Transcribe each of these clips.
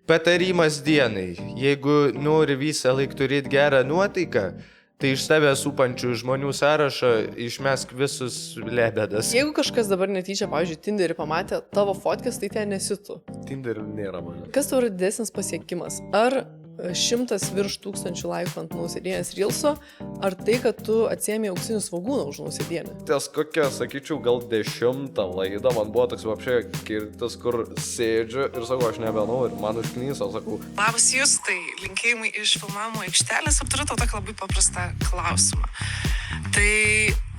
Patarimas dienai. Jeigu nori visą laiką turėti gerą nuotaiką, tai iš tave supančių žmonių sąrašą išmesk visus lebedas. Jeigu kažkas dabar netyčia, pavyzdžiui, Tinderį pamatė tavo fotkės, tai ten nesi tu. Tinder nėra mano. Kas tau yra didesnis pasiekimas? Ar 100 virš 1000 laikų ant nausėdienės rilso, ar tai, kad tu atsiėmė auksinių svogūną už nausėdienę? Ties kokia, sakyčiau, gal 10 laidą man buvo toks vapšė kirtis, kur sėdžiu ir sakau, aš nebenau ir man užknyso, sakau. Labas Justai, linkėjimai iš filmavimo aikštelės, apturiu tau tokį labai paprastą klausimą. Tai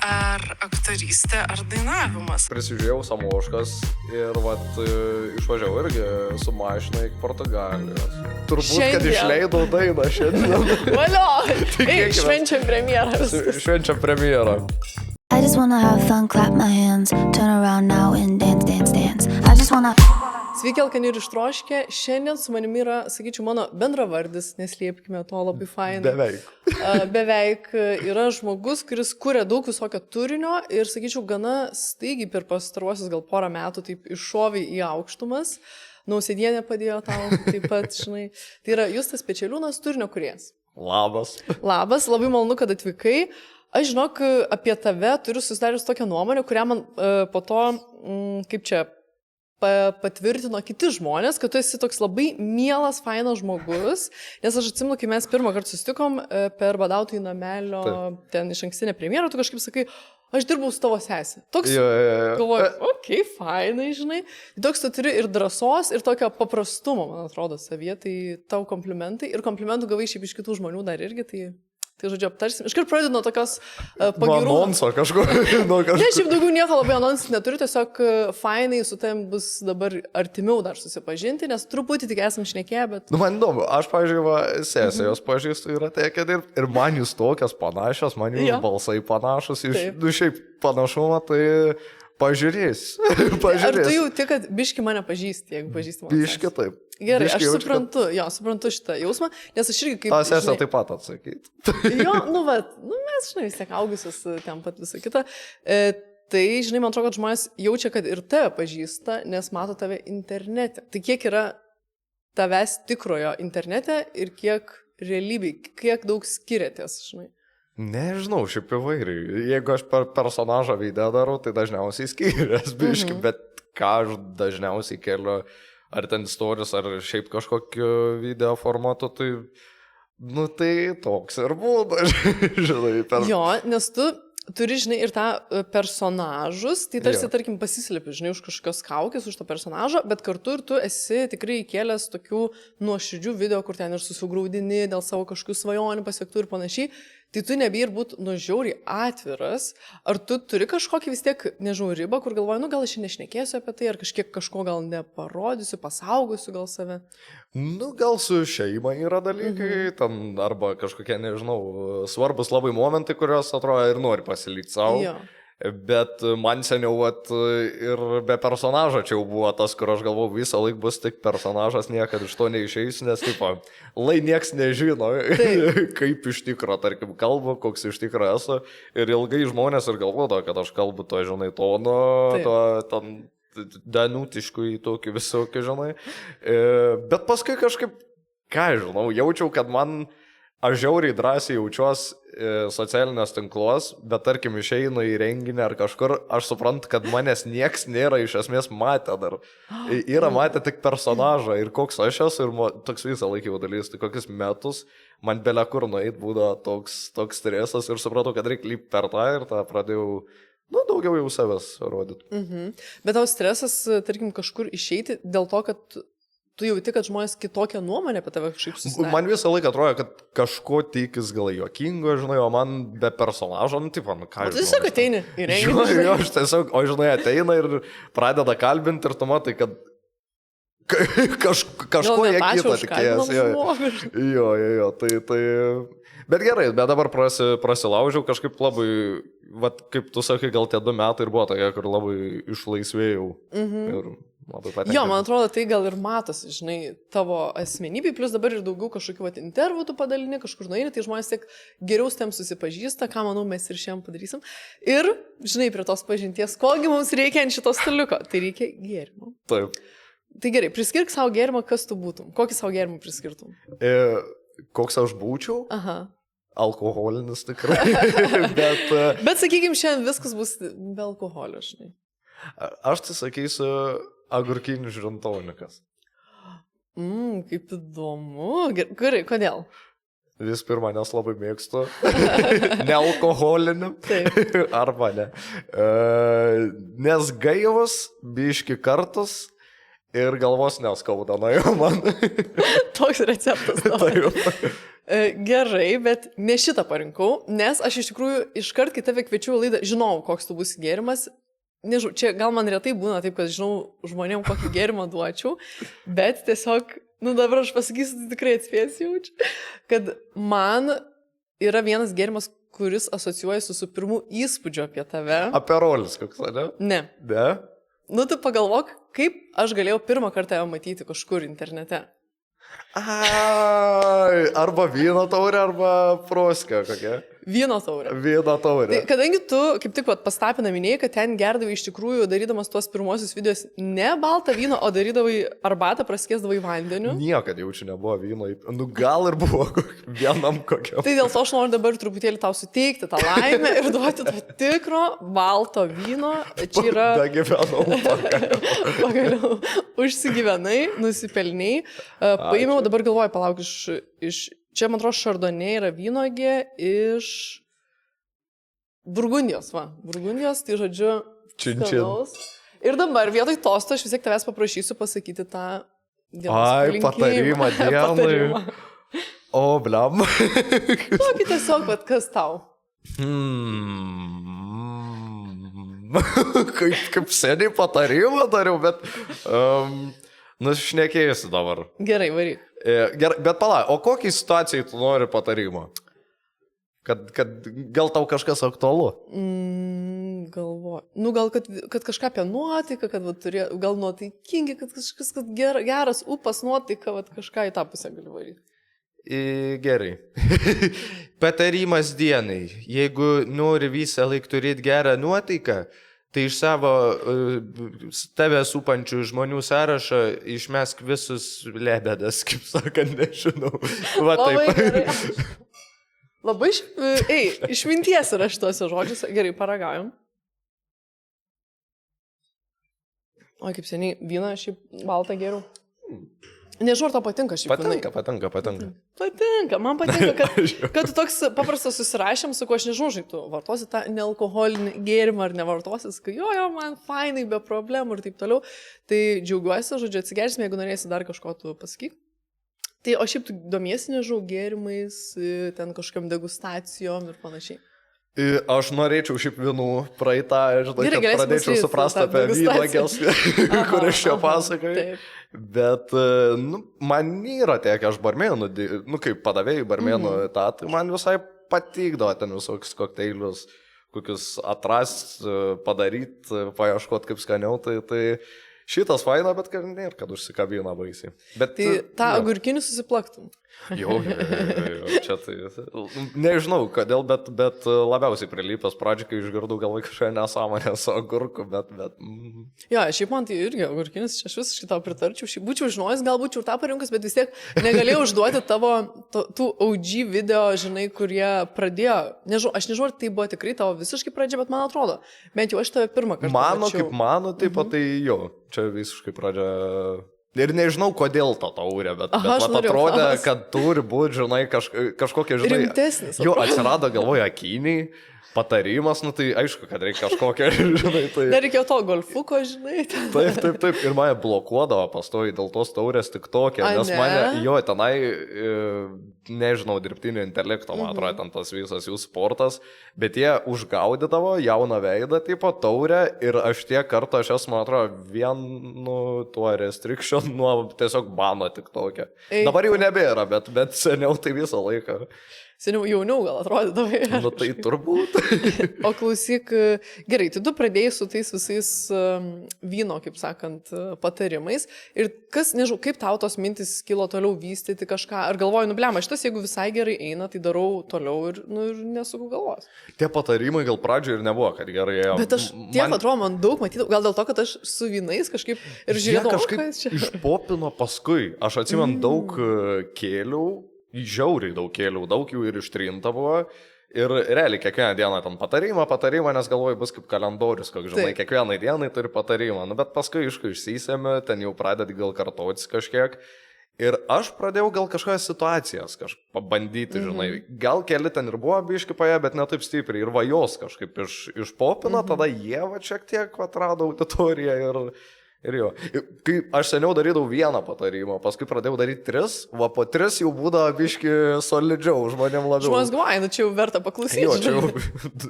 ar aktorystė, ar dainavimas? Prisižiūrėjau Samoškas ir išvažiavau irgi su mašina iki Portugalijos. Turbūt, kad išleidau dainą šiandien. Valio! Ei, švenčiam premjerą. Švenčiam premjerą. I just wanna have fun, clap my hands, turn around now and dance, dance, dance. I just wanna... Sveiki, Alkani ir Ištroškė. Šiandien su manimi yra, sakyčiau, mano bendravardis, neslėpkime to, labai fainai. Beveik. Beveik yra žmogus, kuris kuria daug visokio turinio ir, sakyčiau, gana staigiai per pastaruosius gal porą metų taip iššovė į aukštumas. Nausėdienė padėjo tau taip pat, žinai. Tai yra Justas Pečeliūnas, turinio kūrėjas. Labas. Labas, labai malonu, kad atvykai. Aš žinok, apie tave turiu susidarius tokią nuomonę, kurią man po to, kaip čia, patvirtino kiti žmonės, kad tu esi toks labai mielas, fainas žmogus, nes aš atsimenu, kai mes pirmą kartą susitikom per Badautojų namelio ten iš ankstinę premjerą, tu kažkaip sakai, aš dirbau su tavo sesė. Toks, galvoju, okei, fainai, žinai. Toks tu turi ir drąsos, ir tokio paprastumo, man atrodo, savyje, tai tau komplimentai. Ir komplimentų gavai šiaip iš kitų žmonių dar irgi, tai žodžiu, aptarsim. Iškart pradedu nuo tokios pagirų. Nuo anonso kažko. Ne, šiaip daugiau nieko labai anonsų neturiu, tiesiog fainai su tavim bus dabar artimiau dar susipažinti, nes truputį tik esam šnekėję, bet... Nu, man įdomu, aš, pažiūrėjau, sesijos pažįstu yra tekę dirbti ir man jūs tokios panašios, man jūs balsai panašus, šiaip panašumą, tai... Pažiūrės. Ar tu jau tik, kad biški mane pažįsti, jeigu pažįsti mane? Biški taip. Gerai, aš suprantu šitą jausmą, nes aš irgi kaip... Ta sesė taip pat atsakyti. Jo, mes, žinai, vis tiek augusius ten pat visą kitą. Tai, žinai, man atrodo, kad žmonės jaučia, kad ir tave pažįsta, nes mato tave internete. Tai kiek yra tavęs tikrojo internete ir kiek realybėj, kiek daug skiriatės, žinai? Nežinau, šiaip įvairiai. Jeigu aš per personažą veidę darau, tai dažniausiai skiriasi, biški, bet ką aš dažniausiai keliu, ar ten istorijos, ar šiaip kažkokio video formatu, tai, tai toks ir būna, žinai. Jo, nes tu turi, žinai, ir tą personažus, tai tarsi, tarkim, pasislepi, žinai, už kažkokios kaukės, už to personažo, bet kartu ir tu esi tikrai įkėlęs tokių nuoširdžių video, kur ten ir susigraudini dėl savo kažkokių svajonių pasiektų ir panašiai. Tai tu nebijai ir būt žiauriai atviras, ar tu turi kažkokį vis tiek, nežinau, ribą, kur galvoji, gal aš nešnekėsiu apie tai, ar kažko gal neparodysiu, pasaugosiu gal save? Gal su šeima yra dalykai, ten arba kažkokie, nežinau, svarbus labai momentai, kuriuos atrodo ir nori pasilikti savo. Jo. Bet man seniau ir be personažo čia jau buvo tas, kur aš galvau, visą laiką bus tik personažas, niekada iš to neišeis, nes taip, lai nieks nežino, kaip iš tikro, tarkim, kalbu, koks iš tikro esu. Ir ilgai žmonės ir galvodo, kad aš kalbu to, žinai, tono, to danutiškų į tokį visokį, žinai. Bet paskui kažkaip, ką žinau, jaučiau, kad aš žiauriai drąsiai jaučiuos socialinės tinkluos, bet tarkim išeinu į renginį ar kažkur, aš suprantu, kad manęs nieks nėra iš esmės matę dar. Yra matę tik personažą ir koks aš esu ir toks visą laikį vadalys, tai kokius metus man belia kur nueit būdavo toks stresas ir supratau, kad reikia lipti per tą ir tą pradėjau, daugiau jau savęs rodyti. Bet tau stresas, tarkim, kažkur išeiti dėl to, kad tu jauti, kad žmonės kitokią nuomonę apie tave kažkaip susidarė. Man visą laiką atrodo, kad kažko tikis gal juokingo, žinai, o man be personažo, ką žinai. Tu tiesiog ateini į renginį. Jo, aš tiesiog, žinai, ateina ir pradeda kalbinti ir tu matai, kad kažko jie kitą tikėjęs. Jo, tai... Bet gerai, bet dabar prasilaužiau kažkaip labai, kaip tu sakai, gal tie 2 metai ir buvo tokie, kur labai išlaisvėjau. Ir jo, man atrodo, tai gal ir matosi, žinai, tavo asmenybė, plus dabar ir daugiau kažkokių intervų tu padalini, kažkur nueini, tai žmonės tiek geriau su tiem susipažįsta, ką manau mes ir šiandien padarysim. Ir, žinai, prie tos pažinties, kogi mums reikia ant šito staliuko, tai reikia gėrimo. Taip. Tai gerai, priskirk savo gėrimą, kas tu būtum. Kokį savo gėrimą priskirtum? Koks aš būčiau? Aha. Alkoholinis tikrai. Bet sakykime, šiandien viskas bus be alkoholio, žinai. Aš tai sakysiu agurkinis žintonikas. Kaip įdomu. Gerai, kodėl? Vis pirma, nes labai mėgstu. Nealkoholiniu. Taip. Arba ne. Nes gaivas, biški kartus ir galvos neskauda, na jau man. Toks receptas. Gerai, bet ne šitą parinkau, nes aš iš tikrųjų iškart, kai tave kviečiu laidą, žinau, koks tu bus gėrimas. Nežinau, čia gal man retai būna taip, kad žinau žmonėm, kokį gėrimą duočiau, bet tiesiog, dabar aš pasakysiu, tai tikrai atspėsiu jaučiu, kad man yra vienas gėrimas, kuris asocijuojasi su pirmu įspūdžiu apie tave. Aperolis koks, ne? Ne. Ne? Tu pagalvok, kaip aš galėjau pirmą kartą ją matyti kažkur internete. Arba vyno taurė, arba proskė kokia. Vyno taurė. Vyno taurė. Tai, kadangi tu, kaip tik pastapiną minėjai, kad ten gerdavai iš tikrųjų, darydamas tuos pirmosius videos, ne baltą vyną, o darydavai arbatą, praskiesdavai vandeniu. Niekad jaučiu nebuvo vyno. Gal ir buvo vienam kokiam. Tai dėl to aš noriu dabar truputėlį tau suteikti tą laimę ir duoti to tikro balto vyno. Čia yra... Pagaliau. Užsigyvenai, nusipelniai. Paėmiau, dabar galvoju, palauk iš... Čia, man atrodo, šardonė yra vynogė iš Burgundijos, va. Burgundijos, tai žodžiu, skanaus. Ir dabar vietoj tosto aš vis tiek tavęs paprašysiu pasakyti tą dienos patarimą dienai. O, bliam. Tokį tiesiog, bet kas tau? Kaip seniai patarimą dariau, bet... šnekėjusi dabar. Gerai, varyk. Gerai, bet palauk, o kokiai situacijai tu nori patarimo? Kad gal tau kažkas aktualu? Galvoju. Gal kad kažką apie nuotaiką, kad gal nuotaikingi, kad kažkas, kad geras upas nuotaika, kažką į tą pusę gali varyti. Gerai. Patarimas dienai. Jeigu nori visą laiką turėti gerą nuotaiką, tai iš savo tave supančių žmonių sąrašą išmesk visus lebedas, kaip sakant, nežinau. Va labai taip. Gerai. Labai išminties yra šitose žodžiuose. Gerai, paragaujam. O kaip seniai vyną šiaip baltą geriau. Nežinau, ar tau patinka šiaip vynai. Patinka, man patinka, kad tu toks paprastas susirašėm, sakau, aš nežinau, žinai, tu vartosi tą nealkoholinį gėrimą ar nevartosi, sakai, jo, man fainai, be problemų ir taip toliau. Tai džiaugiuosi, žodžiu, atsigersime, jeigu norėsi dar kažko tu pasakyk. Tai o šiaip tu domiesi, nežinau, gėrimais, ten kažkokiam degustacijom ir panašiai. Aš norėčiau šiaip vynų praeitą, žinai, kad pradėčiau suprasti apie vynuogės, kurias čia pasakai. Bet, man yra tiek, aš barmenų, kaip padavėjai barmenų tą, tai man visai patikdavo ten visokius kokteilius, kokius atrast, padaryt, paieškot kaip skaniau, tai šitas faina, bet nėra, kad užsikabina baisiai. Bet, tai tą agurkinį susiplaktum. Jo, čia tai, nežinau kodėl, bet labiausiai prilypas pradžiai, kai išgirdau galvai kažką nesąmonę su agurku, bet... Jo, šiaip man tai irgi agurkinis, aš visiškai tau pritarčiau, šiaip būčiau žinojęs, gal būčiau tą parinkus, bet vis tiek negalėjau užduoti tavo tų OG video, žinai, kurie pradėjo, aš nežinau, ar tai buvo tikrai tavo visiškai pradžia, bet man atrodo, bent jau aš tave pirmą kartą mačiau. Mano, taip, tai jo, čia visiškai pradžia... Ir nežinau, kodėl ta taurė, bet atrodė, kad turi būti, žinai, kažkokia, žinai... Rimtesnis. Jo, atsirado galvoje akiniai, patarimas, tai aišku, kad reikia kažkokią, žinai, tai... Dar reikėjo to golfuko, žinai. Taip, ir mane blokuodavo pastoviai dėl tos taurės tik tokia, nes mane, jo, tenai, nežinau, dirbtinio intelekto, man atrodo, ten tas visas jų sportas, bet jie užgaudydavo jauną veidą, tipo taurę, ir aš tiek kartą, man atrodo, vienu tuo restriction nuo tiesiog bano tik tokia. Dabar jau nebėra, bet seniau tai visą laiką. seniau jauniau gal atrodydavai. Nu tai turbūt. O klausyk, gerai, tai tu pradėjai su tais visais vyno, kaip sakant, patarimais. Ir kas, nežinau, kaip tau tos mintis kilo toliau vystyti kažką? Ar galvoju, nublema, šitas, jeigu visai gerai eina, tai darau toliau ir nesuku galvos. Tie patarimai gal pradžioje ir nebuvo, kad gerai ėjo. Bet aš atrodo, man daug matydavau, gal dėl to, kad aš su vynais kažkaip ir žiūrėjau. Kažkaip išpopino paskui. Aš atsimenu daug kėlių, žiauriai daug kėlių, daug jų ir ištrinta buvo. Ir realiai kiekvieną dieną ten patarimą, nes galvoju, bus kaip kalendorius, koks, žinai, kiekvienai dienai turi patarimą. Nu, bet paskui išsisėmė, ten jau pradedi gal kartotis kažkiek. Ir aš pradėjau gal kažkokias situacijas pabandyti, žinai. Gal keli ten ir buvo biški paėję, bet ne taip stipriai. Ir vajos kažkaip išpopino, tada jie va šiek tiek atrado auditoriją ir jo. Kai aš seniau darydavau vieną patarimą, paskui pradėjau daryti 3, va po 3 jau būdavo biški solidžiau, žmonėm labiau. Žmonės galvoja, nu čia jau verta paklausyti. Jo, čia jau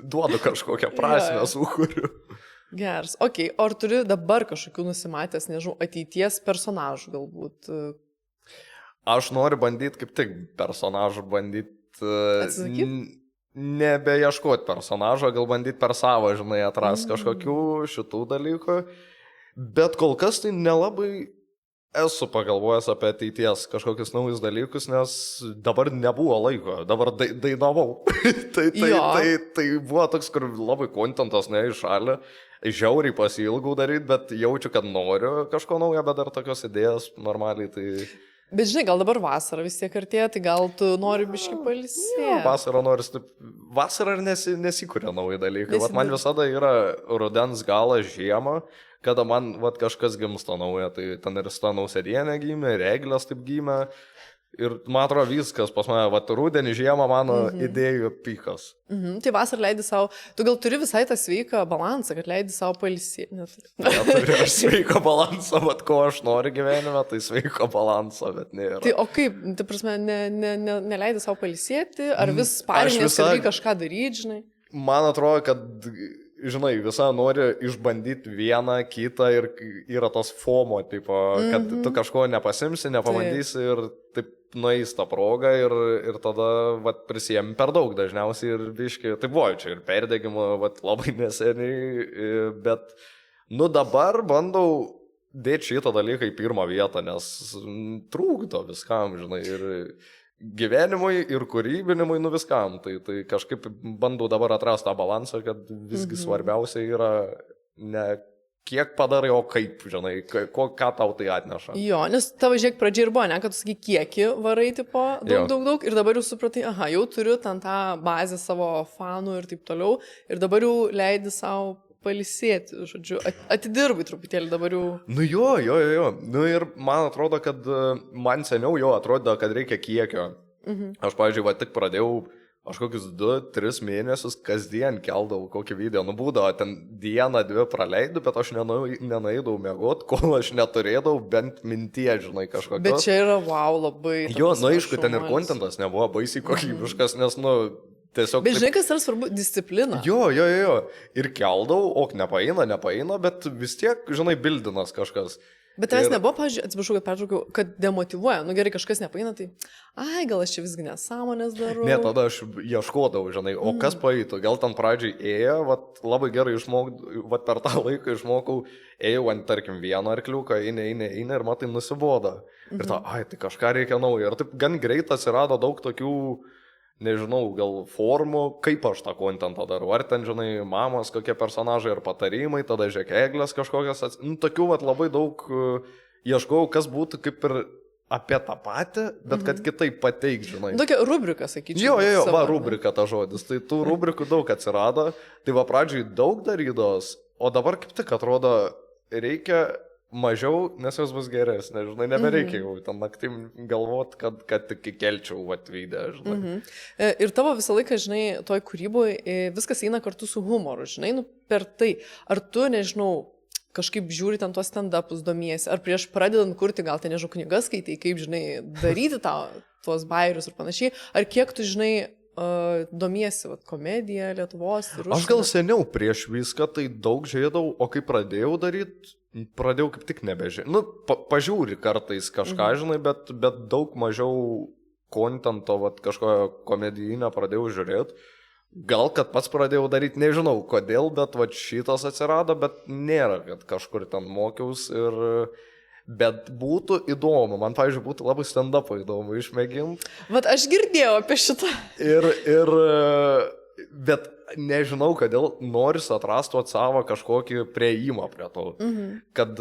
duodu kažkokią prasmę sukuriu. Geras. Ok, ar turi dabar kažkokių nusimatęs, nežinau, ateities personažų galbūt? Aš noriu bandyti kaip tik personažų Atsisakyti? Nebeieškoti personažo, gal bandyti per savo, žinai, atrasti kažkokių šitų dalykų. Bet kol kas tai nelabai esu pagalvojęs apie ateities kažkokius naujus dalykus, nes dabar nebuvo laiko, dabar dainavau. tai buvo toks, kur labai kontentas neiššalė, žiauriai pasilgau daryti, bet jaučiu, kad noriu kažko naujo, bet dar tokios idėjas normaliai tai... Bet žinai, gal dabar vasara vis tiek artėja, tai gal tu nori biškai pailsėti. Vasara nori, vasara ir nesikuria nauji dalykai. Vat man visada yra rudens galas, žiema, kada man kažkas gimsta nauja, tai ten ir Stana Nausėdienė gimė, ir Eglės taip gimė. Ir man atrodo viskas pas mane, rudenį, žiemą mano idėjų pikas. Tai vasarą leidi savo, tu gal turi visai tą sveiką balansą, kad leidi savo pailsėti. Neturiu aš sveiką balansą, bet ko aš noriu gyvenime, tai sveiko balansą, bet nėra. Tai o kaip, tai prasme, neleidi savo pailsėti, ar vis parinės, kad reikia kažką daryti, žinai? Man atrodo, kad, žinai, visą nori išbandyti vieną, kitą ir yra tas FOMO, tipo, kad tu kažko nepasimsi, nepabandysi ir taip nueis tą progą ir tada prisijėmi per daug dažniausiai ir biški, tai buvo čia ir perdegimo labai neseniai, bet dabar bandau dėti šitą dalyką į pirmą vietą, nes trūkdo viskam, žinai, ir gyvenimui, ir kūrybinimui, viskam, tai kažkaip bandau dabar atrasti tą balansą, kad visgi svarbiausia yra ne kiek padarai, o kaip, žinai, ką tau tai atneša. Jo, nes tavo žiūrėk pradžia ir buvo, ne, kad tu sakai, kiekį varai, tipo, daug, ir dabar jau supratai, jau turiu ten tą bazę savo fanų ir taip toliau, ir dabar jau leidi savo pailsėti, žodžiu, atidirbai truputėlį dabar jau. Jo. Ir man atrodo, kad man seniau jo atrodo, kad reikia kiekio. Aš, pavyzdžiui, tik pradėjau aš kokius 2-3 mėnesius kasdien keldavau kokį video, būdavo ten dieną, 2 praleidau, bet aš nenueidavau miegot, kol aš neturėdavau bent mintie, žinai, kažkokios. Bet čia yra, labai... Jo, aišku, ten ir kontentas nebuvo baisiai kokybiškas, nes, tiesiog... Bet žinai, kas yra svarbu? Disciplina. Jo. Ir keldavau, nepaeina, bet vis tiek, žinai, bildinas kažkas. Bet tavęs nebuvo, pavyzdžiui, atsiprašau, kad pertraukiau, kad demotyvuoja, gerai, kažkas nepaeina, tai, gal aš čia visgi nesąmonės darau. Ne, tada aš ieškodavau, žinai, o kas paeitų, gal ten pradžiai ėjo, labai gerai išmokau, per tą laiką išmokau, ėjau ant, tarkim, vieno arkliuką, eina ir matai, nusiboda. Ir tai kažką reikia naujo. Ir taip gan greit atsirado daug tokių, nežinau, gal formų, kaip aš tą kontentą darau. Ar ten, žinai, mamos, kokie personažai ar patarimai, tada žiūrėk, Eglės kažkokias, tokių labai daug ieškau, kas būtų kaip ir apie tą patį, bet kad kitaip pateik, žinai. Tokia rubrika, sakyčiau. Jo, rubrika ta žodis. Tai tų rubrikų daug atsirado. Tai pradžiai daug darydavos, o dabar kaip tik atrodo, reikia mažiau, nes jos bus geresnė, žinai, nebereikia jau ten naktim galvot, kad tik kelčiau atvydę, žinai. Ir tavo visą laiką, žinai, toj kūryboje viskas eina kartu su humoru, žinai, per tai. Ar tu, nežinau, kažkaip žiūri ten tuos stand-upus, domiesi, ar prieš pradedant kurti, gal ten, nežinau, knygas skaitai, kaip, žinai, daryti tuos bairius ir panašiai, ar kiek tu, žinai, domiesi, komediją, Lietuvos ir užsienio? Aš gal seniau prieš viską tai daug žiūrėdavau, o kai pradėjau daryti, pradėjau kaip tik nebežiūrėti. Pažiūri kartais kažką, žinai, bet daug mažiau kontento, vat, kažkojo komedijinio pradėjau žiūrėti. Gal, kad pats pradėjau daryti, nežinau kodėl, bet vat, šitas atsirado, bet nėra, kad kažkur ten mokiausi ir... Bet būtų įdomu, man, pavyzdžiui, būtų labai stand-upą įdomu išmėginti. Vat aš girdėjau apie šitą. Bet nežinau, kodėl noris atrasti savo kažkokį prieimą prie to. Kad,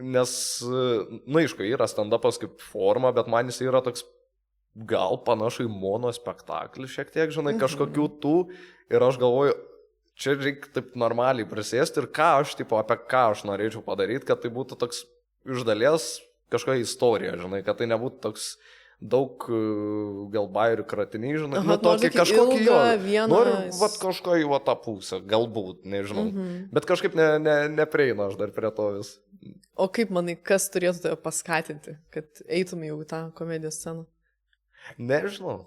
nes, aišku, yra stand-upas kaip forma, bet man jis yra toks gal panašu į monospektaklį šiek tiek, žinai, kažkokių tų. Ir aš galvoju, čia reikia taip normaliai prisėsti ir ką aš, tipo, apie ką aš norėčiau padaryti, kad tai būtų toks iš dalies kažkokia istorija, žinai, kad tai nebūtų toks daug gal bairių kratiniai, žinai, kažkokį jo, noriu, vat kažkokį va tą pusę, galbūt, nežinau, bet kažkaip neprieina aš dar prie to vis. O kaip manai, kas turėtų tave paskatinti, kad eitumai jau į tą komedijos sceną? Nežinau.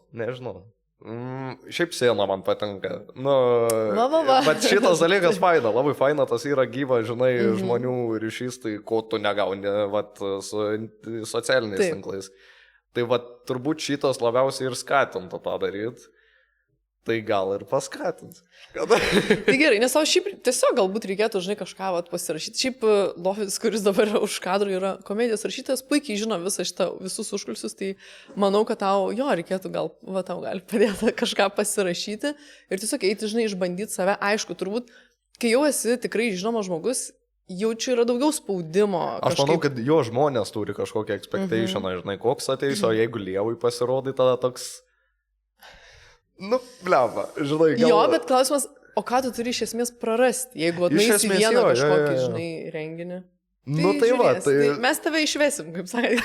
Šiaip scena man patinka. Va. Bet šitas dalykas faina, labai faina, tas yra gyva, žinai, žmonių ryšys, tai ko tu negauni, vat, su socialiniais tinklais. Tai vat, turbūt šitas labiausiai ir skatintų tą daryti. Tai gal ir paskatins. Tai gerai, nes tau šiaip tiesiog galbūt reikėtų, žinai, kažką vat, pasirašyti. Šiaip Lofis, kuris dabar už kadro yra komedijos rašytojas, puikiai žino visus užkulsius, tai manau, kad tau reikėtų tau gali padėti kažką pasirašyti ir tiesiog eiti, žinai, išbandyti save. Aišku, turbūt, kai jau esi tikrai žinomas žmogus, jaučiu yra daugiau spaudimo. Aš manau, kad jo žmonės turi kažkokią expectationą, žinai, koks ateis, o jeigu lievui pasirodai, tada toks... Bleva, žinai, gal... Jo, bet klausimas, o ką tu turi iš esmės prarasti, jeigu atnaisi vieną kažkokį, žinai, renginį? Tai va, tai... Mes tave išvesim, kaip sakai,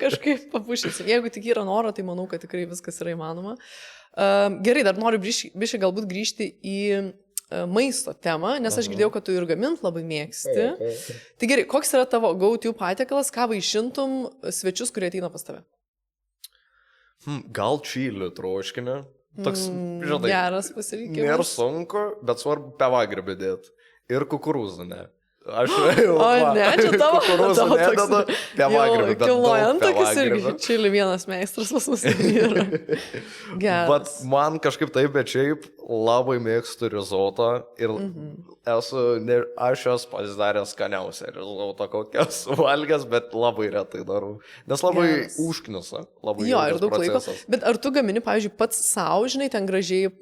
kažkaip papušysim. Jeigu tik yra noro, tai manau, kad tikrai viskas yra įmanoma. Gerai, dar noriu biškai galbūt grįžti į maisto temą, nes aš girdėjau, kad tu ir gamint labai mėgsti. Tai gerai, koks yra tavo go-to patiekalas, ką vaišintum svečius, kurie ateina pas tave? Gal čilių troškinį. Toks, žinai, geras pasirinkimas. Nėra sunku, bet svarbu pievagrybių dėti. Ir kukurūzų, ne. Aš čia tavo kukurūzų nededu, pievagrybių, bet kilnojant tokius irgi čili vienas meistras pas mus yra. Geras. Bet man kažkaip taip, bet šiaip labai mėgstu risotą ir aš esu pasidaręs skaniausią risotą kokias valgęs, bet labai retai darau. Nes labai užknisa, labai ilgas daug procesas. Laiko. Bet ar tu gamini, pavyzdžiui, pats savo, žinai, ten gražiai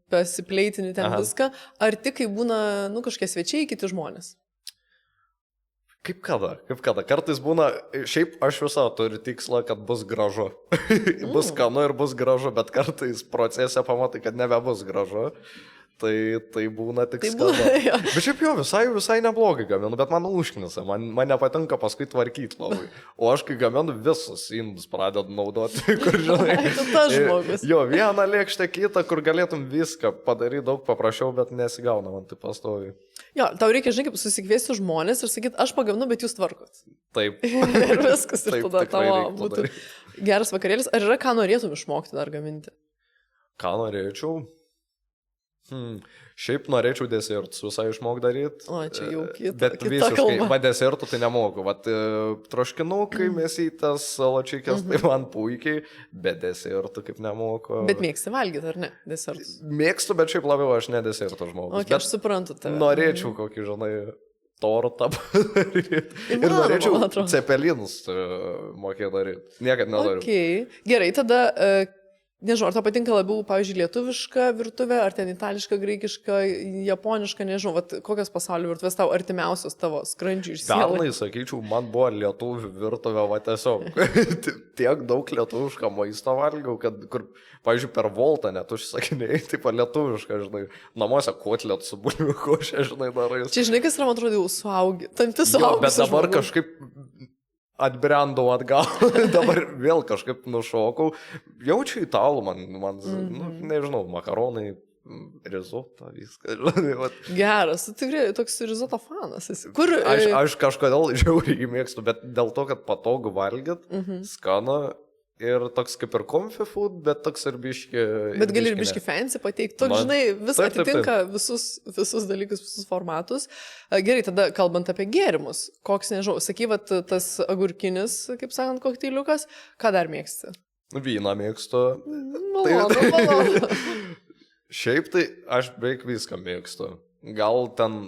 pasipleitini ten viską, ar tik kai būna, kažkokie svečiai, kiti žmonės? Kaip kada. Kartais būna, šiaip aš visą turiu tikslą, kad bus gražu. Bus skanu ir bus gražu, bet kartais procese pamatai, kad nebebus gražu. Tai būna tik skanu. Bet šiaip jo, visai neblogai gaminu, bet man užknisa. Man nepatinka paskui tvarkyti labai. O aš kai gaminu visus indus pradedu naudoti, kur žinai. Tu tas žmogus. Jo, vieną lėkštę kitą, kur galėtum viską padaryti daug paprasčiau, bet nesigauna man tai pastoviai. Jo, tau reikia, žinai, kaip susikviesti žmonės ir sakyti, aš pagaminu, bet jūs tvarkot. Taip. Ir viskas, ir tada tavo būtų geras vakarėlis. Ar yra ką norėtum išmokti dar gaminti? Ką norėčiau? Šiaip norėčiau desertus visai išmokti daryti. O, čia jau kita bet visiškai, va desertų tai nemoku. Vat troškinukai, mėsytės, salačikės, tai man puikiai, bet desertų kaip nemoku. Bet mėgsti valgyti, ar ne, desertus? Mėgstu, bet šiaip labiau aš ne desertų žmogus. Ok, aš suprantu tave. Norėčiau kokį, žinai, tortą padaryti. Ir norėčiau cepelinus mokėti daryti. Niekad nedariau. Okay. Gerai, tada... Nežinau, ar tau patinka labiau, pavyzdžiui, lietuviška virtuvė, ar ten itališka, graikiška, japoniška, nežinau, kokios pasaulio virtuvės tau artimiausios tavo skrandžiui ir sielai? Pernai, sakyčiau, man buvo lietuvių virtuvė, va tiesiog tiek daug lietuvišką maisto valgiau, kad, kur, pavyzdžiui, per voltą net užsakinėjai, taip lietuvišką, žinai, namuose kotlėt su bulvių košė, žinai, darai. Čia, žinai, kas yra, man atrodo, jau suaugi, tampi suaugi. Bet dabar kažkaip... atbrendau atgal, dabar vėl kažkaip nušokau. Jaučiu italų, man nežinau, makaronai, rizoto, viską. Geras, tu tikrai toks rizoto fanas esi. Kur... Aš kažkodėl žiauriai mėgstu, bet dėl to, kad patogu valgyt, skanu ir toks kaip ir comfy food, bet toks ir biški... Bet gali ir biški fancy pateikti. Toks, žinai, visą atitinka visus dalykus, visus formatus. Gerai, tada kalbant apie gėrimus. Koks, nežinau, sakyvat, tas agurkinis, kaip sakant, kokteiliukas, ką dar mėgsti? Vyną mėgstu. Malonu. Šiaip tai aš beveik viską mėgstu. Gal ten,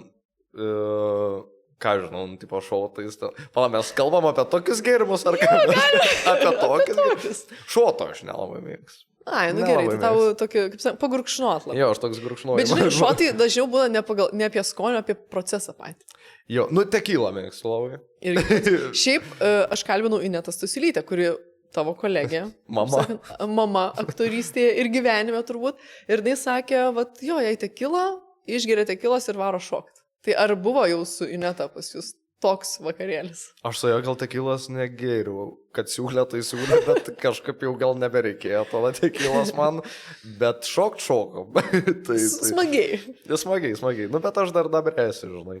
ką žinau, tipo šotais. Pala, mes kalbam apie tokius gėrimus, ar ką? Apie tokius. Šoto aš nelabai mėgstu. Ai, nu gerai, tai tau tokį, kaip sakė, pagurkšnot labai. Jo, aš toks gurkšnuoju. Bet žinai, šotai dažniau būna ne apie skonį, apie procesą patį. Jo, nu tekylą mėgstu labai. Šiaip aš kalbinau Inetą Stasiulytę, kuri tavo kolegė. Mama. Sakant, mama aktorystėje ir gyvenime turbūt. Ir jinai sakė, vat jo, jei tekylą, išgeria tekilos ir varo šokt. Tai ar buvo jau su Ineta pas jūs toks vakarėlis? Aš su jo gal tekilas negėriau, kad siūlė, tai siūlė, bet kažkaip jau gal nebereikėjo tada tekilas man, bet šokom. tai, Smagiai. Smagiai. Nu, bet aš dar dabrėsiu, žinai.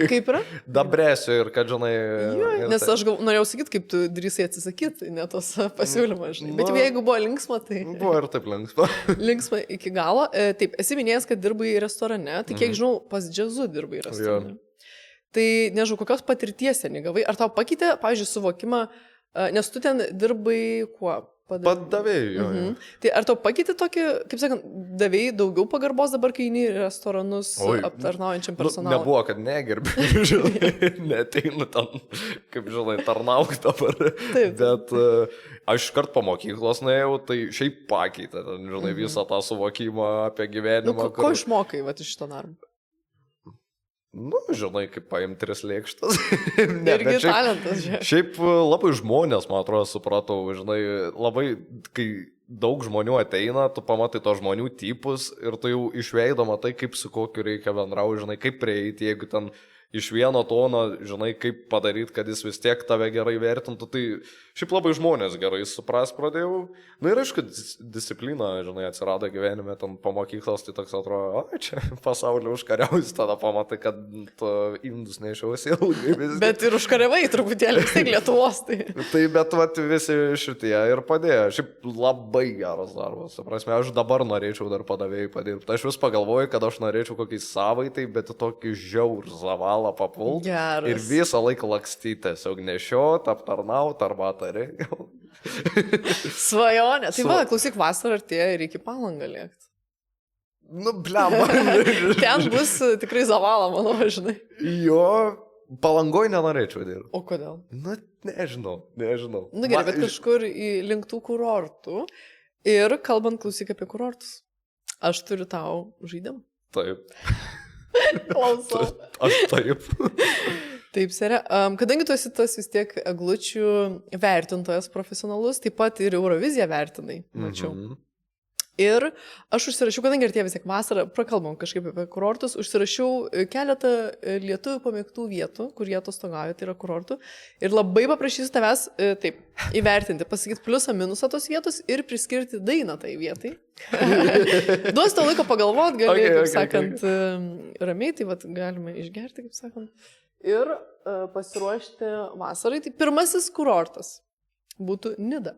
Kaip yra? Dabrėsiu ir kad, žinai... Jo, nes aš norėjau sakyti, kaip tu drįsai atsisakyti, ne tos pasiūlymą, žinai. Bet jeigu buvo linksma, tai... Buvo ir taip linksma. Linksma iki galo. Taip, esi minėjęs, kad dirbai restorane, tai kiek žinau, pas džiazu dirbai restorane. Tai nežinau, kokios patirties ten įgavai. Ar tau pakeitė, pavyzdžiui, suvokimą, nes tu ten dirbai kuo? Padavėjai. Tai ar tau pakeitė tokį, kaip sakant, davėjai daugiau pagarbos dabar, kai eini į restoranus aptarnaujančiam personalui? Nebuvo, kad negerbi, žinai, neteinu ten, kaip žinai, tarnauk dabar. Taip. Bet aš iškart po mokyklos nuėjau, tai šiaip pakeitė, ten, žinai, visą tą suvokimą apie gyvenimą. Ko išmokai iš to darbą? Nu, žinai, kaip paimti 3 lėkštas. Irgi talentas, žiūrėk. Šiaip labai žmonės, man atrodo, supratau, žinai, labai, kai daug žmonių ateina, tu pamatai to žmonių tipus ir tu jau iš veido matai, kaip su kokiu reikia bendrauti, žinai, kaip prieiti, jeigu ten iš vieno tono, žinai, kaip padaryti, kad jis vis tiek tave gerai vertintų, tai šiaip labai žmonės gerai supras pradėjau. Na ir aišku, disciplina, žinai, atsirado gyvenime, ten po mokyklos, tai toks atrodo, o čia pasaulio užkariausi, tada pamatai, kad indus nešiausi ilgai vis. Bet ir užkariavai truputėlį, vis tiek Lietuvos. Tai bet vat visi šitie ir padėjo. Šiaip labai geras darbas. Suprasme, aš dabar norėčiau dar padavėjai padirbti. Aš vis pagalvoju, kad aš norėčiau kokį savaitai, bet tokį žiaurų zavalą papult. Geras. Ir visą laiką lakstyti, tiesiog nešiot, aptarnaut arba tari. Svajonė. Tai va, klausyk, vasarą artėja ir iki Palangą lėkti. Nu, blemba. Ten bus tikrai zavala, manau, žinai. Jo, Palangoj nenorėčiau dirbti. O kodėl? Nu, nežinau. Nu gerai, bet kažkur į linktų kurortų. Ir kalbant, klausyk apie kurortus. Aš turiu tau žaidimą. Taip. Klausau. Aš taip. Taip, serė. Kadangi tu esi tas vis tiek eglučių vertintojas profesionalus, taip pat ir Euroviziją vertinai, mačiau. Ir aš užsirašiau, kadangi artėja vis tiek vasarą, prakalbam kažkaip apie kurortus, užsirašiau keletą lietuvių pamėgtų vietų, kur jie atostogauja, tai yra kurortų. Ir labai paprašysiu tavęs taip įvertinti, pasakyti pliusą, minusą tos vietos ir priskirti dainą tai vietai. Duos to laiko pagalvot, gali, kaip sakant, ramiai, tai vat, galime išgerti, kaip sakant. Ir pasiruošti vasarai. Tai pirmasis kurortas būtų Nida.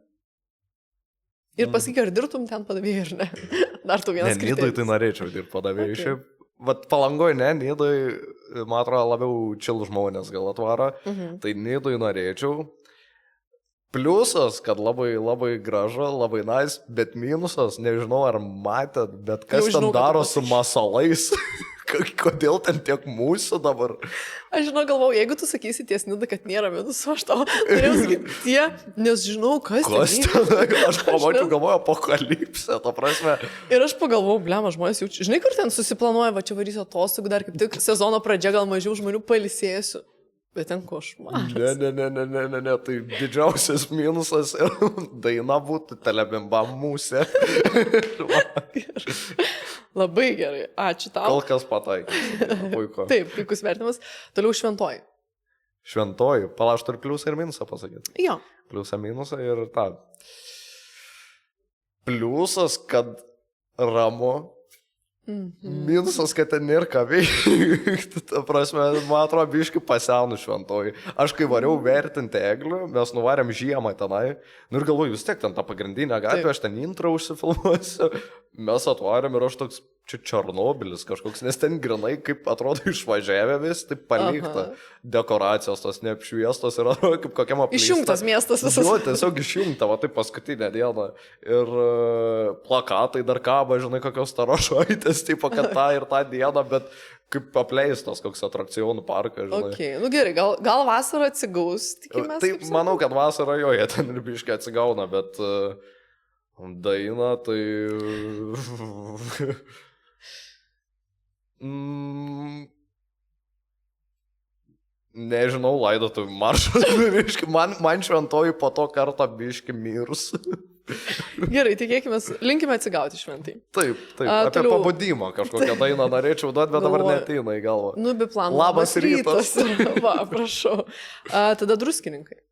Ir pasakyk, ar dirbtum ten padavėjai ir ne. Dar tu vienas kriterijus. Ne, Nidoj tai norėčiau dirbti padavėjai. Okay. Šiaip, vat Palangoj ne, Nidoj, man atrodo, labiau čil žmonės gal atvaro. Tai Nidoj norėčiau. Pliusas, kad labai, labai gražu, labai nice, bet minusas, nežinau ar matėt, bet kas ten daro su masalais. Kodėl ten tiek mūsų dabar? Aš žinau, galvau, jeigu tu sakysi ties Nida, kad nėra minusų, aš tau norėjau sakyti nes žinau, kas ten. Aš pamačiau, galvoju, apokalipsė, ta prasme. Ir aš pagalvojau, blema, žmonės jau, žinai, kur ten susiplanuoja, va čia varysiu atostogų, dar kaip tik sezono pradžia, gal mažiau žmonių palisėsiu. Bet ten košmaras. Ne, tai didžiausias minusas ir daina būtų Telebimba mūsė. Labai gerai, ačiū tau. Kol kas pataikė. Puiku. Taip, puikus vertimas. Toliau Šventoji. Šventoji, pala, aš turiu pliusą ir minusą pasakyti. Jo. Pliusą, minusą ir tą. Pliusas, kad ramu. Minusas, kad ten nėra ką veikti. Ta prasme, man atrodo, biškai pasenų Šventoji. Aš kai variau vertinti eglių, mes nuvarėm žiemą tenai. Nu ir galvoju, vis tiek ten tą pagrindinę gatvę, aš ten intro užsifilmuosiu. Mes atvarėm ir aš toks, čia Černobylis kažkoks, nes ten grinai, kaip atrodo, išvažiavę vis, taip palikta. Dekoracijos tos neapšviestos ir atrodo, kaip kokiam apleista. Išjungtas miestas visas. Jo, tiesiog išjungta, va taip paskutinę dieną. Ir plakatai dar kaba, žinai, kokios tarošaitės, tipo, kad tą ir tą dieną, bet kaip apleistas koks atrakcionų parkas, žinai. Okay. Nu gerai, gal vasarą atsigaus, tikimės. Tai manau, kad vasarą jo, jie ten ir biškai atsigauna, bet daina, tai... Nežinau, laidotuvių maršas, man šventoji po to kartą biški mirus. Gerai, tikėkime, linkime atsigauti šventai. Taip, apie toliau... pabudimą kažkokią dainą norėčiau duoti, bet dabar neateina į galvą. Nu, be planų. Labas rytas. Va, prašau. Tada druskininkai.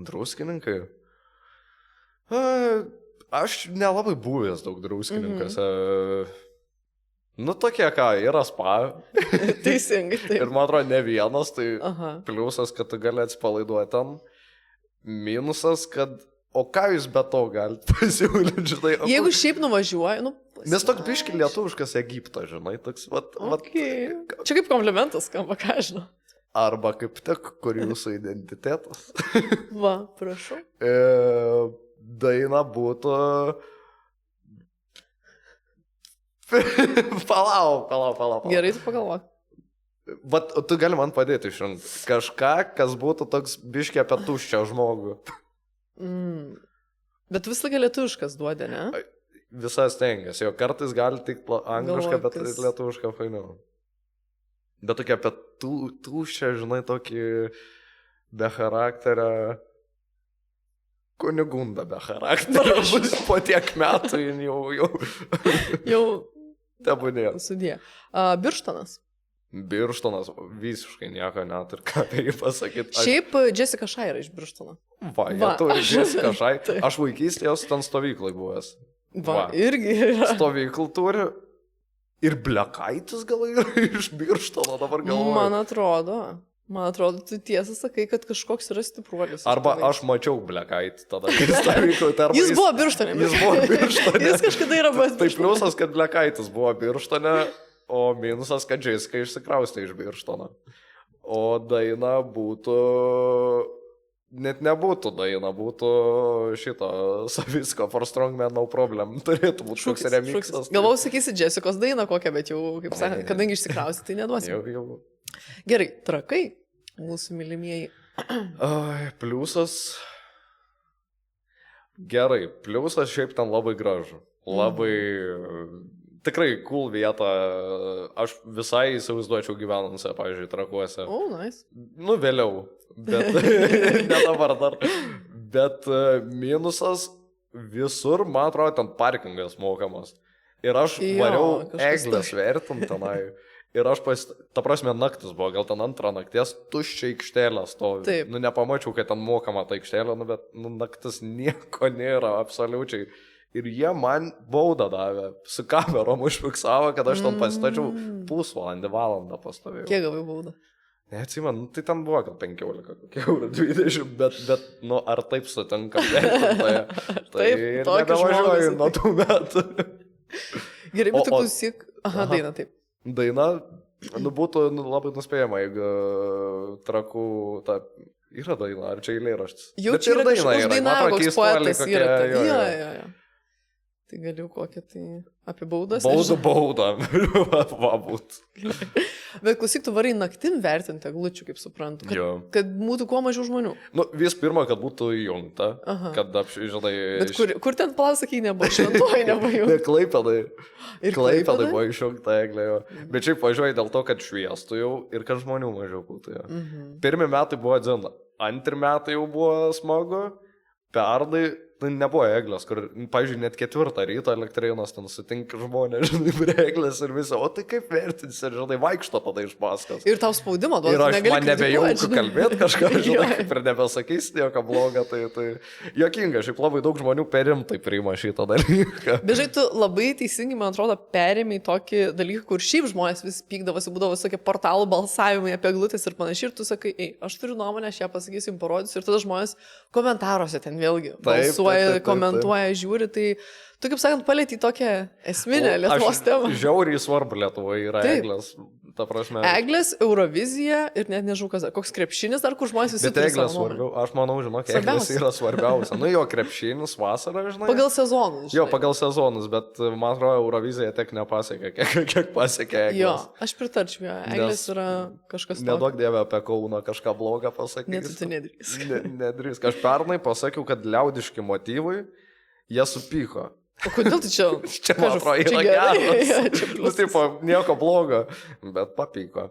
Druskininkai? Aš nelabai buvęs daug druskininkose. Nu, tokie ką, yra spa. Teisingai, taip. Ir man atrodo, ne vienas, tai pliusas, kad tu gali atsipalaiduoti ten. Minusas, kad, o ką jūs be to galite pasiūlyti, žinai? Jeigu šiaip nuvažiuoji, nu... Nes toks biški lietuviškas Egiptas, žinai, toks, Okay. Čia kaip komplimentas skamba, ką žinau. Arba kaip tik, kur jūsų identitetas. Va, prašau. Daina būtų... Palauk. Gerai, tu pagalvok. Bet tu gali man padėti išrinkti kažką, kas būtų toks biški apie tuščią žmogų. Bet vis laiką lietuviškas duodė, ne? Visas tengiasi, jo kartais gali tik anglišką, bet lietuvišką fainiau. Bet tokia apie tuščią, žinai, tokį be charakterio... Kunigunda be charakterio. Po tiek metų jau... Tebūnė. Sudė. Birštonas. Birštonas visiškai nieko net ir ką apie jį pasakyti. Šiaip Jessica Shai yra iš Birštono. Jie turi Jessica Shai. Aš vaikystėje ten stovyklai buvęs. Irgi yra. Stovyklų turi. Ir Blekaitis gal yra iš Birštono dabar galvoju. Man atrodo, tu tiesą sakai, kad kažkoks yra stipruolis. Arba aš mačiau Blekaitį tada. Jis buvo Birštone. Jis kažkada yra buvęs. Tai pliusas, kad Blekaitis buvo Birštone, o minusas, kad Jessica išsikraustė iš Birštono. O daina būtų... Net nebūtų daina, būtų šito Savicko For Strong Man No Problem. Turėtų būti šūkis remixas. Galvau, sakysi Jessicos dainą kokią, bet jau, kaip sakant, kadangi išsikrausi, tai neduosi. Jau. Gerai, Trakai, mūsų mylimieji. Pliusas. Gerai, pliusas šiaip ten labai gražu. Labai... Tikrai cool vieta. Aš visai įsivaizduočiau gyvenusią, pavyzdžiui, Trakuose. Nice. Nu, vėliau. Bet ne dabar dar. Bet minusas visur, man atrodo, ten parkingas mokamas. Ir aš variau eglės vertint tenai. Ir aš ta prasme, naktis buvo, gal ten antrą nakties tuščia aikštelė stovi. Taip. Nu, nepamačiau, kad ten mokama ta aikštelė, nu, bet naktis nieko nėra, absoliučiai. Ir jie man baudą davė, su kamerom užfiksavo, kad aš ten pasitačiau pusvalandį, valandą pastovėjau. Kiek gavai baudą? Neatsimenu, tai ten buvo gal 15, eurų 20, bet, nu, ar taip sutinkam, tai nebevažiuoju nuo tų metų. Gerai, bet tu klausyk. Aha, daina taip. Daina, nu, būtų labai nuspėjama, jeigu Trakų, ta, yra daina, ar čia eilėraštis. Jau čia yra kažkoks dainavo, koks poetas yra. Jo. Tai galiu kokią tai apie baudas. Baudą. Va būt. Bet klausyk, tu varai naktim vertinti eglučių, kaip suprantu. Kad būtų kuo mažiau žmonių. Nu, vis pirma, kad būtų įjungta. Kad žinai... Bet kur ten plasakai nebuvo? Šventoji nebuvo įjungta. Klaipėdai. Klaipėdai buvo išjungta eglė. Bet šiaip važiuoji dėl to, kad šviestų jau ir kad žmonių mažiau būtų. Pirmi metai buvo dzina. Antri metai jau buvo smagu. Pernai nebuvo eglės, kur, pavyzdžiui, net 4 ryto elektrėnas ten sutinka žmonės, žinai, prie eglės ir viso, o tai kaip vertins ir, žinai, vaikšto tada iš paskos. Ir tau spaudimo duoda. Ir aš man nebejaučiu kalbėti kažką, žinai, kaip ir nebesakys nieko blogo, tai juokinga, šiaip labai daug žmonių perimtai priima šitą dalyką. Bežai, tu labai teisingai, man atrodo, perėmė tokį dalyką, kur šiaip žmonės vis pykdavosi, būdavo visokie portalų balsavimai apie eglutės ir panašiai, ir tu sakai, aš turiu nuomonę, aš ją pasakysiu, jums parodysiu, ir tada žmonės komentaruose ten vėlgi balsuoja, komentuoja, žiūri, tai Tu, kaip sakant, palėtį tokią esminę Lietuvos temą. Žiauriai svarbu Lietuvoje yra Taip. eglės. Ta prasme. Eglės, Eurovizija ir net nežinau, koks krepšinis, dar kur žmonės visi Bet turi eglės savo nuomonę. svarbiau. Aš manau, žinok, eglės yra svarbiausia. Nu jo, krepšinis vasarą, žinai. Pagal sezonus. Jo, pagal sezonus, bet man atrodo, Eurovizija tiek nepasiekė, kiek pasiekė eglės. Jo, aš pritarčiau, jo. Eglės Nes yra kažkas Neduok dievę apie Kauną kažką blogą pasakyti. Net tu nedrįs. Nedrįsk. Aš pernai pasakiau, kad liaudiški motyvai, jie supyko. O kodėl tu čia? Čia, man atrodo, yra geras. Nu, pliusas. tipo, nieko blogo, bet papyko.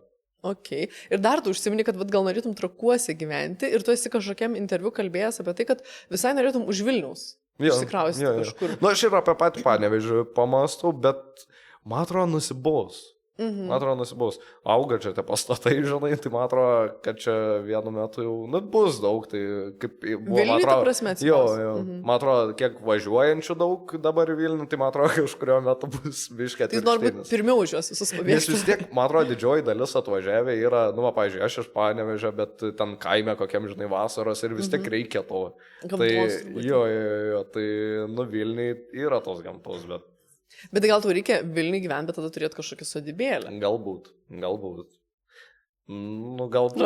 Ok. Ir dar tu užsimini, kad vat, gal norėtum Trakuose gyventi ir tu esi kažkokiam interviu kalbėjęs apie tai, kad visai norėtum už Vilniaus. Išsikrausti kažkur. Nu, aš ir apie patį Panevėžį pamastau, bet man atrodo nusibos. Man atrodo nusibos. Auga čia tie pastatai, žinai, tai man atrodo, kad čia vienu metu jau, nu, bus daug, tai kaip buvo, Vilniui, man ta atrodo. prasme, Jo, atsiprašau. jo. Man atrodo, kiek važiuojančių daug dabar į Vilnių, tai man atrodo, kažkurio metu bus biškė Tai nori būti pirmiau už juos visus Nes pavėžti. vis tiek, man atrodo, didžioji dalis atvažiavę yra, nu, va, pavyzdžiui, aš iš Panevėžio, bet ten kaime kokiam, žinai, vasaros ir vis tiek reikia to. Tai, jo, tai, nu, Vilniui yra tos gamtos, bet Bet gal tau reikia Vilniui gyventi, bet tada turėti kažkokį sodybėlę. galbūt. Nu, galbūt.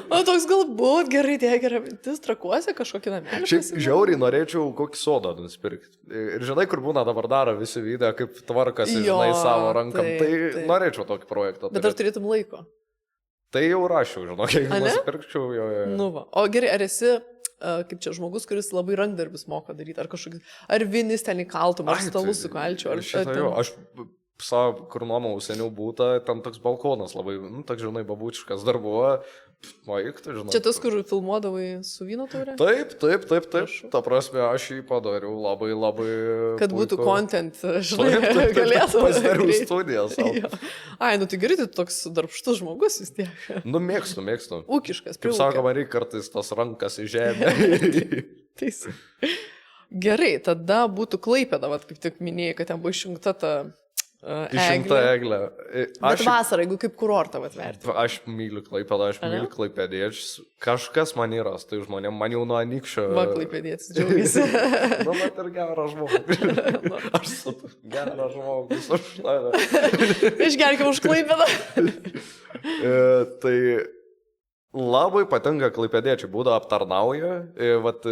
O toks galbūt, gerai, gera mintis, Trakuose kažkokį namelį. Šiaip žiauriai norėčiau kokį sodą nusipirkti. Ir žinai, kur būna dabar daro visi video, kaip tvarkasi, Jo, žinai, savo rankam. taip, Tai taip. norėčiau tokį projektą. Bet ar turėtum laiko? Tai jau rašiau, žinok, jeigu A, ne? nusipirkčiau, jo. Nu va. O gerai, ar esi, kaip čia, žmogus, kuris labai rankdarbis moka daryti, ar kažkokį, ar vinis ten įkaltum, ar stalus sukalčiau, ar šitą ten- jo. Aš savo, kur nuomau seniau būta, ten toks balkonas labai, nu, toks, žinai, babučiškas dar buvo. Maik, tu žinai. Čia tas, kur filmuodavai su vyno taure? Taip. Ta prasme, aš jį padariau labai. Kad būtų puikų- content, žinai, Taip, galėtum. Pasidariau greit. studiją savo. Jo. Ai, nu tai gerai, tai toks darbštus žmogus vis tiek. Nu, mėgstu. Ūkiškas, Kaip sakoma, reikia kartais tas rankas į žemę. Teisai. Gerai, tada būtų Klaipėda, vat, kaip tik minėjai, kad ten buvo išjungta ta Išimta eglė. eglė. Bet vasarą, jeigu kaip kurortą atverti. Aš myliu Klaipėdą, aš A, ne? myliu Klaipėdiečius. Kažkas man yra, tai žmonėm, man jau nuo anykščio. Va, Klaipėdietis, džiaugiasi. Nu, bet ir geras žmogus. Aš su geras žmogus. Už tave. Išgerkim už Klaipėdą. Tai labai patinka klaipėdiečiai, būdą aptarnauja, vat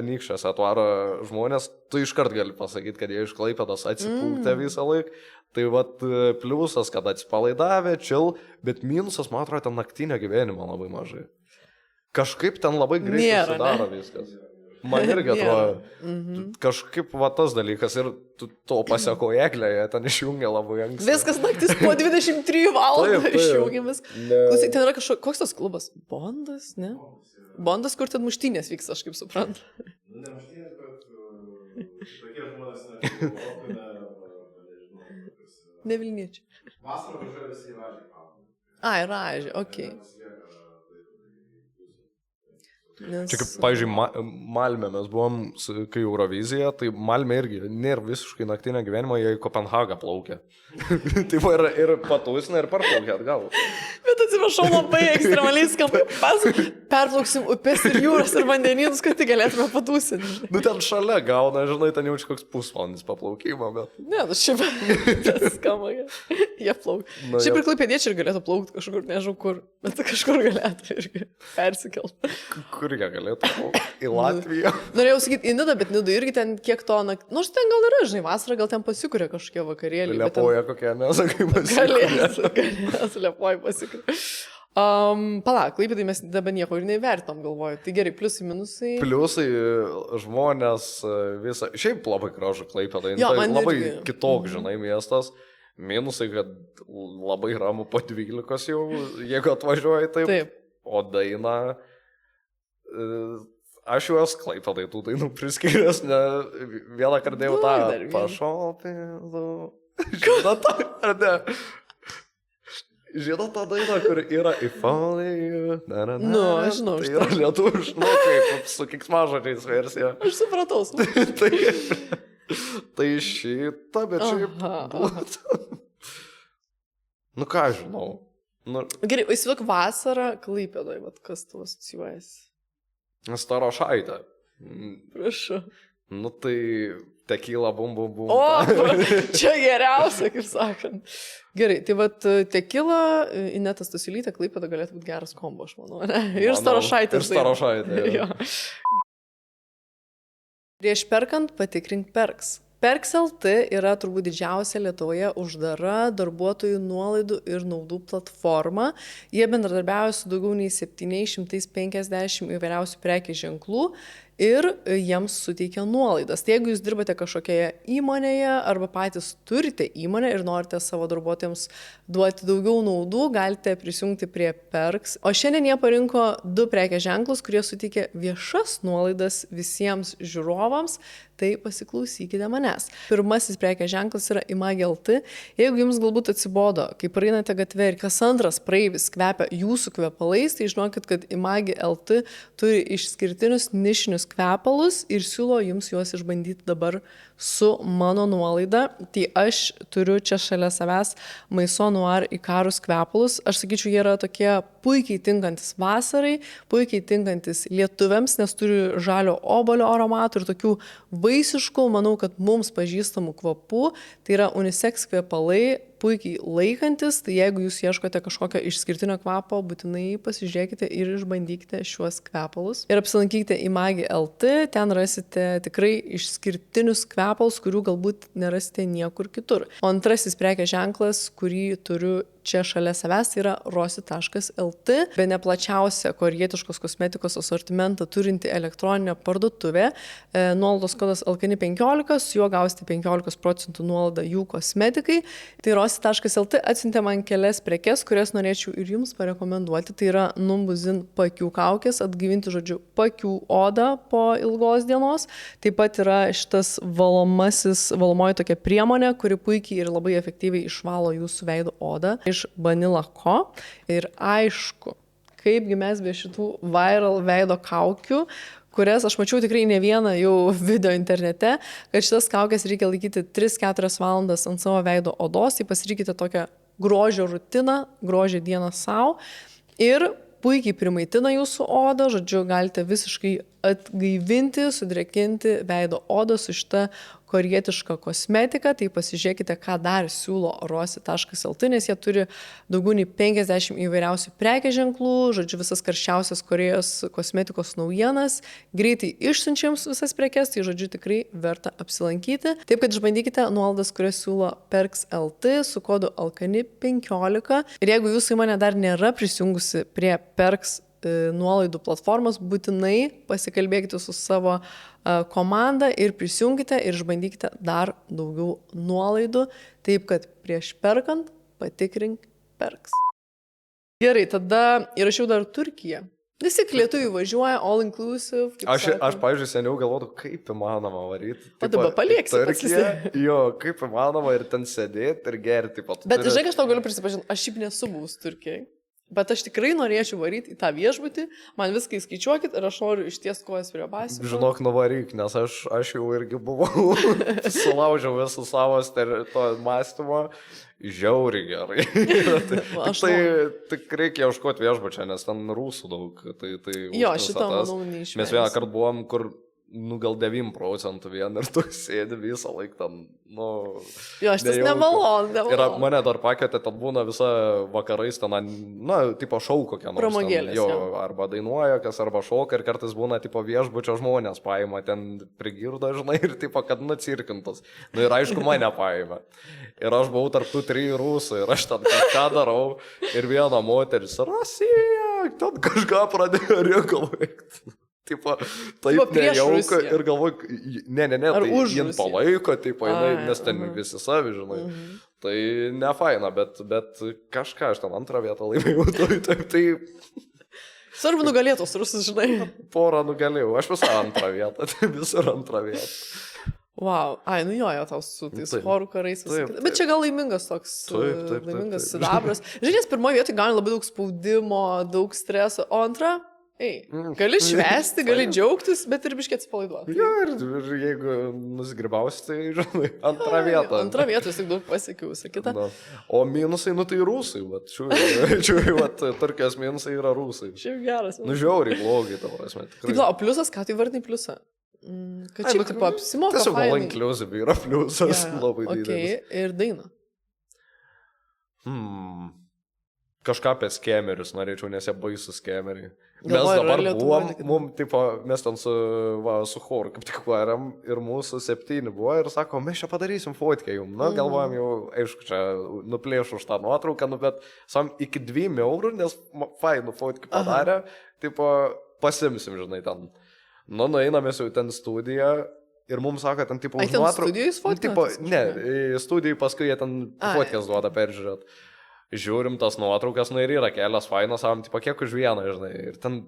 anykščias atvaro žmonės, tu iškart gali pasakyti, kad jie iš Klaipėdos atsipūtė visą laiką. Tai vat pliusas, kad atsipalaidavę, chill, bet minusas, man atrodo, ten naktinio gyvenimo labai mažai. Kažkaip ten labai greitai Nėra, susidaro viskas. Man irgi atrodo, kažkaip va tas dalykas ir to pasiekoje eglėje, ten išjungia labai anksti. Viskas naktis po 23 valandų Taip, taip. išjungiam viską. Klausyk, ten yra kažkoks, koks tas klubas? Bondas, ne? Bondas, kur ten muštynės vyksta, aš kaip suprantu. Ne muštynės, bet tokie žmonės nežinau, Ne Vilniečiai. vasarą važiuoja visi į Ražį kalną. Ai, Ražė, okei. Nes... Čia kaip, pavyzdžiui, Malmė mes buvom, kai Eurovizija, tai Malmė irgi nėra visiškai naktinio gyvenimo, jie į Kopenhagą plaukia. Tai buvo ir patusina, ir parplaukia atgal. Bet atsiprašau, labai ekstremaliai skamba. Perplauksim upės ir jūros ir vandenynus, kad tik galėtume patūsinti. Nu ten šalia gauna, žinai, ten jaučiu koks pusvalandis paplaukimo, bet... Ne, nu šiaip tas skamba. Jie plauk. Na, Šiaip jo. ir klaipėdiečiai ir galėtų plaukti kažkur, nežinau kur, bet kažkur galėtų irgi persikelti. Kur jie galėtų plaukti? Į Latviją. Norėjau sakyti, į Nidą, bet Nidą irgi ten kiek to, nors ten gal yra, žinai, vasarą gal ten pasikūrė kažkokie vakarėliai. bet ten- Liepoja kokia, nesakai, Galės Liepoj pasikūrė. Palauk, Klaipėdai mes dabar nieko ir neįvertom, galvoju. Tai gerai, pliusai, minusai. Pliusai, žmonės, visą... Šiaip labai gražu Klaipėda, Jo, tai man labai irgi. kitoks, žinai, miestas. Minusai, kad labai ramu po 12 jau, jeigu atvažiuoji taip. Taip. O daina... Aš juos Klaipėdai tų dainų priskyręs, ne vieną kartą dėjau tą Dar vieną. pašopinų. Žinot tą, ar ne? Žinot tą dainą, kur yra Ifolija. Nu, aš žinau, Tai šitą. yra lietuviškai, nu, kaip su kiksmažodžiais versija. Aš supratau. Tai šitą, bet šiaip Aha, būtų. Nu ką žinau. Nu, Gerai, o įsivaizduok vasarą Klaipėdai, vat kas tu asocijuojasi. Starošaitė. Prašau. Nu tai tekila bum bum bum. O, čia geriausia, kaip sakant. Gerai, tai vat tekila, Inetas Stasiulytė, Klaipėda galėtų būti geras kombo, aš manau, ne? Ir Starošaitė. Ir Starošaitė. Jo. Prieš perkant patikrink Perks. Perks LT yra turbūt didžiausia Lietuvoje uždara darbuotojų nuolaidų ir naudų platforma. Jie bendradarbiauja su daugiau nei 750 įvairiausių prekės ženklų ir jiems suteikia nuolaidas. Tai jeigu jūs dirbate kažkokioje įmonėje arba patys turite įmonę ir norite savo darbuotojams duoti daugiau naudų, galite prisijungti prie Perks. O šiandien jie parinko 2 prekės ženklus, kurie suteikia viešas nuolaidas visiems žiūrovams. Tai pasiklausykite manęs. Pirmasis prekės ženklas yra Imagi LT. Jeigu jums galbūt atsibodo, kai praeinate gatve ir kas antras praeivis kvepia jūsų kvepalais, tai žinokit, kad Imagi LT turi išskirtinius nišinius kvepalus ir siūlo jums juos išbandyti dabar su mano nuolaida. Tai aš turiu čia šalia savęs Maison Noir Icarus kvepalus. Aš sakyčiau, jie yra tokie puikiai tinkantis vasarai, puikiai tinkantis lietuviams, nes turi žalio obuolio aromatų ir tokių vaisiškų, manau, kad mums pažįstamų kvapų. Tai yra unisex kvepalai, puikiai laikantis, tai jeigu jūs ieškote kažkokio išskirtinio kvapo, būtinai pasižiūrėkite ir išbandykite šiuos kvepalus. Ir apsilankykite Imagi LT, ten rasite tikrai išskirtinius kvepalus, kurių galbūt nerasite niekur kitur. O antrasis prekės ženklas, kurį turiu čia šalia savęs, tai yra Rossi.lt, bene plačiausia korėjietiškos kosmetikos asortimentą turinti elektroninė parduotuvė. Nuolaidos kodas Alkani15, su juo gausite 15% nuolaidą jų kosmetikai. Tai Rossi.lt atsiuntė man kelias prekes, kurias norėčiau ir jums parekomenduoti. Tai yra Numbuzin pakių kaukės, atgaivinti žodžiu pakių odą po ilgos dienos. Taip pat yra šitas valomoji tokia priemonė, kuri puikiai ir labai efektyviai išvalo jūsų veido odą. Iš Banila Co. Ir aišku, kaipgi mes be šitų viral veido kaukių, kurias aš mačiau tikrai ne vieną jau video internete, kad šitas kaukės reikia laikyti 3-4 valandas ant savo veido odos, tai pasirinkite tokią grožio rutiną, grožio dieną savo ir puikiai primaitina jūsų odą, žodžiu, galite visiškai atgaivinti, sudrėkinti veido odą su šita korėjietiška kosmetika, tai pasižiūrėkite, ką dar siūlo Rossi.lt, nes jie turi daugiau nei 50 įvairiausių prekės ženklų, žodžiu, visas karščiausias Korėjos kosmetikos naujienas, greitai išsiunčiams visas prekes, tai žodžiu, tikrai verta apsilankyti. Taip, kad išbandykite nuolaidas, kurias siūlo Perks LT su kodu Alkani15. Ir jeigu jūsų įmonė dar nėra prisijungusi prie Perks nuolaidų platformos, būtinai pasikalbėkite su savo komanda ir prisijungite ir išbandykite dar daugiau nuolaidų, taip kad prieš perkant patikrink Perks. Gerai, tada įrašiau dar Turkiją. Visi lietuviai važiuoja, all inclusive. Aš pavyzdžiui, seniau galvoju, kaip įmanoma varyti. O dabar palieksi. Jo, kaip įmanoma ir ten sėdėti ir gerti. Bet žinai, aš tau galiu prisipažinti, aš šiaip nesu buvus Turkijai. Bet aš tikrai norėčiau varyti į tą viešbutį, man viską įskaičiuokit ir aš noriu išties kojas prie basio. Žinok, nuvaryk, nes aš jau irgi buvau, sulaužiau visą savo to mąstymą, žiauriai gerai. Tai tik reikia ieškoti viešbučio, nes ten rusų daug. Jo, šitą manau neišvengsi. Mes vieną kartą buvom, kur gal 9% vien ir tu sėdi visą laiką ten, Jo, šitas nemalonu. Ir mane dar pakvietė, ten būna visą vakarais ten, tipo šau kokią nors. Pramogėlės, jo. Arba dainuoja, kas arba šoka ir kartais būna, tipo viešbučio žmonės paima, ten prigirdo, žinai, ir tipo, kad nucirkintas. Ir aišku, mane paima. Ir aš buvau tarp tų 3 rusų ir aš ten kažką darau ir viena moteris, Rusija, ten kažką pradėjo reikalauti. Tipo, taip nejauka ir galvoju, ne, tai jin palaiko, tipo, nes ten visi savi, žinai. Tai ne faina, bet kažką aš ten antrą vietą laimėjau, taip. Svarbu nugalėtos rusus, žinai. Porą nugalėjau, aš visą antrą vietą, visur antrą vietą. Wow, jo, tau su tais chorų karais. Bet čia gal laimingas toks, laimingas sidabras. Žinai, nes pirmoje vietoje gauni labai daug spaudimo, daug streso, o antra... gali švęsti, gali džiaugtis, bet ir biškiai atsipalaiduoti. Jo, ir jeigu nusigribausi, tai, žinai, antrą vietą. Antrą vietą, vis tik daug pasiekiau, visą kitą. O minusai, tai rusai, Turkijos minusai yra rusai. Šiaip geras. Žiauriai blogai, tavo prasme. Taip, o pliusas, ką tai vardinai pliusą? Kad šiaip, tipo, apsimoka. Tiesiog all inclusive yra pliusas labai didelis. Ir daina. Kažką apie skemerius norėčiau, nes jie baisus skemeriai. Mes dabar buvom, mes ten su choru kaip tik varėm ir mūsų 7 buvo ir sako, mes čia padarysim fotkę jums. Na, galvojam jau, aišku, čia nuplėšu už tą nuotrauką, bet iki 2 eurų, nes fainų fotkę padarė, pasimsim, žinai, ten. Nu, nueinamės jau ten studiją ir mums sako, ten, už nuotrauką. Ai, ten studijais fotkę? Ne, studijai paskui jie ten fotkas duoda peržiūrėt. Žiūrim tas nuotraukas, ir yra kelias fainas, kiek už vieną, žinai, ir ten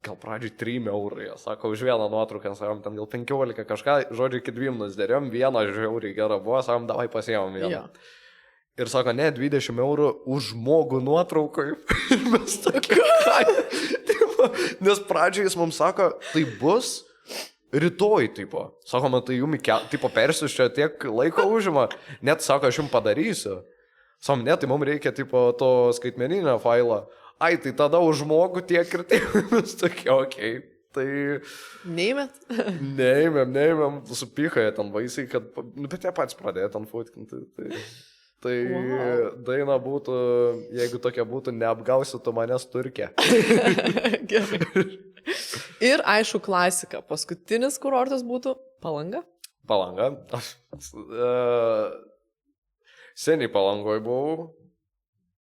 gal pradžiai 3 eurų, sako, už vieną nuotrauką, ten gal 15 kažką, žodžiu, iki 2 nusdėrėm, vieną žiauriai gerą buvo, sakom, davai pasiėmam vieną. Ir sako, ne, 20 eurų už žmogų nuotraukai. Ir mes tokie, nes pradžiai jis mums sako, tai bus rytoj, sakoma, tai jums, persius čia tiek laiko užima, net sako, aš jums padarysiu. Sam, ne, tai mums reikia, to skaitmeninio failą. Ai, tai tada už žmogų tiek ir tiek. Mes tokie, okei. Tai... Neimėt? Neimėm. Supykoje ten baisiai, kad... Bet jie pats pradėjo ten fotkinti. Tai daina būtų, jeigu tokia būtų, neapgausiu tu manęs Turkė. Gerai. Ir aišku, klasika. Paskutinis kurortas būtų Palanga? Palanga. Seniai Palangoj buvau,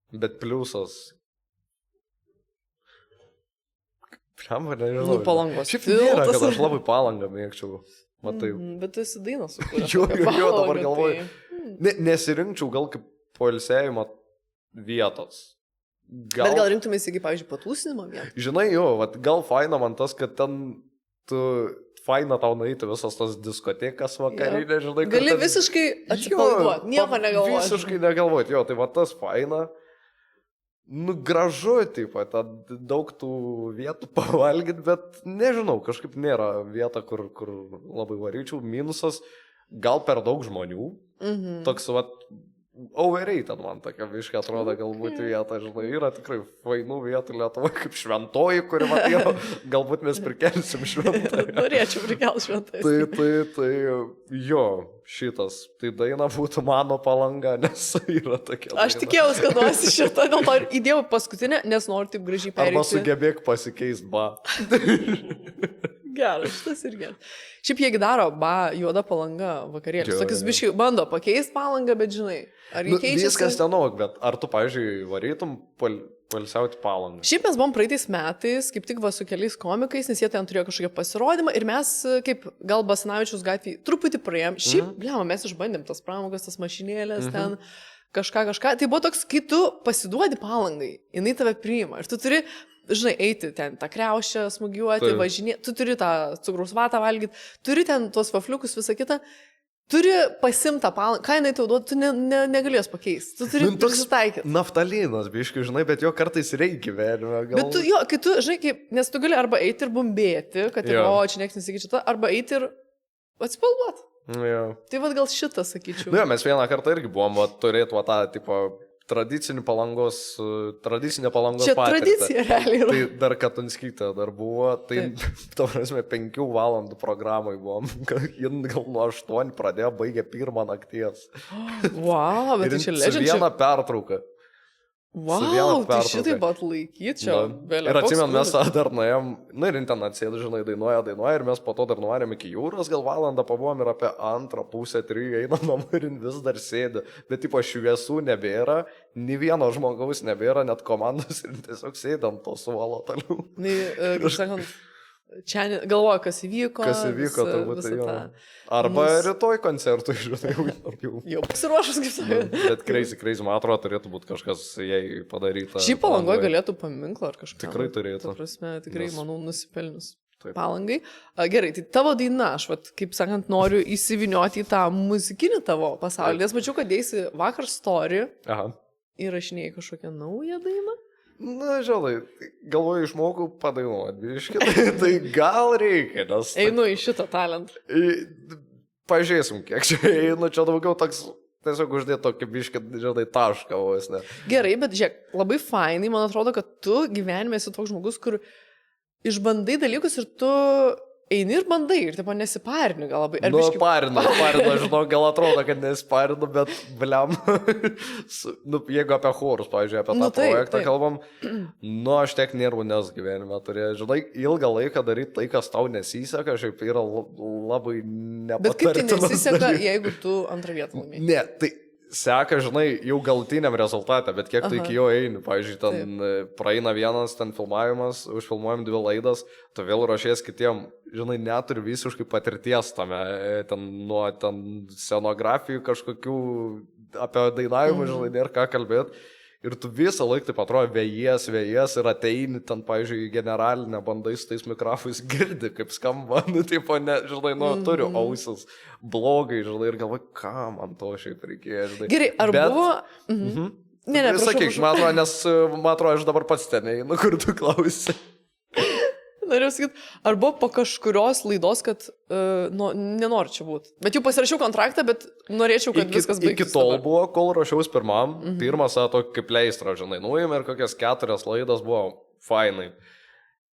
bet pliusas. Nu, Palangos šiaip nėra, kad aš labai Palangą mėgčiau. Matai. Bet tu esi dainą sukūręs. Jo, dabar galvoju. Nesirinkčiau gal kaip poilsėjimo vietos. Bet gal rinktumės iki, pavyzdžiui, patūsinimo vietą? Žinai, gal faina man tas, kad ten tu... Faina tau nueiti visas tas diskotekas vakarinė, žinai. Gali visiškai atsipalaiduoti, nieko negalvoti. Visiškai negalvoti, tai va tas faina. Nu, gražu, daug tų vietų pavalgyti, bet nežinau, kažkaip nėra vieta, kur labai varyčiau. Minusas, gal per daug žmonių. Toks, overrated man tokia viškai atrodo galbūt vieta, žinai, yra tikrai fainų vietų Lietuvoje kaip Šventoji, kuri matėjo, galbūt mes prikelsim Šventąją. Norėčiau prikelti Šventąją. Tai jo, šitas, tai daina būtų mano Palanga, nes yra tokia daina. Aš tikėjausi, kad duosi šitą, dėl to ir įdėjau paskutinę, nes noriu taip gražiai pereiti. Arba sugebėk pasikeist, Geras, šitas ir geras. Šiaip jiegi daro, juoda Palanga vakarėlis. Tokius biškai bando pakeisti Palangą, bet žinai, ar jie keičiasi? Viskas tenok, bet ar tu, pavyzdžiui, varytum poilsiauti Palangą? Šiaip mes buvom praeitais metais, kaip tik su keliais komikais, nes jie ten turėjo kažkokią pasirodymą ir mes, kaip gal Basanavičiaus gatvėje, truputį praėjom. Šiaip, mes išbandėm tas pramogas, tas mašinėlės ten, kažką. Tai buvo toks, kai tu pasiduodi Palangai, jinai tave priima ir tu turi... Žinai, eiti ten tą kriaušę, smugiuoti, važinėti, tu turi tą cukraus vatą valgyti, turi ten tuos vafliukus, visą kitą, turi pasimtą Palangą, ką jinai tau duoda, tu negalės pakeisti, tu turi prisitaikyti. Naftalinas, biškai, žinai, bet jo kartais reikia gyvenime. Bet tu, kai tu, žinai, nes tu gali arba eiti ir bumbėti, kad čia nieks nesikeičia šitą, arba eiti ir atsipalduoti. Tai vad gal šitą, sakyčiau. Mes vieną kartą irgi buvom, turėtų tą, tipo, tradicinė Palangos patirtį. Čia tradicija realiai yra. Tai dar Katunskytė dar buvo, tai, ta prasme, 5 valandų programai buvom. Jin gal nuo 8 pradėjo, baigė 1 nakties. Wow, bet tai čia leidžiančia. Su viena pertrauka. Wow, tai šitai pat laikyti čia. Ir atsimenu, mes dar nuėjom, ir ten atsėdė, žinai, dainuoja, ir mes po to dar nuėjom iki jūros, gal valandą pabuvom ir apie 2:30 einam namo ir vis dar sėdi. Bet, šviesų nebėra, nei vieno žmogaus nebėra, net komandos ir tiesiog sėdam to suolo toliau. Kaip sakant, čia galvoju, kas įvyko. Turbūt tai jau. Arba rytoj koncertų, žinai, jau pasiruošus, kaip sakai. Bet crazy, man atrodo, turėtų būti kažkas jai padaryta. Šį Palangoje galėtų paminklą ar kažką. Tikrai turėtų. Prasme, tikrai, manau, nusipelnius. Palangai. Gerai, tai tavo daina, aš, kaip sakant, noriu įsivinioti į tą muzikinį tavo pasaulį. Nes mačiau, kad dėsi vakar story. Įrašinėjai kažkokią naują dainą. Na, žinai, galvoju, išmokau padainuoti, biškit, tai gal reikia, nes... Einu į šitą talentą. Pažiūrėsim, kiek čia einu, čia daugiau toks, tiesiog uždėti tokį biškit, žinai, tašką vos, ne. Gerai, bet žiūrėk, labai fainai, man atrodo, kad tu gyvenime esi toks žmogus, kur išbandai dalykus ir tu eini ir bandai, ir tipo nesiparini gal labai. Nu, parinu, žinau, gal atrodo, kad nesiparinu, bet bliam, jeigu apie chorus, pavyzdžiui, apie tą projektą kalbam, aš tiek nervų gyvenime turėjau. Žinai, ilgą laiką daryti tai, kas tau nesiseka, šiaip yra labai nepatartinas. Bet kaip tai nesiseka, jeigu tu antrą vietą laimėjai? Ne, tai seka, žinai, jau galutiniam rezultatą, bet kiek tai iki jo eini, pavyzdžiui, ten praeina vienas ten filmavimas, užfilmuojam 2 laidas, tu vėl ruošies kitiem, žinai, neturi visiškai patirties tame, ten nuo ten scenografijų kažkokių apie dainavimą, žinai, nėra ką kalbėti. Ir tu visą laiką taip atrodo vėjas ir ateini ten, pavyzdžiui, generalinę bandai su tais mikrofais girdi, kaip skamba, tipo, ne, žinai, turiu ausis blogai, žinai, ir galvoju, ką man to šiaip reikėjo, žinai. Gerai, ar buvo... Ne, sakyk, man atrodo, aš dabar pats ten einu, kur tu klausi. Norėjau sakyti, ar buvo po kažkurios laidos, kad nenoriu čia būti. Bet jau pasirašiau kontraktą, bet norėčiau, kad viskas baigtųsi. Iki tol buvo, kol ruošiaus pirmam. Pirmas, tokį kaip leistra, žinai, nuėjome ir kokias 4 laidas buvo fainai.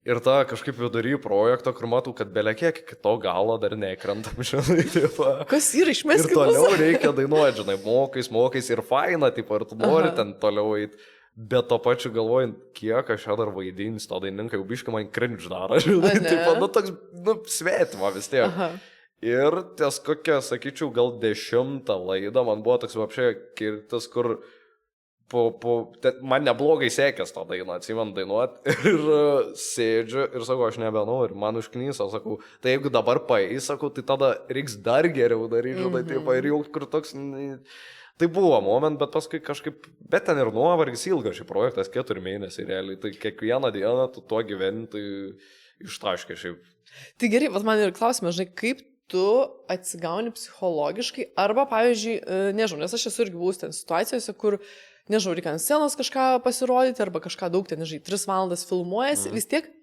Ir ta kažkaip vidury projekto, kur matau, kad belekiek iki to galo dar nekrentam, žinai. Tipo. Kas yra išmeskit? Ir toliau reikia dainuoti, žinai, mokais ir faina, tipo, ir tu nori ten toliau eiti. Bet to pačiu galvojant, kiek aš čia dar vaidinsiu, to daininkai jau biškai man cringe daro, žinai, taip, toks, svetima vis tiek. Aha. Ir ties kokią, sakyčiau, gal 10 laidą man buvo toks vapšė kirtis, kur man neblogai sekės tą dainą, atsimenu dainuoti ir sėdžiu ir sakau, aš nebenoriu, man užknyso, sakau, tai jeigu dabar paeis, sakau, tai tada reiks dar geriau daryti, žinai, taip, ir jau kur toks... Tai buvo moment, bet paskui kažkaip, bet ten ir nuovargis ilgas šį projektas, 4 mėnesiai realiai, tai kiekvieną dieną tu tuo gyveni, tai ištaškė šiaip. Tai gerai, man ir klausimas, žinai, kaip tu atsigauni psichologiškai, arba, pavyzdžiui, nežinau, nes aš esu irgi buvus ten situacijose, kur, nežinau, reikia ant scenos kažką pasirodyti, arba kažką daug ten, nežinai, 3 valandas filmuojasi, vis tiek,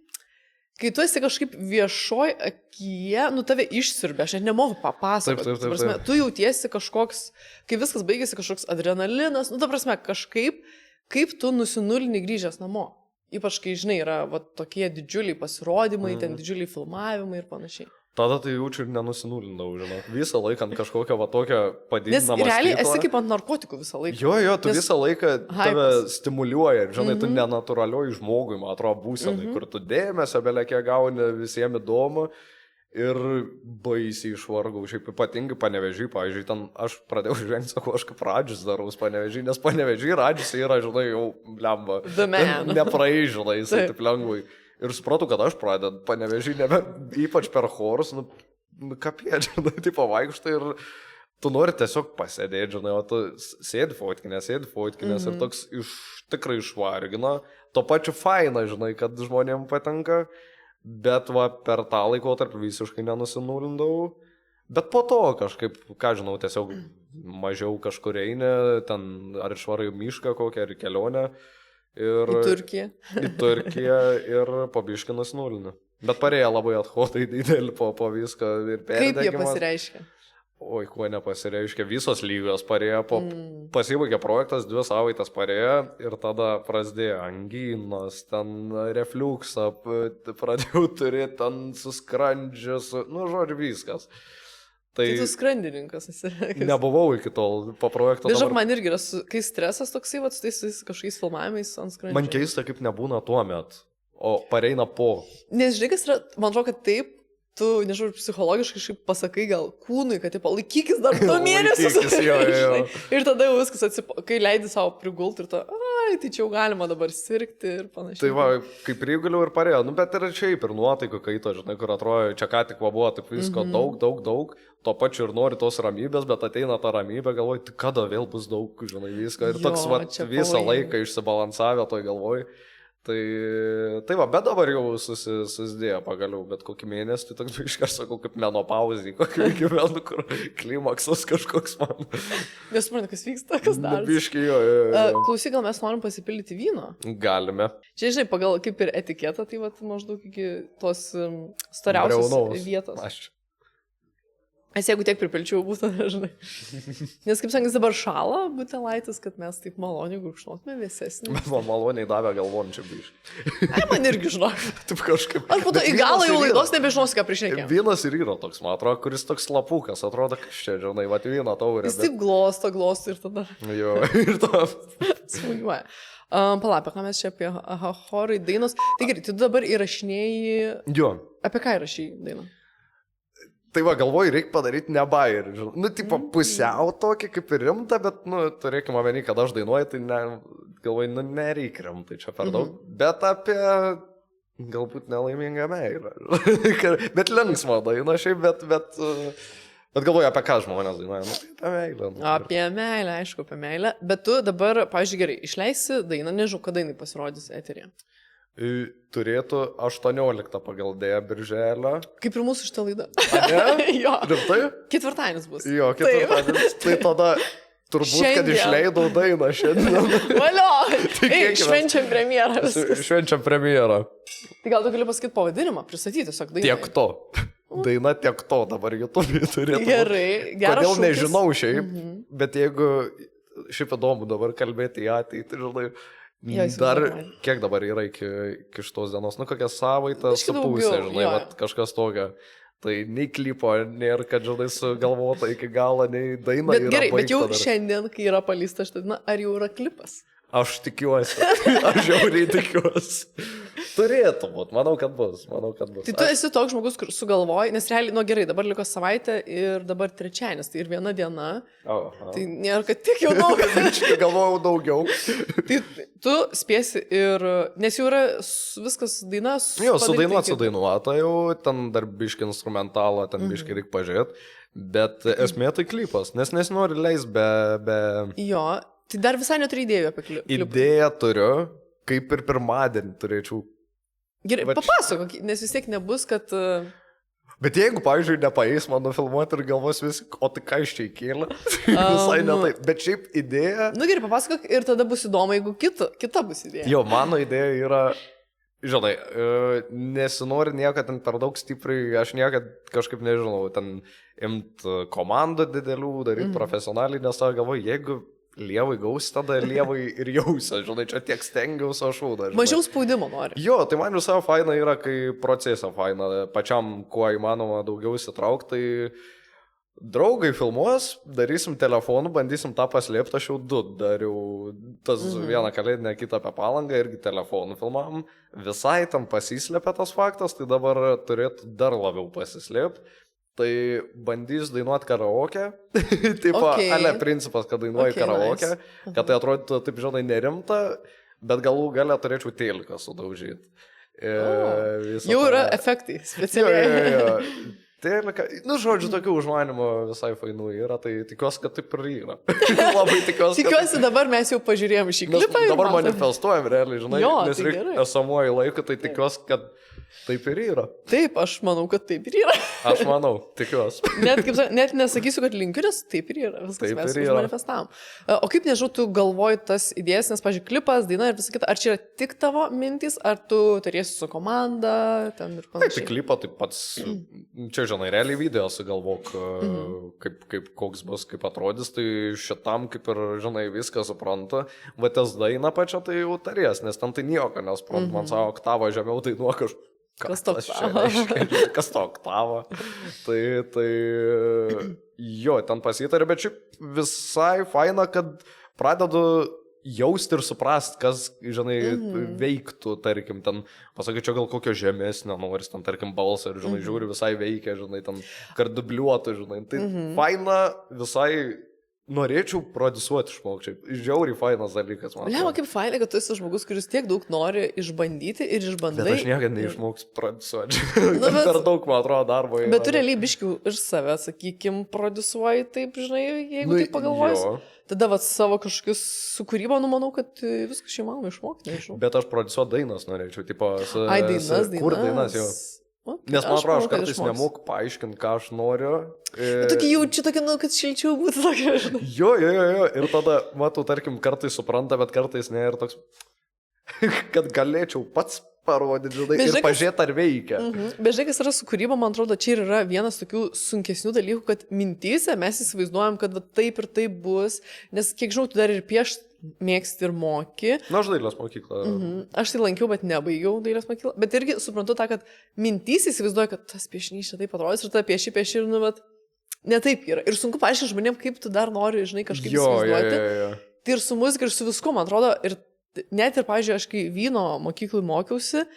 kai tu esi kažkaip viešoj akyje, tave išsiurbė, aš net nemoku papasakoti. Taip. Tu jautiesi kažkoks, kai viskas baigėsi, kažkoks adrenalinas, ta prasme, kažkaip, kaip tu nusinulini grįžęs namo. Ypač, kai, žinai, yra tokie didžiuliai pasirodymai, ten didžiuliai filmavimai ir panašiai. Tada tai jaučiu ir nenusinulindau, žinau. Visą laiką ant kažkokią tokią padidinamą Nes realiai esi kaip ant narkotikų visą laiką. Jo, tu visą laiką tave stimuliuoja, žinai, tu nenatūralioj žmogui, man atrodo, būsenai, kur tu dėmesio belekiek gauni, visiems įdomu ir baisiai išvargau. Šiaip ypatingai Panevėžy, pavyzdžiui, ten aš pradėjau žengti, sakau, aš kaip Radžis daraus Panevėžy, nes Panevėžy Radžis yra, žinai, jau lemba. Nepraeis, žinai, jisai taip lengvai. Ir supratau, kad aš pradedu Panevėžy, ypač per chorus, kapiedžiu, tai pavaikštai ir tu nori tiesiog pasėdėti, žinai, o tu sėdi fotkinės ir toks tikrai išvargina, to pačiu faina, žinai, kad žmonėm patenka, bet per tą laikotarpį visiškai nenusinulindau, bet po to kažkaip, ką žinau, tiesiog mažiau kažkur eini, ten ar išvarai mišką kokią, ar kelionę. Ir, į Turkiją ir pabiškį nusinulinu. Bet parėjo labai athotai didelį po viską ir perdegimas. Kaip jie pasireiškia? Oi, kuo nepasireiškia. Visos lygos parėjo, pasibaigė projektas, 2 savaitės parėjo ir tada prasidėjo anginos, ten refliuksą, pradėjau turėti ten suskrandžius, žodžiu, viskas. Tai tu skrandininkas esi. Nebuvau iki tol po projekto. Bet žinok, man irgi yra, kai stresas toksai, su tais kažkokiais filmavimais ant skrandžio. Man keista, kaip nebūna tuo met, o pareina po. Nes žinai, kas yra, man atrodo, kad taip, tu, nežinau, psichologiškai kažkaip pasakai gal kūnui, kad taip, laikykis dar 2 mėnesius. Jo. Ir tada jau viskas kai leidi savo prigulti ir tai čia jau galima dabar sirgti ir panašiai. Tai va, kaip priguliau ir parėjo, bet ir šiaip ir nuotaiko kaito, žinai, kur atrodo, čia ką tik buvo, taip visko daug, to pačiu ir nori tos ramybės, bet ateina ta ramybė, galvoju, tai kada vėl bus daug, žinai, visko. Ir toks visą laiką išsibalansavę toj galvoj. Tai va, bet dabar jau susidėjo pagaliau, bet kokį mėnesį, tai toks iškart sakau, kaip menopauzį, kokį gyvenu, kur klimaksas kažkoks man. Nesuprantu, kas vyksta, kas dar. Biškai jo. Klausyk, gal mes norim pasipildyti vyno? Galime. Čia, žinai, pagal kaip ir etiketą, tai va, maždaug iki tos storiausios vietos. Aš jeigu tiek pripilčiau būtų, žinai. Nes kaip sakys, dabar šala butelaitis, kad mes taip maloniai gurkšnotume vėsesnį. Bet man maloniai davė galvon čia biškai. Ai, man irgi žinok. Taip kažkaip. Aš po to į galą jau laidos nebežinosiu, ką prišnekėjau. Vynas ir yra toks, man atrodo, kuris toks slapukas, atrodo, kad čia, žinai, va, vyną taurė. Jis taip glosto ir tada. Jo, ir to. Smūgiuoja. Palapė, ką mes čia apie chorai dainos. Tai gerai, tu dabar įrašinėjai... Jo. Apie ką įrašėjai dainą? Tai va, galvoju, reikia padaryti ne bairį. Nu, tipo, pusiau tokį kaip ir rimta, bet, nu, turėkime omeny, kad aš dainuoju, tai ne, galvoju, nu, nereikia rimtai čia per daug. Bet apie galbūt nelaimingą meilę. Bet linksmą dainą šiaip, bet galvoju, apie ką žmonės dainuoja. Nu, apie meilę. Nu, apie meilę, aišku, apie meilę. Bet tu dabar, pavyzdžiui, gerai, išleisi dainą, nežinau, kada jinai pasirodys eterėje. Turėtų 18 pagal dėją birželio. Kaip ir mūsų šitą laidą. Ne? Jo. Rimtai? Ketvirtadienis bus. Jo, ketvirtadienis. Tai tada turbūt, šiandien. Kad išleidau dainą šiandien. Valio! Ei, švenčiam premjerą. Švenčiam premjerą. Tai gal tu gali pasakyti pavadinimą, pristatyti tiesiog dainą. Tiek to. Daina tiek to dabar YouTube turėtų. Gerai, gerai. Kodėl nežinau šiaip, bet jeigu šiaip įdomu dabar kalbėti į ateitį, žinai. Dar kiek dabar yra iki šitos dienos, nu kokią savaitę su pusė, žinai, vat, kažkas tokio. Tai nei klipo, nėra, kad žinai sugalvota iki galo, nei daina bet, yra gerai, bet jau dar. Šiandien, kai yra palysta šitą dainą, ar jau yra klipas? Aš tikiuosi, aš žiauriai tikiuosi. Turėtų būt, manau, kad bus. Tai tu esi toks žmogus, kur sugalvoji, nes realiai, nu gerai, dabar liko savaitė ir dabar trečiadienis, tai ir viena diena. Tai nėra, kad tiek jau daug. Aš galvojau daugiau. Tai tu spėsi ir, nes jau yra viskas dainas. Jo, sudainuota jau, ten dar biški instrumentalą, ten biški reikia pažiūrėti, bet esmė tai klipas, nes nesinori leis be... Jo, tai dar visai neturi idėjų apie klipą. Idėją turiu, kaip ir pirmadienį turėčiau. Gerai, papasakok, nes vis tiek nebus, kad... Bet jeigu, pavyzdžiui, nepaeis man nufilmuoti ir galvos vis, o tai ką iš čia įkėlė, visai ne taip. Bet šiaip idėja... Nu gerai, papasakok ir tada bus įdomu, jeigu kita bus idėja. Jo, mano idėja yra, žinai, nesinori niekad ten per daug stipriai, aš niekad kažkaip nežinau, ten imt komandų didelių, daryti profesionaliai, nes aš galvoju, jeigu... Lievai gaus, tada lievai ir jausia, žinai, čia tiek stengiausi aš šūdą. Mažiau spaudimo nori. Jo, tai man visai faina yra, kai procesą faina, pačiam kuo įmanoma daugiau įsitraukti, tai draugai filmuos, darysim telefonu, bandysim tą paslėpti, aš jau 2 dariau, tas vieną kalėdinę kitą apie Palangą, irgi telefonu filmavom, visai tam pasislėpė tas faktas, tai dabar turėtų dar labiau pasislėpti. Tai bandys dainuoti karaoke, tipo, ale principas, kad dainuoji karaoke, nice. Kad tai atrodytų, taip žinai, nerimta, bet galų galę turėčiau teliką sudaužyti. Jau yra efektai, specialiai. Jo. Telika, nu žodžiu, tokių užmanimų visai fainų yra, tai tikiuosi, kad taip ir yra. Labai tikiuosi. Tikiuosi, dabar mes jau pažiūrėjom šį klipą. Dabar manifestuojam realiai, žinai, jo, nes tai esamuoju laiku, tai tikiuosi, kad taip ir yra. Taip, aš manau, kad taip ir yra. Aš manau, tikiuosi. Net nesakysiu, kad linkiu, nes taip ir yra. Viskas taip mes manifestavom. O kaip nežinau, tu galvoji tas idėjas, nes, pažiūrėk, klipas, daina ir visą kitą, ar čia yra tik tavo mintis, ar tu turėsi su komanda, ten ir panašiai? Taip, klipą taip pats, čia žinai, realiai video sugalvok, kaip koks bus, kaip atrodys, tai šitam kaip ir, žinai, viską supranta, bet tas daina pačia tai jau tarės, nes ten tai nieko nesuprantu, man savo oktavą žemiau dainuok kažkaip. Kas to oktavo? Tai jo, ten pasitarė, bet šiaip visai faina, kad pradedu jausti ir suprast, kas, žinai, veiktų, tarkim, ten, pasakyčiau, gal kokio žemesnio, noris, ten, tarkim, balsą ir, žinai, žiūri, visai veikia, žinai, ten, kad dubliuotų, žinai, tai faina visai... Norėčiau produsuoti išmokčiai. Žiauriai fainas dalykas, man. Liama, kaip faina, kad tu esi žmogus, kuris tiek daug nori išbandyti ir išbandai. Bet aš niekada neišmoks produsuoti. Per daug, man atrodo, darbo. Bet tu realiai biškių ir save, sakykim, produsuoji taip, žinai, jeigu taip pagalvoji. Tada vat savo kažkokius su kūryba, numanau, kad viskas šį manau išmokti, nežinau. Bet aš produsuoti dainas norėčiau, tipo... Dainas. Kur dainas, jo. Nes man atrodo, aš kartais nemoku paaiškinti, ką aš noriu. Tokį jaučiu, tokį, nu, kad šilčiau būtų tokia, žinai. Jo. Ir tada, matau, tarkim, kartais supranta, bet kartais ne. Ir toks, kad galėčiau pats parodyti, žinai, Bet ir žinai, pažiūrėti, ar veikia. Bet žinai, kas yra su kūryba, man atrodo, čia ir yra vienas tokių sunkesnių dalykų, kad mintyse mes įsivaizduojam, kad va, taip ir taip bus, nes kiek žinau, tu dar ir piešti mėgsti ir moki. Na, aš dailės mokyklą. Aš tai lankiau, bet nebaigiau dailės mokyklą. Bet irgi suprantu tą, kad mintys įsivaizduoju, kad tas piešinys čia taip atrodys ir tada pieši ir, nu, bet ne taip yra. Ir sunku paaiškinti žmonėm, kaip tu dar nori, žinai, kažkaip įsivaizduoti. Jo. Tai ir su muzika, ir su visku, man atrodo, ir net ir, pavyzdžiui, aš kai vyno mokyklai mokiausi,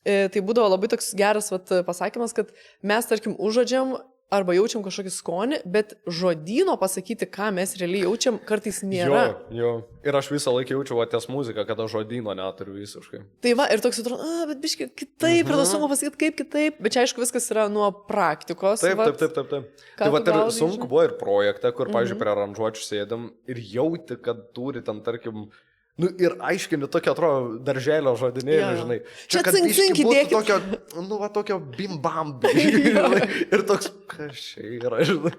tai būdavo labai toks geras pasakymas, kad mes, tarkim, užuodžiam arba jaučiam kažkokį skonį, bet žodyno pasakyti, ką mes realiai jaučiam, kartais nėra. Jo. Ir aš visą laiką jaučiu ties muziką, kada žodyno neturiu visiškai. Tai va, ir toks atrodo, bet biškai kitaip, ir sunku pasakyti, kaip kitaip, bet čia aišku viskas yra nuo praktikos. Taip. Tai va, ir sunku buvo ir projekte, kur, pavyzdžiui, prie aranžuočių sėdėm ir jauti, kad turi ten, tarkim, nu ir aiškini tokia, atrodo, darželio žodinėlį, žinai. Čia cinkink įdėkit. Tokio, nu va, tokio bim-bam, ir toks, kas čia yra, žinai.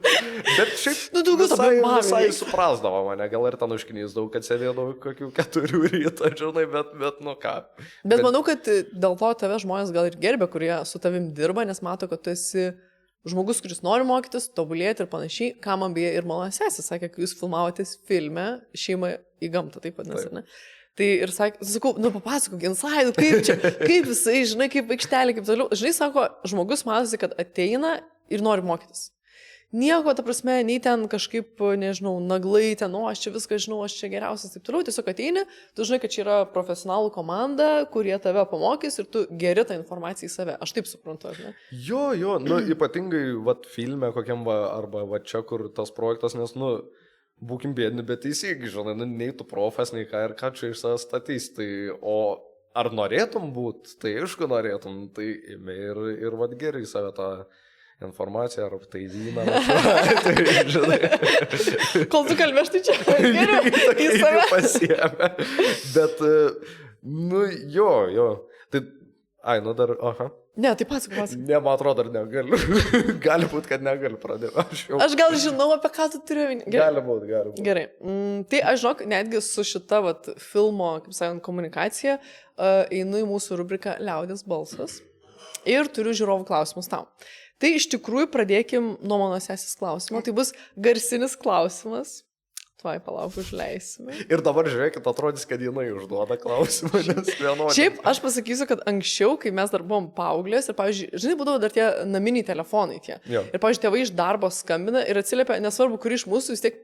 Bet šiaip visai suprasdavo mane, gal ir ten užknysdavau, kad sėdėdavau kokių 4 ryto, žinai, bet nu ką. Bet manau, kad dėl to tave žmonės gal ir gerbė, kurie su tavim dirba, nes mato, kad tu esi žmogus, kuris nori mokytis, tobulėti ir panašiai, ką man beje ir mano sesė sakė, kai jūs filmavotės filme Šeima į gamtą, taip vadinasi, ne? Tai ir sakau, nu papasakok, inside, kaip čia, kaip visai, žinai, kaip aikštelė, kaip toliau. Žinai, sako, žmogus matosi, kad ateina ir nori mokytis. Nieko, ta prasme, nei ten kažkaip, nežinau, naglai, ten, o aš čia viską žinau, aš čia geriausias, taip toliau, tiesiog ateini, tu žinai, kad čia yra profesionalų komanda, kurie tave pamokys ir tu geri tą informaciją į save. Aš taip suprantu, ne? Jo, nu, ypatingai, vat, filme kokiam, arba, va, čia, kur tas projektas, nes, nu, būkim bėdini, bet teisingai, žinai, nu, nei tu profes, nei ką ir ką čia iš savęs statys, tai, o ar norėtum būt, tai aišku norėtum, tai imi ir vat, gerai save tą informaciją, ar tai vyną, tai, žinai. Kol tu kalbėš, tai čia geriau į save pasiėmė. Bet, nu, jo. Tai, nu dar, aha. Ne, tai pasakok. Ne, man atrodo, dar negaliu. Gali būti, kad negaliu pradėti. Aš gal žinau, apie ką tu turi. Gali būti. Gerai. Tai aš žinok, netgi su šita filmo, kaip sakant, komunikacija, einu į mūsų rubriką Liaudės balsas ir turiu žiūrovų klausimus tau. Tai iš tikrųjų pradėkim nuo mano sesės klausimo. Tai bus garsinis klausimas. Tuoj palauk, užleisime. Ir dabar žiūrėkit, atrodys, kad jinai užduoda klausimą, nes vienodai. Šiaip aš pasakysiu, kad anksčiau, kai mes dar buvom paauglės ir, pavyzdžiui, žinai, būdavo dar tie naminiai telefonai tie. Jo. Ir, pavyzdžiui, tėvai iš darbo skambina ir atsiliepia, nesvarbu, kuri iš mūsų, vis tiek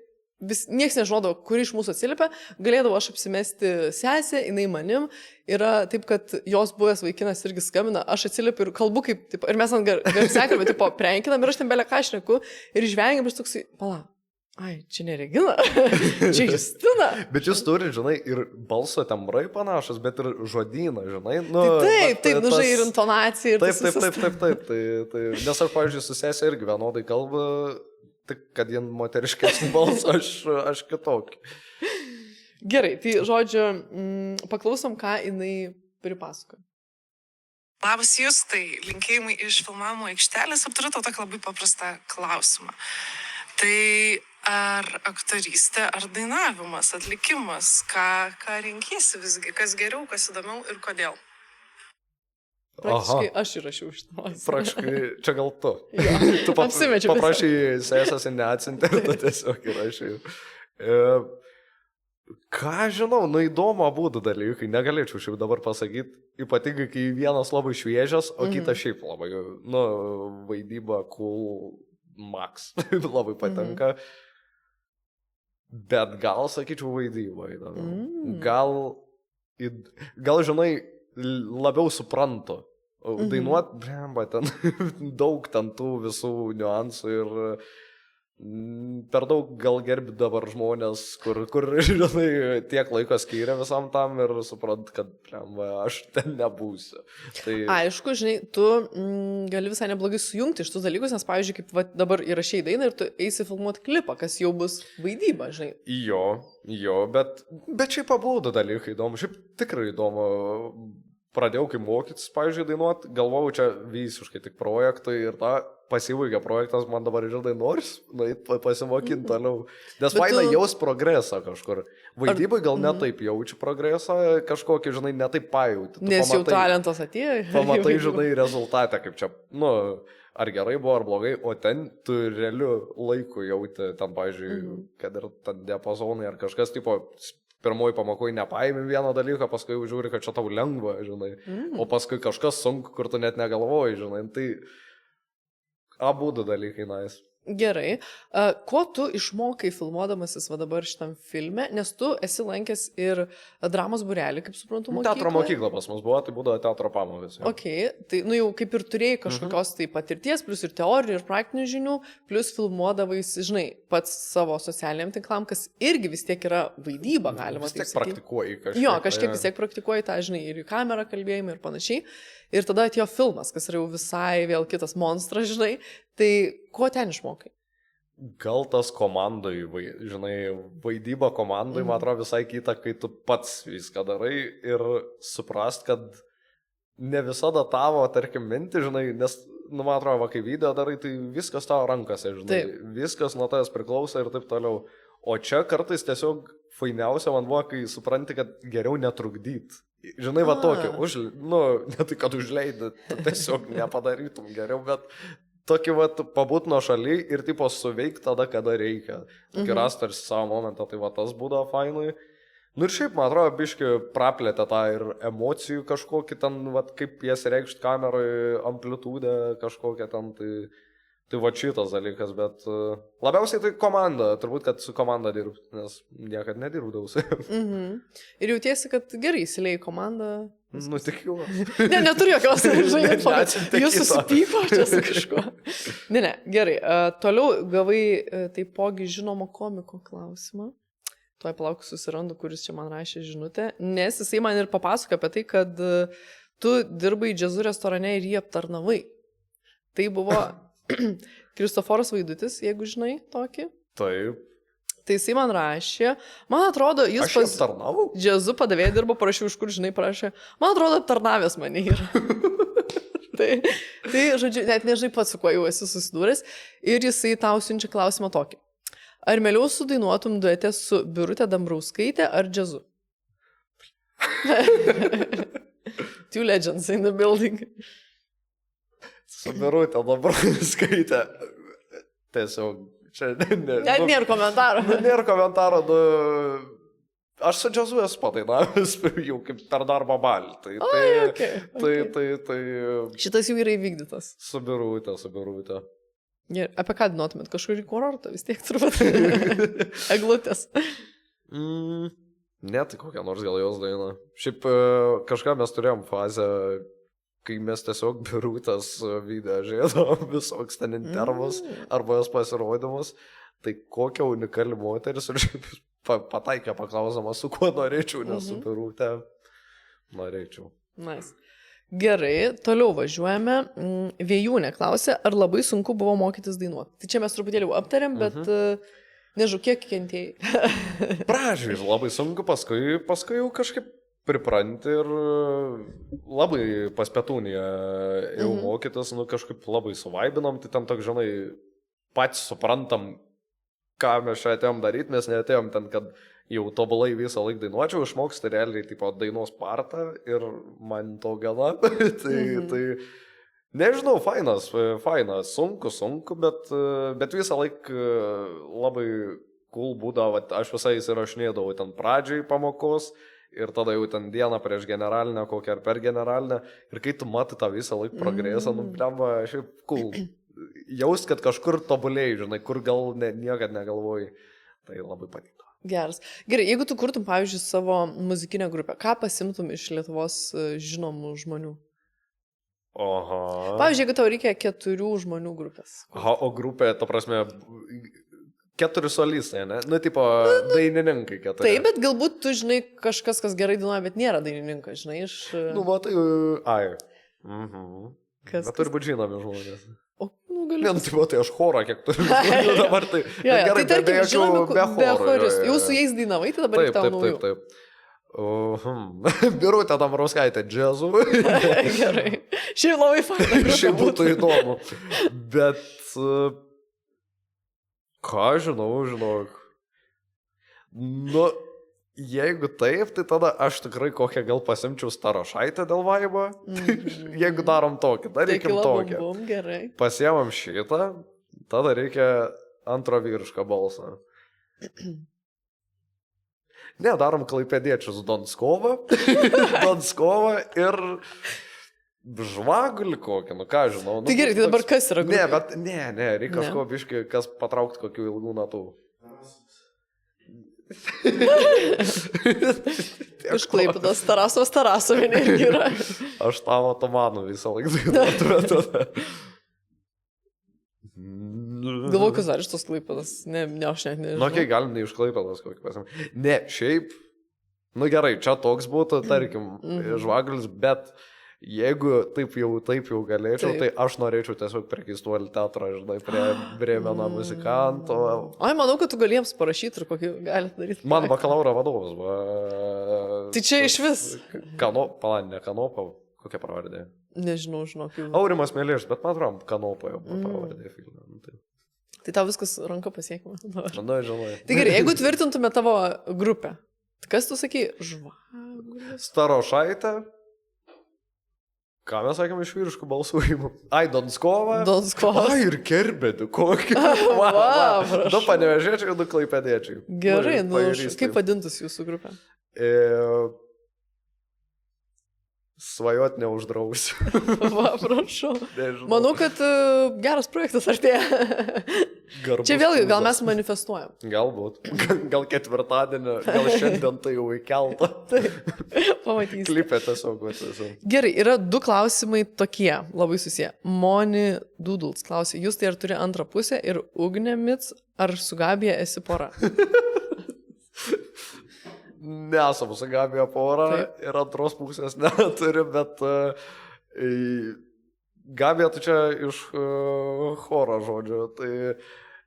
nieks nežinodavo, kuri iš mūsų atsiliepia, galėdavo aš apsimesti sesę, jinai manim, yra taip, kad jos buvęs vaikinas irgi skambina, aš atsiliepiu ir kalbu kaip, tipo, ir mes ant garsiakalbį, tipo, prenkinam ir aš ten belę kažneku ir žvengiam ir toksai, pala, ai, čia ne Regina, čia Justina. Bet jūs turite, žinai, ir balso tembrai panašus, bet ir žodyną, žinai. Nu, taip, nu, žinai, ir intonacija. Ir taip. Tai, nes aš, pavyzdžiui, su sesė irgi vienodai kalba, tik kad jie moteriškesnį balsą, aš kitokį. Gerai, tai žodžiu, paklausom, ką jinai pripasakoja. Labas Justai, linkėjimai iš filmavimo aikštelės, apturiu tau tokį labai paprastą klausimą. Tai ar aktorystė, ar dainavimas, atlikimas, ką renkiesi visgi, kas geriau, kas įdomiau ir kodėl? Praktiškai aš įrašiau šitą. Praktiškai čia gal tu. Tu paprašai sesės ir neatsintė, ir tu tiesiog įrašai. Ką žinau, nu įdomu būdų dalykai, negalėčiau šiaip dabar pasakyti, ypatingai kai vienas labai šviežias, o kitas šiaip labai, nu, vaidyba cool max, labai patinka. Bet gal, sakyčiau, vaidyba įdomu. Gal, žinai, labiau suprantu. Dainuot, blemba, ten daug ten tų visų niuansų ir per daug gal gerbi dabar žmonės, kur žinai, tiek laiko skyrė visam tam ir suprant, kad, blemba, aš ten nebūsiu. Tai... Aišku, žinai, tu gali visai neblogai sujungti iš tus dalykus, nes, pavyzdžiui, kaip dabar įrašei dainą ir tu eisi filmuoti klipą, kas jau bus vaidyba, žinai. Jo, bet šiaip abudu dalykai įdomu, šiaip tikrai įdomu. pradėjau kaip mokytis, pavyzdžiui, dainuoti, galvojau, čia visiškai tik projektai ir pasivaigė projektas, man dabar žinai noris pasimokinti toliau. Nes faina jaus progresą kažkur. Vaidybai gal netaip jaučiu progresą, kažkokį, žinai, netaip pajauti. Nes jau talentas atėjo. Pamatai, žinai, rezultatą, kaip čia, ar gerai buvo, ar blogai, o ten tu realiu laiku jauti, ten, pavyzdžiui, kad ir ten diapazonai ar kažkas, tipo, pirmoji pamokoje nepaėmė vieną dalyką, paskui jau žiūri, kad čia tau lengva, žinai, o paskui kažkas sunku, kur tu net negalvoji, žinai, tai abudu dalykai nais. Gerai. Ko tu išmokai filmuodamasis va dabar šitam filme, nes tu esi lankęs ir dramos būrelį, kaip suprantu, mokykloje? Teatro mokykla pas mus buvo, tai būdavo teatro pamokas. Ok, tai jau kaip ir turėjai kažkokios tai patirties, plus ir teorijų, ir praktinių žinių, plus filmuodavais, žinai, pats savo socialiniam tinklam, kas irgi vis tiek yra vaidyba, galima taip sakyti. Vis tiek praktikuoji kažkiek. Jo, kažkiek vis tiek praktikuoji tą, žinai, ir į kamerą kalbėjimą ir panašiai. Ir tada atėjo filmas, kas yra jau visai vėl kitas monstras, žinai. Tai ko ten išmokai? Gal tas komandai, žinai, vaidyba komandai, man atrodo, visai kita, kai tu pats viską darai ir suprast, kad ne visada tavo, tarkim, minti, žinai, nes, man atrodo, kai video darai, tai viskas tavo rankose, žinai, viskas nuo tavęs priklauso ir taip toliau. O čia kartais tiesiog fainiausia man buvo, kai supranti, kad geriau netrukdyti. Žinai, va tokį, ne tai, kad užleidai, tiesiog nepadarytum geriau, bet tokį, va, pabūt nuo šaly ir, tipo, suveik tada, kada reikia. Tokį rast tarsi savo momentą, tai va tas būdavo fainai. Ir šiaip, man atrodo, biški praplėtė tą ir emocijų kažkokį ten, va, kaip jas reikšti kameroje, amplitudę kažkokią ten, tai va šitas dalykas, bet labiausiai tai komanda, turbūt, kad su komanda dirbti, nes niekad nedirbdavausi. Ir jautiesi, kad gerai įsilėjai komandą? Tikiu. Neturiu jokios, žinai, jūs susipyko čia su kažkuo. Ne, gerai. Toliau gavai taipogi žinomo komiko klausimą. Tuoj palauk susirandu, kuris čia man rašė žinutę, nes jisai man ir papasako apie tai, kad tu dirbai džiazų restorane ir jį aptarnavai. Tai buvo Kristoforas Vaidutis, jeigu žinai tokį. Taip. Tai jisai man rašė, man atrodo, jis pas džiazu padavėjai dirbo, parašiau, iš kur žinai, parašė, man atrodo, aptarnavęs mane yra. tai, žodžiu, net nežinai pats, su kuo jau esi susidūręs. Ir jisai tau siunčia klausimą tokį. Ar mieliau sudainuotum duete su Birutė Dambrauskaitė ar džiazu? Two legends in the building. Su Birutė Dambrauskaitė. Tiesiog, čia net nėra komentaro. Nėra komentaro, aš su džiazu esu padainavęs jau kaip per darbą balį. Tai. Šitas jau yra įvykdytas. Su Birutė. Gerai, apie ką dainuotumėt? Kažkurį kurortą vis tiek turbūt. Eglutės. Ne, tai kokią nors gal jos dainą. Šiaip kažką mes turėjom fazę, kai mes tiesiog Birutės video žiūrėdavom visoks ten intervus arba jos pasirodymus, tai kokia unikali moteris ir šiaip pataikė paklausama, su kuo norėčiau, nes su Birutė norėčiau. Nice. Gerai, toliau važiuojame. Vėjūnė klausė, ar labai sunku buvo mokytis dainuoti. Tai čia mes truputėlį aptarėm, bet nežinau, kiek kentėjai. Pradžiai labai sunku, paskui jau kažkaip pripranti ir labai pas Petūniją jau mokytis, kažkaip labai suvaibinom, tai ten toks, žinai, patys suprantam, ką mes čia atėjom daryti, mes neatėjom ten, kad jau tobulai visą laiką dainuočiau, išmoksti realiai tipo dainos partą ir man to gana. tai nežinau, fainas, sunku, bet visą laiką labai cool būdavo, aš visai įsirašinėdavau ten pradžiai pamokos ir tada jau ten dieną prieš generalinę, kokią ar per generalinę ir kai tu matai tą visą laiką progresą, blemba, šiaip cool. Jaust, kad kažkur tobulėjai, žinai, kur gal niekad negalvojai, tai labai patiko. Geras. Gerai, jeigu tu kurtum, pavyzdžiui, savo muzikinę grupę, ką pasimtum iš Lietuvos žinomų žmonių? Oha. Pavyzdžiui, jeigu tau reikia 4 žmonių grupės. Aha, o grupė, ta prasme, 4 solistai, ne? Tipo, dainininkai 4. Taip, bet galbūt tu žinai kažkas, kas gerai dainuoja, bet nėra dainininkas, žinai, iš... Matai, Kas? Bet turi būti žinomi žmonės. O, galiu. Ne, tai aš chorą kiek turiu. Dabar tai... Gerai, tai tarkim, žinomi be choristų. Jau su jais dainavai, tai dabar tau naujų. Taip. Birutė Dambrauskaitė džiazu. Gerai. Šiaip labai faina. Šiaip būtų įdomu. Bet, ką žinok. Nu, jeigu taip, tai tada aš tikrai kokią gal pasimčiau Starošaitę dėl vaibo. Jeigu darom tokį, darykim tokį. Gerai. Pasiemam šitą, tada reikia antro vyrišką balsą. Ne, darom klaipėdiečius Donskovą. Donskovą ir žvagulį kokį, nu ką žinau. Nu, Tai gerai, tai dabar kas yra grupė? Ne, bet ne, reikia kažko biškai, kas patraukti kokių ilgų natų. Iš Klaipėdos Tarasovienė irgi yra. Aš tavo Tomanų visą laiką dainuotume. Galvoju, kas dar iš tos Klaipėdos. Ne, aš net nežinau. Nu, okay, galim ne iš Klaipėdos kokį pasim. Ne, šiaip, nu gerai, čia toks būtų, tarkim, žvagulis, bet jeigu taip jau galėčiau, tai aš norėčiau tiesiog prie Keistuolių teatro, žinai, prie Brėmeno muzikanto. Ai, manau, kad tu galėjams parašyti ir kokį galite daryti. Man bakalauro vadovas buvo. Tai čia iš vis. Ne Kanopov, kokia pravardė? Nežinau, žinok. Aurimas Mėlėšas, bet man atrodo, Kanopojo pravardė filme. Tai tau viskas ranka pasiekima. Na, žinai. Tai gerai, jeigu tvirtintume tavo grupę, tai kas tu sakai? Žvagulis. Starošaitė. Ką mes sakėm iš vyriškų balsų? Ai, Donskova. Ai, ir Kerbedį, kokį. Du Panevėžiečiai, du Klaipėdiečiai. Gerai, nu, kaip vadintus jūsų grupę? Svajot neuždrausiu. Va, prašau. Nežinau. Manau, kad geras projektas artėja. Čia vėlgi, gal mes manifestuojam. Galbūt. Gal ketvirtadienį, gal šiandien tai jau įkelta. Taip, pamatysime. Klipė tiesiog. Gerai, yra du klausimai tokie, labai susiję. Moni Duduls klausė, jūs tai ar turi antrą pusę ir Ugnė Mits, ar su Gabija esi pora? Nesam su Gabija pora ir antros pusės neturiu, bet Gabija tu čia iš choro žodžio, tai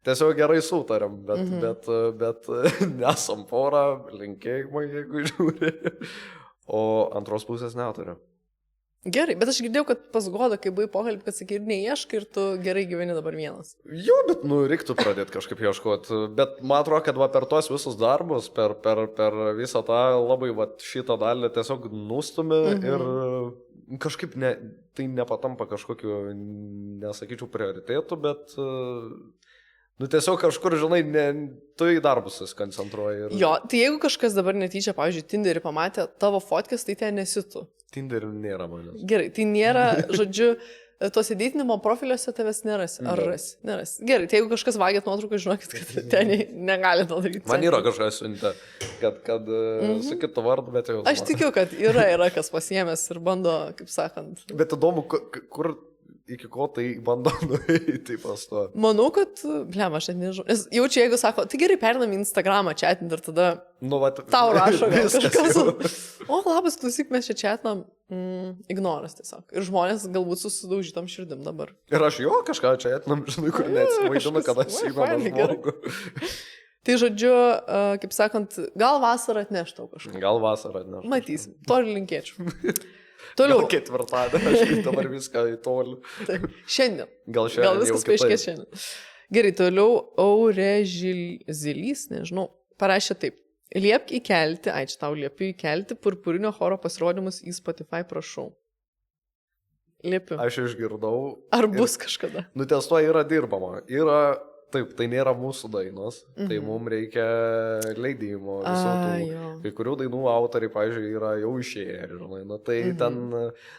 tiesiog gerai sutarėm, bet nesam pora, linkėjimai, jeigu žiūri, o antros pusės neturiu. Gerai, bet aš girdėjau, kad pas Godą, kai buvai pokalbį, kad sakai, ir neieškai, ir tu gerai gyveni dabar vienas. Jo, bet, reiktų pradėti kažkaip ieškoti. Bet man atrodo, kad per tuos visus darbus, per visą tą labai šitą dalį tiesiog nustumi ir kažkaip tai nepatampa kažkokiu, nesakyčiau, prioritetu, bet tiesiog kažkur, žinai, tu į darbus susikoncentruoji. Jo, tai jeigu kažkas dabar netyčia, pavyzdžiui, Tinderį pamatė tavo fotkės, tai ten nesi tu. Tinderį nėra manęs. Gerai, tai nėra, žodžiu, tuose deitinimo profiliuose tavęs nerasi. Ar rasi? Nerasi. Gerai, tai jeigu kažkas vagėt nuotrauką, žinokit, kad ten negali to daryti. Man yra kažkas siuntė, kad su kitu vardu, bet jau... Aš tikiu, kad yra kas pasiėmęs ir bando, kaip sakant... Bet įdomu, kur... Iki ko tai bando nueiti pas to. Manau, kad, aš net nežinau. Nes jaučiu, jeigu sako, tai gerai, perinam į Instagramą chatinti ir tada tau rašo gal kažkas. O, labas, klausyk, mes čia chatinam. Ignoras tiesiog. Ir žmonės galbūt susidaužytam širdim dabar. Ir aš kažką chatinam, žinai, kur neatsivaidinu, kad atsimenu žmogų. Tai žodžiu, kaip sakant, gal vasarą atneš tau kažką. Gal vasarą atneš. Matysim, to ir linkėčiau. Toliau. Gal ketvirtadienį, aš dabar viską į tolį. Šiandien. Gal šiandien. Gal viskas paaiškės šiandien. Gerai, toliau Aurezilys, nežinau, parašė taip. Liepk įkelti, čia tau liepiu įkelti purpurinio choro pasirodymus į Spotify, prašau. Liepiu. Aš išgirdau. Ar bus kažkada? Ties to yra dirbama. Taip, tai nėra mūsų dainos, tai mums reikia leidimo visų tų. Kai kurių dainų autoriai, pavyzdžiui, yra jau išėję, žinai, tai ten,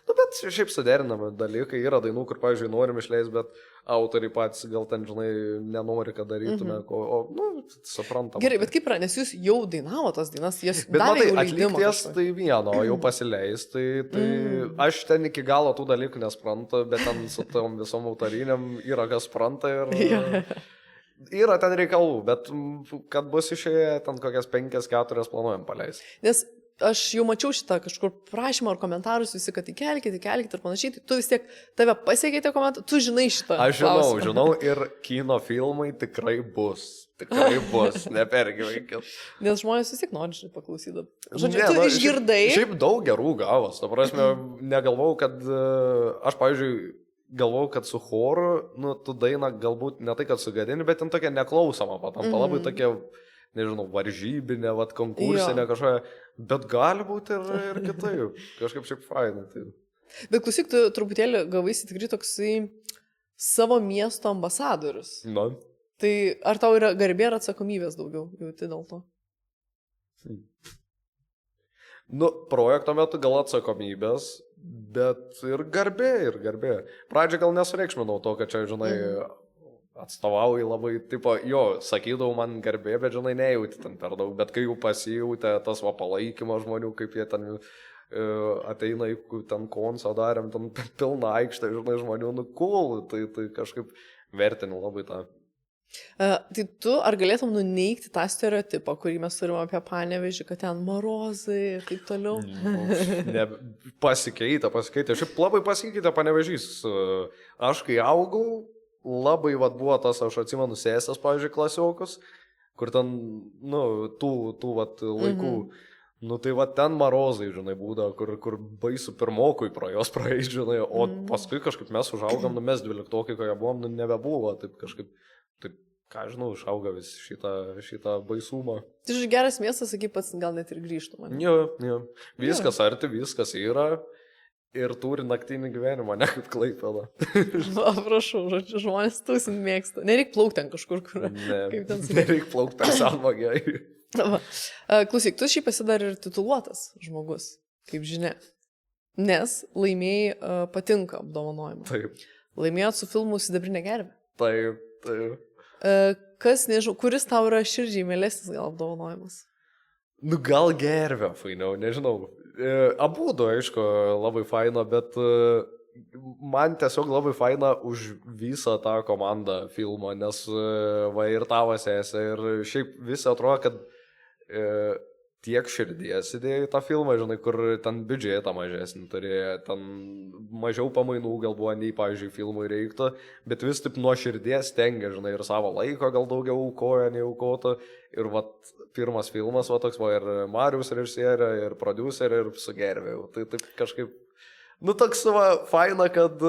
bet šiaip suderinami dalykai, yra dainų, kur, pavyzdžiui, norim išleisti, bet autoriai patys gal ten, žinai, nenori, kad darytume, suprantama. Gerai, bet kaip yra, nes jūs jau dainavo tas dainas, jas bet matai, atlikties tai vieno, jau pasileis, tai aš ten iki galo tų dalykų nesprantu, bet ten su tom visom autoriniam yra kas spranta ir... Yra ten reikalų, bet kad bus išėję, ten kokias 5-4 planuojam paleisti. Nes aš jau mačiau šitą kažkur prašymą ar komentarus visi, kad įkelkite ir panašiai, tai tu vis tiek, tave pasiekiate komentarą, tu žinai šitą. Aš žinau ir kino filmai tikrai bus, nepergyvenkit. Nes žmonės vis tiek nori paklausyti. Žodžiu, tu išgirdai. Šiaip daug gerų gavos, ta prasme, negalvau, kad aš, pavyzdžiui, galvau, kad su choru, tu dainą galbūt ne tai, kad sugadini, bet ten tokia neklausoma, patampa labai tokia, nežinau, varžybinė, konkursinė kažkokia, bet gali būti ir kitaip, kažkaip šiaip fainai. Tai. Bet klausyk, tu truputėlį gavaisi tikrai toksai savo miesto ambasadorius. Na. Tai ar tau yra garbė ir atsakomybės daugiau, jauti dėl to? Projekto metu gal atsakomybės, bet ir garbė. Pradžią gal nesureikšminau to, kad čia, žinai, atstovauji labai, sakydavau man garbė, bet, žinai, nejauti ten per daug, bet kai jau pasijautė tas palaikymas žmonių, kaip jie ten ateina, ten konso darėm, ten pilna aikštė, žinai, žmonių, cool, tai kažkaip vertinu labai tą. Tai tu ar galėtum nuneigti tą stereotipą, kurį mes turime apie Panevėžį, kad ten marozai ir taip toliau? Pasikeitė. Šiaip labai pasikeitė Panevėžys. Aš kai augau, labai buvo tas, aš atsimenu, sesės, pavyzdžiui, klasiokus, kur ten, tų laikų, tai ten marozai, žinai, būdavo, kur baisu pirmokui pro jos praeiti, žinai, o paskui kažkaip mes užaugam, mes 12-okai, kai buvom, nebebuvo, taip kažkaip. Taip, ką žinau, išauga vis šitą baisumą. Tai žiūrėjau, geras miestas, sakai, pats gal net ir grįžtų man. Jo. Viskas arti, viskas yra ir turi naktinį gyvenimą, ne kaip Klaipėda. Prašau, žodžiu, žmonės tausin mėgsta. Nereik plaukti ten kažkur, kur. Nereik plaukti per senvagiai. Klausyk, tu šiaip esi dar ir tituluotas žmogus, kaip žinia. Nes laimėjai patinka apdovanojimą. Taip. Laimėjot su filmu Sidabrinė gervė. Taip. Kas, nežinau, kuris tau yra širdžiai mielesnis gal apdovanojimas? Gal gervė, fainiau, nežinau. Abudu, aišku, labai faina, bet man tiesiog labai faina už visą tą komandą filmo, nes ir tavo sesė, ir šiaip visi atrodo, kad tiek širdies įdėjo į tą filmą, žinai, kur ten biudžetą mažesnį turėjo, ten mažiau pamainų gal buvo, nei, pavyzdžiui, filmui reiktų, bet vis taip nuo širdies tengia, žinai, ir savo laiko gal daugiau aukoja, nei aukotų. Ir pirmas filmas, toks ir Marius režisierė, ir producerė, ir su gervėjau. Tai taip kažkaip, toks faina, kad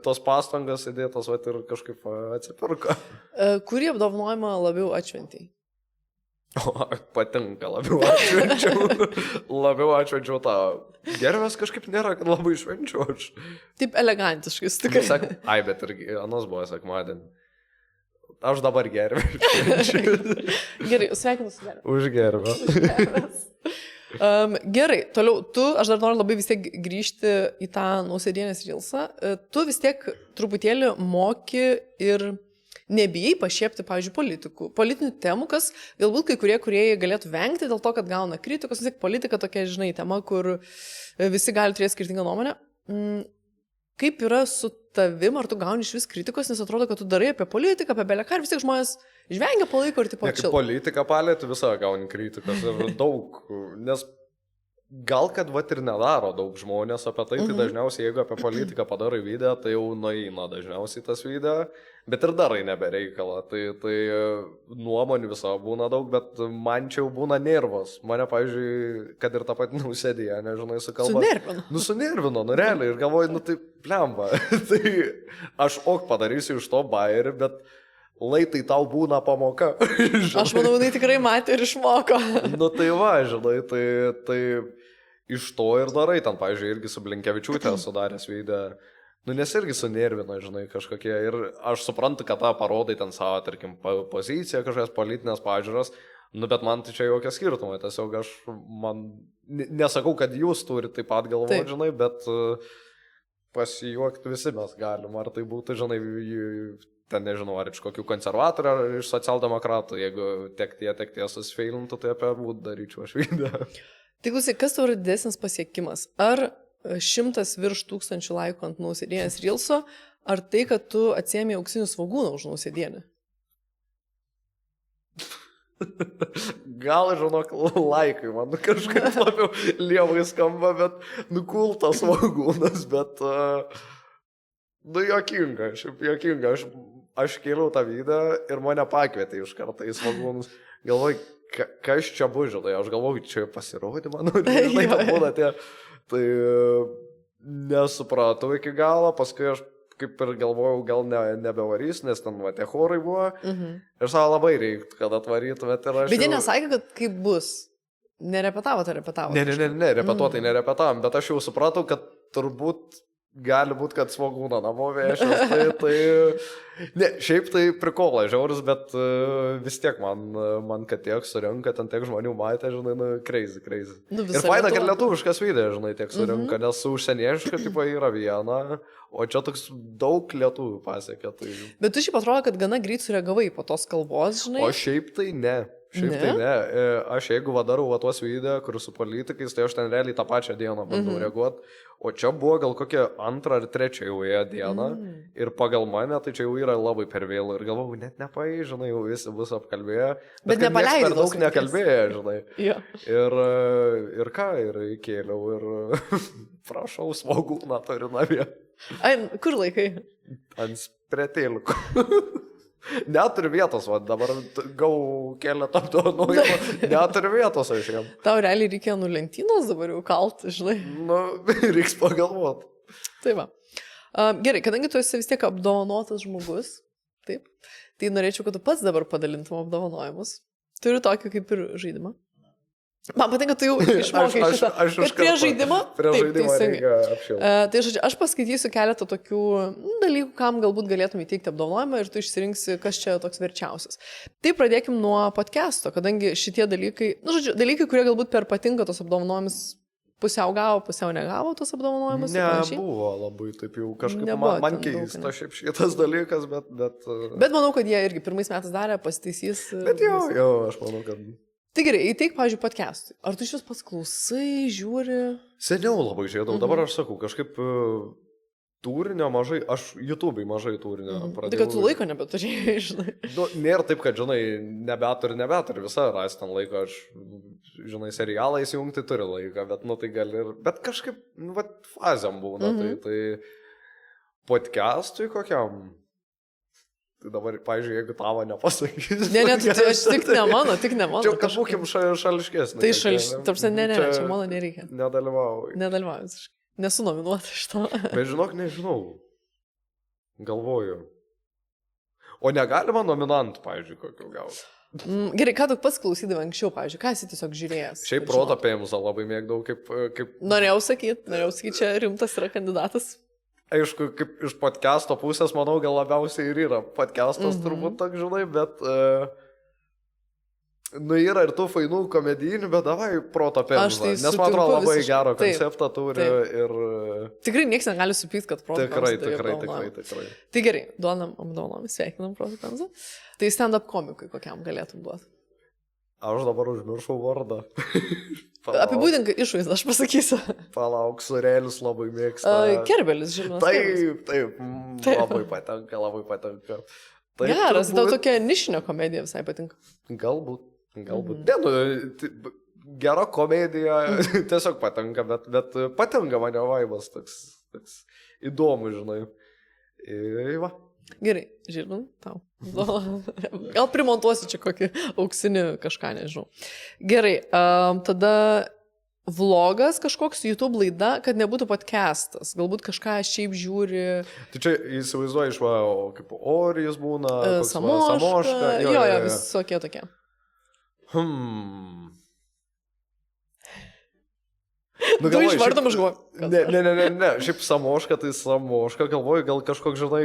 tos pastangas įdėtos, ir kažkaip atsipirko. Kurį apdovanojimą labiau atšventei? Patinka, labiau atšvenčiau tą. Gervės kažkaip nėra, kad labai švenčiu aš. Taip elegantiškai, tikrai. Bet irgi, anas buvo sekmadienį. Aš dabar gervę švenčiu. Gerai, sveikinu su gervę. Už gervę. Gerai, toliau, aš dar noriu labai vis tiek grįžti į tą Nausėdienės reelsą. Tu vis tiek truputėlį moki ir nebijai pašiepti, pavyzdžiui, politinių temų, kas galbūt kai kurie kūrėjai galėtų vengti dėl to, kad gauna kritikos, vis tiek politika tokia, žinai, tema, kur visi gali turėti skirtingą nuomonę. Kaip yra su tavim, ar tu gauni iš vis kritikos, nes atrodo, kad tu darai apie politiką, apie beleką, ir vis tiek žmonės žvengia palaiko ir taip pat. Politika palėtų visą gauni kritikos ir daug, nes gal kad ir nedaro daug žmonės apie tai, tai dažniausiai, jeigu apie politiką padarai video, tai jau nueina dažniausiai tas video, bet ir darai nebereikalą. Tai nuomonių viso būna daug, bet man čia jau būna nervas. Mane, pavyzdžiui, kad ir tą patį Nausėdiją, nežinai, su kalba. Sunervino, realiai, ir galvoju, tai plemba. Tai aš padarysiu iš to bairį, bet laitai tau būna pamoka. Aš manau, jinai tikrai matė ir išmoko. Tai va, žinai, tai iš to ir darai. Ten, pavyzdžiui, irgi su Blinkevičiūtė sudaręs video. Nes irgi sunervina, žinai, kažkokie. Ir aš suprantu, kad tą parodai ten savo, tarkim, poziciją, kažkokias politinės pažiūros. Bet man tai čia jokia skirtumai. Tiesiog aš nesakau, kad jūs turite taip pat galvoti, žinai, bet pasijuokti visi mes galim. Ar tai būtų, žinai, ten nežinau, ar iš kokių konservatorių, ar iš socialdemokratų. Jeigu tiek tie susifeilintų, tai apie būtų daryčiau aš video. Tai klausyk, kas tau yra didesnis pasiekimas? Ar 100 virš 1000 laikų ant Nausėdienės reelso, ar tai, kad tu atsiėmei auksinių svogūnų už Nausėdienę? Gal, žinok, laikai, man kažkaip labiau lievai skamba, bet nukultas svogūnas, bet, jokinga, šiaip jokinga, aš kėliau tą vydą ir mane pakvietė iš karto į svogūnus. Galvoju, kas čia bus, žinai, aš galvoju, čia pasirodė, man, žinai, kad būna tie, tai nesupratau iki galo, paskui aš kaip ir galvojau, gal nebevarys, nes ten tie chorai buvo. Ir savo labai reiktų, kad atvarytumėt ir aš... Bet jie nesakė, kad kaip bus. Nerepetavo, tai repetavo. Ne, repetuotai nerepetavom, bet aš jau supratau, kad turbūt gali būti, kad svogūną namo vėšios. Tai... Ne, šiaip tai prikola žiaurus, bet vis tiek man kad tiek surinka, ten tiek žmonių matė, žinai, crazy. Ir faina, kad lietuviškas video, žinai, tiek surinka, nes užsieniečiška tipo yra viena, o čia toks daug lietuvių pasiekė. Tai... Bet tu šiaip atrodo, kad gana greit sureagavai po tos kalbos, žinai. O šiaip tai ne. Aš jeigu darau tuos video, kur su politikais, tai aš ten realiai tą pačią dieną bandau reaguoti. O čia buvo gal kokia 2 ar 3 jau dieną. Ir pagal mane, tai čia jau yra labai per vėlų. Ir galvoju, net žinai, jau visi bus apkalbėję. Bet nepaleidai. Per daug nekalbėjo, žinai. Ja. Ir ką, ir įkėliau. Ir prašau, svogūną turiu namie. Ai, kur laikai? Ant spretėliukų. Neturiu vietos, va, dabar gau keletą apdovanojimų, neturiu vietos aš jam. Tau realiai reikėjo lentynos dabar jau kalti, žinai. Reiks pagalvoti. Tai va. Gerai, kadangi tu esi vis tiek apdovanotas žmogus, taip, tai norėčiau, kad tu pats dabar padalintum apdovanojimus. Turiu tokį kaip ir žaidimą. Man patinka, tu jau išmokai šitą. Bet prie žaidimo? Prie žaidimo reikia apšilti. Tai aš paskaitysiu keletą tokių dalykų, kam galbūt galėtum įteikti apdovanojimą ir tu išsirinksi, kas čia toks verčiausias. Tai pradėkim nuo podcast'o, kadangi šitie dalykai, dalykai, kurie galbūt per patinka tos apdovanojimus, pusiau gavo, pusiau negavo tos apdovanojimus. Nebuvo labai taip jau kažkaip, man keista šiaip šitas dalykas, bet... Bet manau, kad jie irgi pirmais metais darė, pasitaisys. Bet jau, aš manau, kad... Tai gerai, įteik, pavyzdžiui, podcast'ui. Ar tu šis pats klausai, žiūri? Seniau labai žiūrėdavau, dabar aš sakau, kažkaip turinio mažai, aš YouTube'ai mažai turinio pradėjau. Tai kad tu laiko nebeturėjai, žinai. Nėra taip, kad, žinai, nebeturi, visą rasti ten laiką, aš, žinai, serialą įsijungti turi laiką, bet, tai gali ir, bet kažkaip, fazėm būna, tai podcast'ui kokiam... Tai dabar, pavyzdžiui, jeigu tavo nepasakys. Ne, tai aš tik ne mano. Čia, kad būkim šališkesnį. Tai tarpsi, ne, čia mano nereikia. Nedalyvauju. Nesu nominuota šito. Bet žinok, nežinau. Galvoju. O negalima nominantų, pavyzdžiui, kokių gauti. Gerai, ką tu pats klausydavai anksčiau, pavyzdžiui, ką esi tiesiog žiūrėjęs? Šiaip Protą Pėmsą labai mėgdavau kaip... Norėjau sakyti, čia rimtas yra kandidatas. Aišku, kaip iš podcast'o pusės, manau, gal labiausiai ir yra podcast'as turbūt toks, žinai, bet yra ir tų fainų komedijinių, bet davai Protą Pėmsą, nes man atrodo labai gerą konceptą turi ir... Tikrai niekas negali supyti, kad Protą Pėmsą Tikrai. Tai gerai, duonam apdovanojimą, sveikinam Protą Pėmsą. Tai stand-up komikui kokiam galėtum duoti? Aš dabar užmiršau vardą. Apibūdink išvaizdą, aš pasakysiu. Palauk, Surėlis labai mėgsta. Kerbelis, žinoma. Taip, labai patinka. Geras, tau tokia nišinė komedija visai patinka. Galbūt. Ne, gera komedija tiesiog patinka, bet patinka mane vaibas toks įdomu, žinai. Va. Gerai, Žilvin, tau. Gal primontuosi čia kokį auksinį kažką, nežinau. Gerai, tada vlogas kažkoks YouTube laida, kad nebūtų podcastas. Galbūt kažką šiaip žiūri. Tai čia įsivaizduoju iš kaip Orijus būna, Samoška. Jo, visokie tokie. Tu išvardom, aš galvoju. Ne, šiaip Samoška, tai Samoška, galvoju, gal kažkokį, žinai,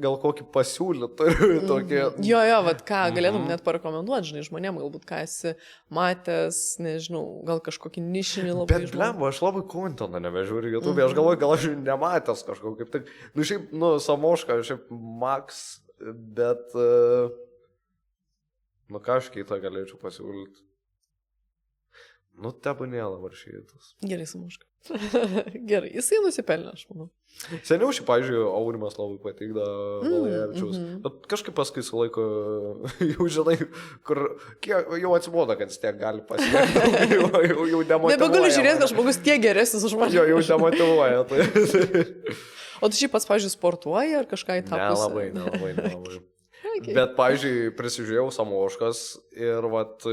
gal kokį pasiūlį turiu tokį. Jo, vat ką, galėtum net parekomenduoti, žinai, žmonėm, galbūt ką esi matęs, nežinau, gal kažkokį nišinį labai. Bet blemba, aš labai konteną nebežiūriu YouTube, aš galvoju, gal aš nematęs kažkokį kaip tik. Šiaip, Samoška, šiaip Max, bet, ką aš kitą galėčiau pasiūlyti. Nu, tebūnėla varšytas. Gerai, Samuška. Gerai, jisai nusipelnė, aš manau. Seniau šį, pavyzdžiui, Aurimas labai patikdavo Valajevičiaus. Bet kažkaip paskui su laiku, jau žinai, kur jau atsibodo, kad jis tiek gali pasiekti. Jau demotyvuoja. Nebegaliu žiūrėti, kad žmogus tiek geresnis už mane. Jau demotyvuoja. O tu šiaip pats, pavyzdžiui, sportuoji ar kažką į tą pusę? Nelabai. Okay. Bet, pavyzdžiui, prisižiūrėjau Samoškas ir vat,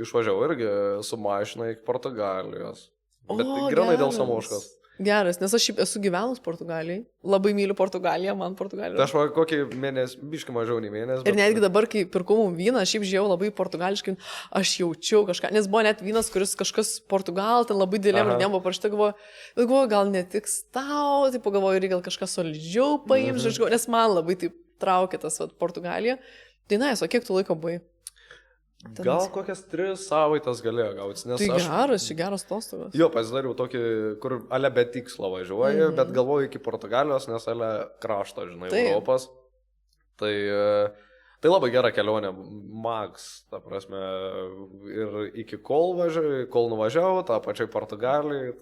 išvažiavau irgi su mašina iki Portugalijos. Bet grinai dėl Samoškas. Geras, nes aš šiaip esu gyvenus Portugalijai. Labai myliu Portugaliją, man Portugalija. Tai aš va, kokį mėnesį, biškai mažiau nei mėnesį. Ir netgi dabar, kai pirkau mum vyną, šiaip žiūrėjau labai portugališkai, aš jaučiau kažką, nes buvo net vynas, kuris kažkas Portugal, ten labai dėlėm ir nebuvo parašyta, galvoju, gal netiks tau, tai pagalvoju, ir gal kažką solidžiau paims, nes man labai taip traukė tas Portugalija. Tai na, o kiek tu laiko buvai? Gal kokias 3 savaitės galėjo gauti. Tai geras, čia geras atostogos. Jo, pasidariau tokį, kur ale be tikslo važiuoju, bet galvoju iki Portugalijos, nes ale krašto, žinai, Europos. Tai labai gera kelionė, Max, ta prasme, ir iki kol nuvažiavau, tą pačiai Portugalijai.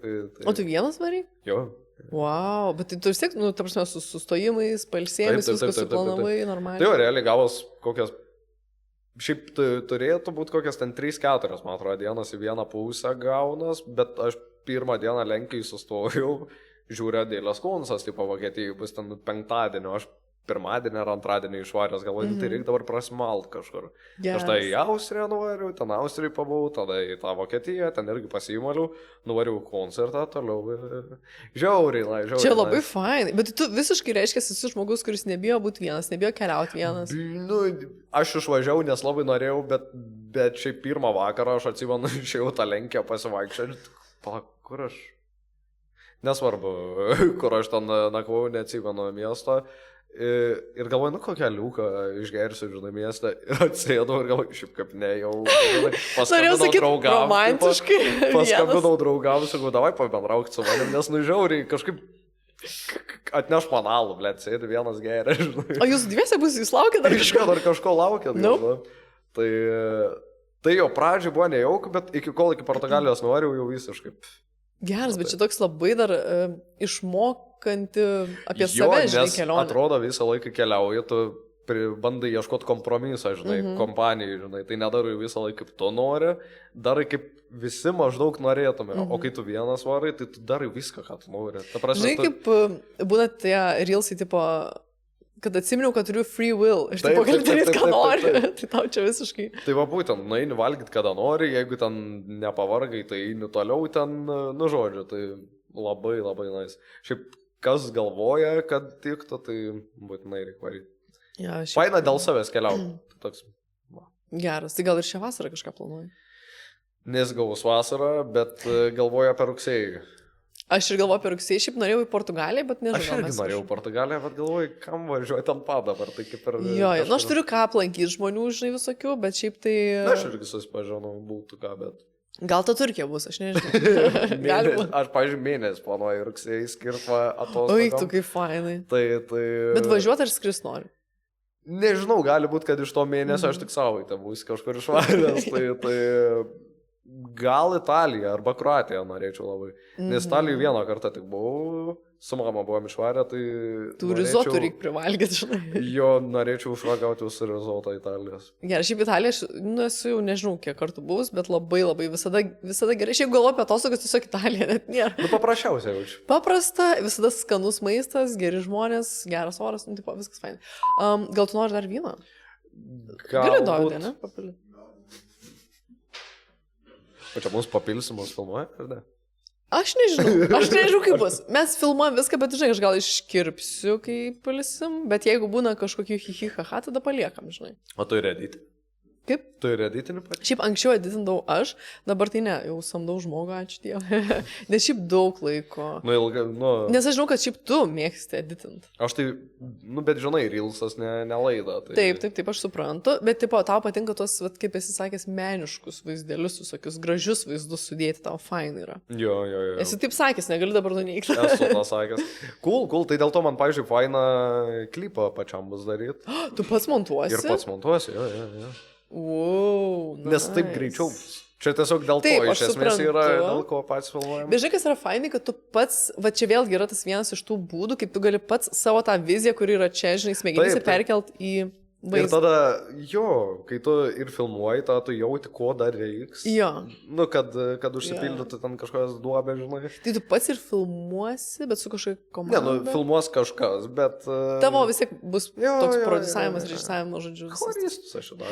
O tu vienas varai? Jo. Wow, bet tu vis tiek, nu, ta prasme, su sustojimais, palsėmis, viskas suplanavai, normaliai. Tai jau realiai gavos kokias, šiaip turėtų būti kokias ten 3-4, man atrodo, dienas į vieną pusę gaunas, bet aš pirmą dieną Lenkijai sustojau, žiūrėjau dėlės Konsas, tipo Vokietijai, bus ten penktadienio, aš pirmadienį ar antradienį išvaręs, galvoju, tai reikia dabar prasmalt kažkur. Aš tai į Austriją nuvariau, ten Austrijai pabuvau, tada į tą Vokietiją, ten irgi pasimaliau, nuvariau koncertą, toliau. Žiauriai. Čia labai fainai, bet tu visiškai reiškia, esi žmogus, kuris nebijo būti vienas, nebijo keliauti vienas. Nu, aš išvažiavau, nes labai norėjau, bet šiaip pirmą vakarą aš atsimenu, išėjau tą Lenkiją pasivaikščioti. Kur aš? Nesvarbu, kur aš ten nakvau, neatsimenu miesto. Ir galvoju, kokią liuką išgersiu, žinai, miestą. Ir atsėdau ir galvoju, šiaip kaip ne, jau paskambinau draugams. Romantiškai. Paskambinau draugams ir galvoju, davai pabendraukti su manim, nes nužiauriai kažkaip atneš man alų, blėt, sėdi vienas geria, žinai. O jūs dviese bus, jūs laukėt dar kažko? Dar kažko laukėt. No. Tai jo pradžiai buvo nejauk, bet iki Portugalijos nuvariau jau visiškai. Geras, bet čia toks labai dar išmokanti apie save, žinai, kelionę. Atrodo, visą laiką keliauji, tu bandai ieškoti kompromisą, žinai, kompanijai, žinai, tai nedarai visą laiką kaip tu nori, darai kaip visi maždaug norėtume, o kai tu vienas varai, tai tu darai viską, ką tu nori. Žinai, kaip būna tie reelsai, tipo, kad atsiminiau, kad turiu free will, ir taip gali daryti, ką nori, tai tau čia visiškai. Tai va būtent, nueini valgyti, kada nori, jeigu ten nepavargai, tai eini toliau ten, nu žodžiu, tai labai nice. Šiaip, kas galvoja, kad tiktų, tai būtinai reikia varyti. Ja, faina dėl savęs keliauti. Toks. Geras, tai gal ir šią vasarą kažką planuoji? Nesgaus vasarą, bet galvoju apie rugsėjį. Aš ir galvoju apie rugsėjį, šiaip norėjau į Portugaliją, bet nežinau. Aš irgi norėjau Portugaliją, bet galvoju, kam važiuoju ten dabar, tai kaip ir... Jo, nu aš turiu ką aplankyti žmonių, žinai, visokių, bet šiaip tai... Na, aš irgi susipažinau, būtų ką, bet... Gal ta Turkija bus, aš nežinau. Aš, pavyzdžiui, mėnesį planuoju rugsėjį skirtą atostogom. Oi, tu kaip fainai. Tai... Bet važiuoti ar skris nori? Nežinau, gali būti, kad iš to mėnesio aš tik savaitę būsiu kažkur išvaręs, tai gal Italija arba Kroatija norėčiau labai. Nes Italijoje vieną kartą tik buvau, su mama buvom išvarę, tai... Tu rizotų reikia privalgyti, žinai. Jo, norėčiau užragauti su rizotą Italijos. Gerai, šiaip Italija, aš esu jau nežinau, kiek kartų buvus, bet labai visada gerai. Šiaip galvoju apie atostogas, tiesiog Italija net nėra. Nu, paprasčiausiai jaučiu. Paprasta, visada skanus maistas, geri žmonės, geras oras, nu, tipo, viskas fain. Gal tu nori dar vyną? Gali duoti, ne? Papilį. O čia mūsų papilsimus filmuoja, ar ne? Aš nežinau kaip bus. Mes filmuojam viską, bet žinai, aš gal iškirpsiu, kai palisim, bet jeigu būna kažkokių hihihaha, tada paliekam, žinai. O tu ir editi? Kaip? Tu ir editinį pati? Šiaip anksčiau editindavau aš, dabar tai ne, jau samdau žmogų, ačiū Dievui. Nes šiaip daug laiko. Nes aš žinau, kad šiaip tu mėgsti editint. Aš tai, bet žinai, Reelsas ne laida. Tai... Taip, aš suprantu, bet tipo, tau patinka tos, kaip esi sakęs, meniškus vaizdelius, visokius gražius vaizdus sudėti, tau fain yra. Jo. Esi taip sakęs, negaliu dabar nuneigti. Esu tą sakęs. Cool, tai dėl to man, pavyzdžiui, faina klipą pačiam bus daryti. Tu pats montuosi? Ir pats montuosi, jo. Wow, nes taip greičiau Čia tiesiog dėl to, Taip, iš aš esmės yra, suprantu. dėl ko patys filmuojam. Bet žinai, kas yra fainai, kad tu pats, va čia vėlgi yra tas vienas iš tų būdų, kaip tu gali pats savo tą viziją, kuri yra čia, žinai, smegenyse Taip, taip. perkelt į Ir vaizdą. tada, kai tu ir filmuoji, tada tu jauti, ko dar reiks. Jo. Nu, kad užsipildytų ten kažkokias duobė, žinai. Tai tu pats ir filmuosi, bet su kažkokia komanda. Ne, nu, filmuos kažkas, bet... Tavo vis tiek bus toks jo, produsavimas, jo. režisavimas, žodžiu. visas. Choristus aš šitą.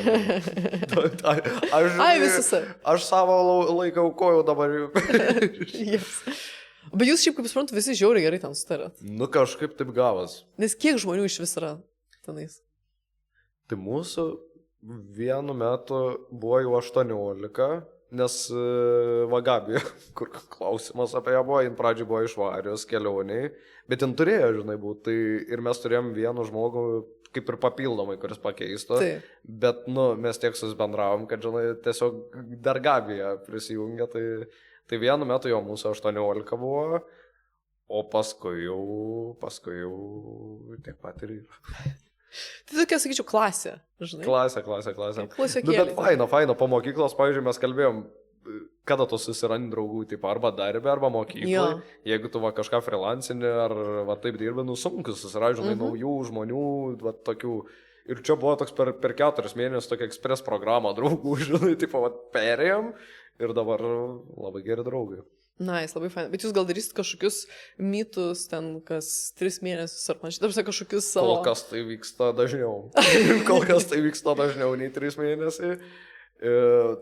Ai, visose. Aš savo laiką aukojau dabar. Yes. Bet jūs šiaip, kaip suprantu, visi žiauriai gerai ten sutarėt. Nu, kažkaip taip gavas. Nes kiek žmonių iš vis yra tenais? Tai mūsų vienu metu buvo jau 18, nes Vagabija, kur klausimas apie ją buvo, jin pradžiai buvo išvarijos kelioniai, bet jin turėjo, žinai, būti. Tai ir mes turėjom vienu žmogų kaip ir papildomai, kuris pakeistų. Taip. Bet, nu, mes tiek susibendravom, kad, žinai, tiesiog dar Gabija prisijungė, tai vienu metu jau mūsų 18 buvo, o paskui jau tiek pat ir yra. Tai tokia, sakyčiau, klasė, žinai. Klasė. Klasiokėlė. Nu, bet faina, po mokyklos, pavyzdžiui, mes kalbėjom, kada tu susirandi draugų, taip, arba darbė, arba mokyklai. Jo. Jeigu tu va kažką freelancinį, ar va taip dirbi, nu sunku susirasti, žinai, naujų žmonių, va tokių. Ir čia buvo toks per 4 mėnesius tokia ekspres programa draugų, žinai, taip, va perėjom ir dabar labai geri draugai. Nice, labai fainai. Bet jūs gal darysit kažkokius mitus ten kas 3 mėnesius ar panašiai, tarsi kažkokius savo... Kol kas tai vyksta dažniau nei 3 mėnesiai.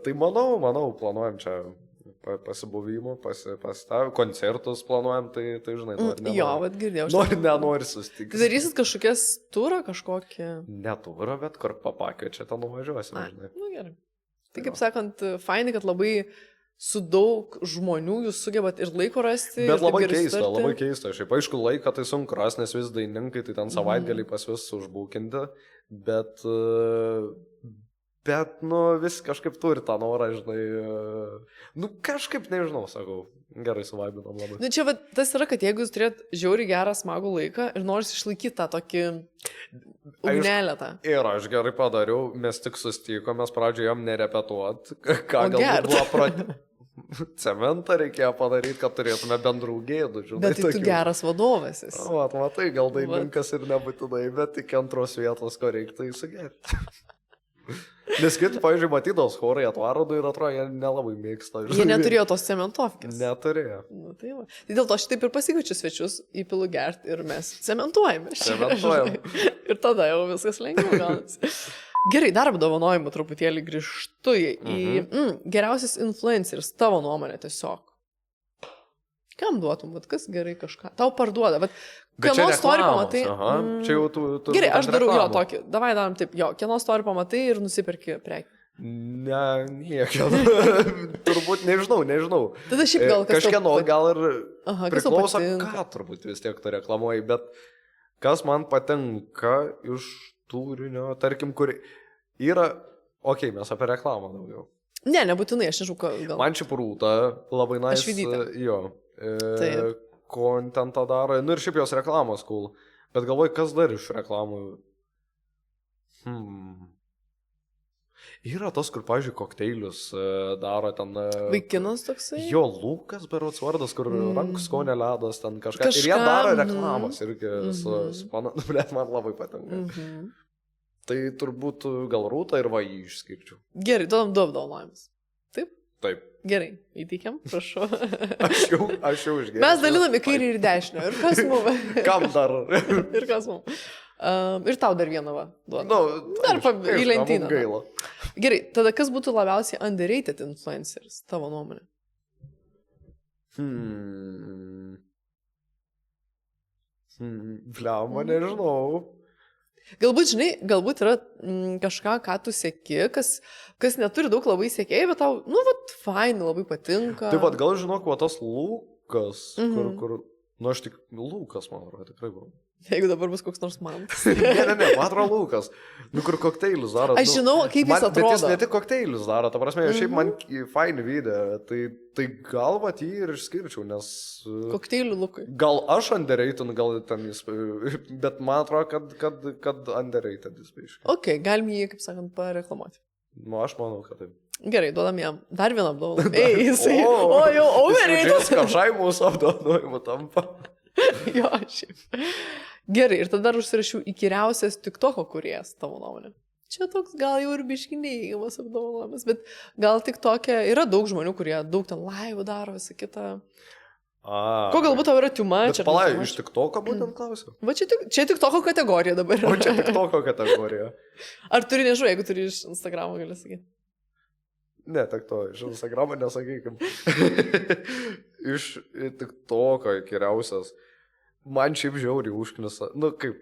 Tai manau, planuojam čia pasibuvimų, koncertus planuojam, tai žinai, nori. Jo, bet girdėjau. Nenori susitikti. Tai darysit kažkokias turą kažkokį? Netūra, bet kur papakviečia, ten nuvažiuosim, žinai. Nu gerai. Tai kaip sakant, fainai, kad labai su daug žmonių jūs sugebat ir laiko rasti. Bet labai keista. Šiaip aišku, laiką tai sunku rasti, nes vis dainininkai, tai ten savaitgalį pas vis užbūkinti, bet, nu, vis kažkaip turi tą norą, žinai, nu, kažkaip nežinau, sakau, gerai suvaibinam labai. Nu, čia va, tas yra, kad jeigu jūs turėt žiauriai gerą smagų laiką ir noris išlaikyti tą tokį ugnelę tą. Ir aš gerai padariau, mes tik susitikom, mes pradžioje jam nerepetuot, ką O galbūt buvo cementą reikėjo padaryti, kad turėtume bendrų gėdų, žinai. Bet tai tu geras vadovas esi. O, matai, gal dainininkas ir nebūtinai, bet tik antros vietos, ko reiktų įsigerti. Nes kitų, pavyzdžiui, matydavos chorai atvaro ir atrodo, jie nelabai mėgsta. Jie neturėjo tos cementovkės. Neturėjo. Nu, tai va. Tai dėl to aš taip ir pasikviečiu svečius į pilų gerti ir mes cementuojame. Cementuojam. Ir tada jau viskas lengviau gaunasi. Gerai, dar apdovanojimų truputėlį grįžtu į geriausias influenceris, tavo nuomonė tiesiog. Kam duotum, bet kas gerai kažką? Tau parduoda, bet kieno story pamatai? Aha, čia jau tu... Gerai, aš darau jo tokį. Davai darom taip, jo, kieno story pamatai ir nusiperki prekį. Ne, niekio. Turbūt nežinau. Tada šiaip gal kažkieno gal ir priklauso, patinka. ką turbūt vis tiek tu reklamuoji, bet kas man patinka iš turinio, tarkim, kur yra, mes apie reklamą daugiau. Ne, nebūtinai, aš nežinau, gal. Man šiaip Rūta labai nice, jo, kontentą daro, nu ir šiaip jos reklamos cool, bet galvoju, kas dar iš reklamų? Yra tos, kur, pavyzdžiui, kokteilius daro ten... Vaikinas toksai? Jo, Lukas berods vardas, kur rankų skonė ledas, ten kažką. Ir jie daro reklamos irgi bet man labai patinka. Tai turbūt gal Rūta ir va jį išskirčiau. Gerai, duodam du apdovanojimus. Taip? Taip. Gerai, įteikiam, prašau. Aš jau išgėriau. Mes dalinam į kairį ir dešinę. Ir kas mums? Kam dar? Ir kas mums? Ir tau dar vieną va duodam. Nu, dar į lentyną. Gaila. Gerai, tada kas būtų labiausiai underrated influenceris, tavo nuomonė? Bliamba, nežinau. Galbūt, žinai, galbūt yra kažką, ką tu seki, kas neturi daug labai sekėjų, bet tau, nu, vat, fainai, labai patinka. Taip pat, gal žinok, va tas Lukas, kur, nu, aš tik, Lukas, man atrodo, tikrai buvo. Jeigu dabar bus koks nors man. ne, man atrodo Lukas, nu, kur kokteilius daro. Aš žinau, kaip jis atrodo. Bet jis ne tik kokteilius daro, ta prasme, šiaip man faini video, tai gal va jį ir išskirčiau, nes... Kokteilių Lukai. Gal aš underrated, gal ten jis, bet man atrodo, kad underrated jis biškai. Ok, galim jį, kaip sakant, pareklamuoti. Nu, aš manau, kad taip. Gerai, duodam jam dar vieną apdovanojimą. Ei, jisai. O, jau overrated. Jis kažkai mūsų apdovanojimu tampa. Jo, šiaip. Gerai, ir tada dar užsirašiau įkyriausias TikToko kūrėjas, tavo nuomonė. Čia toks gal jau ir biškinėjimas apdovanojimas, bet gal TikTok'e yra daug žmonių, kurie daug ten laivų daro, visą kitą. Ko galbūt tau yra tiuma? Bet palai, iš TikToko būtent klausiu. Va čia TikToko kategorija dabar. O čia TikToko kategorija. Ar turi, nežinau, jeigu turi iš Instagramo, gali sakyti. Ne, tik to, iš Instagramo nesakykim. Iš TikToko įkyriausias. Man šiaip žiauriai užknisa. Nu, kaip,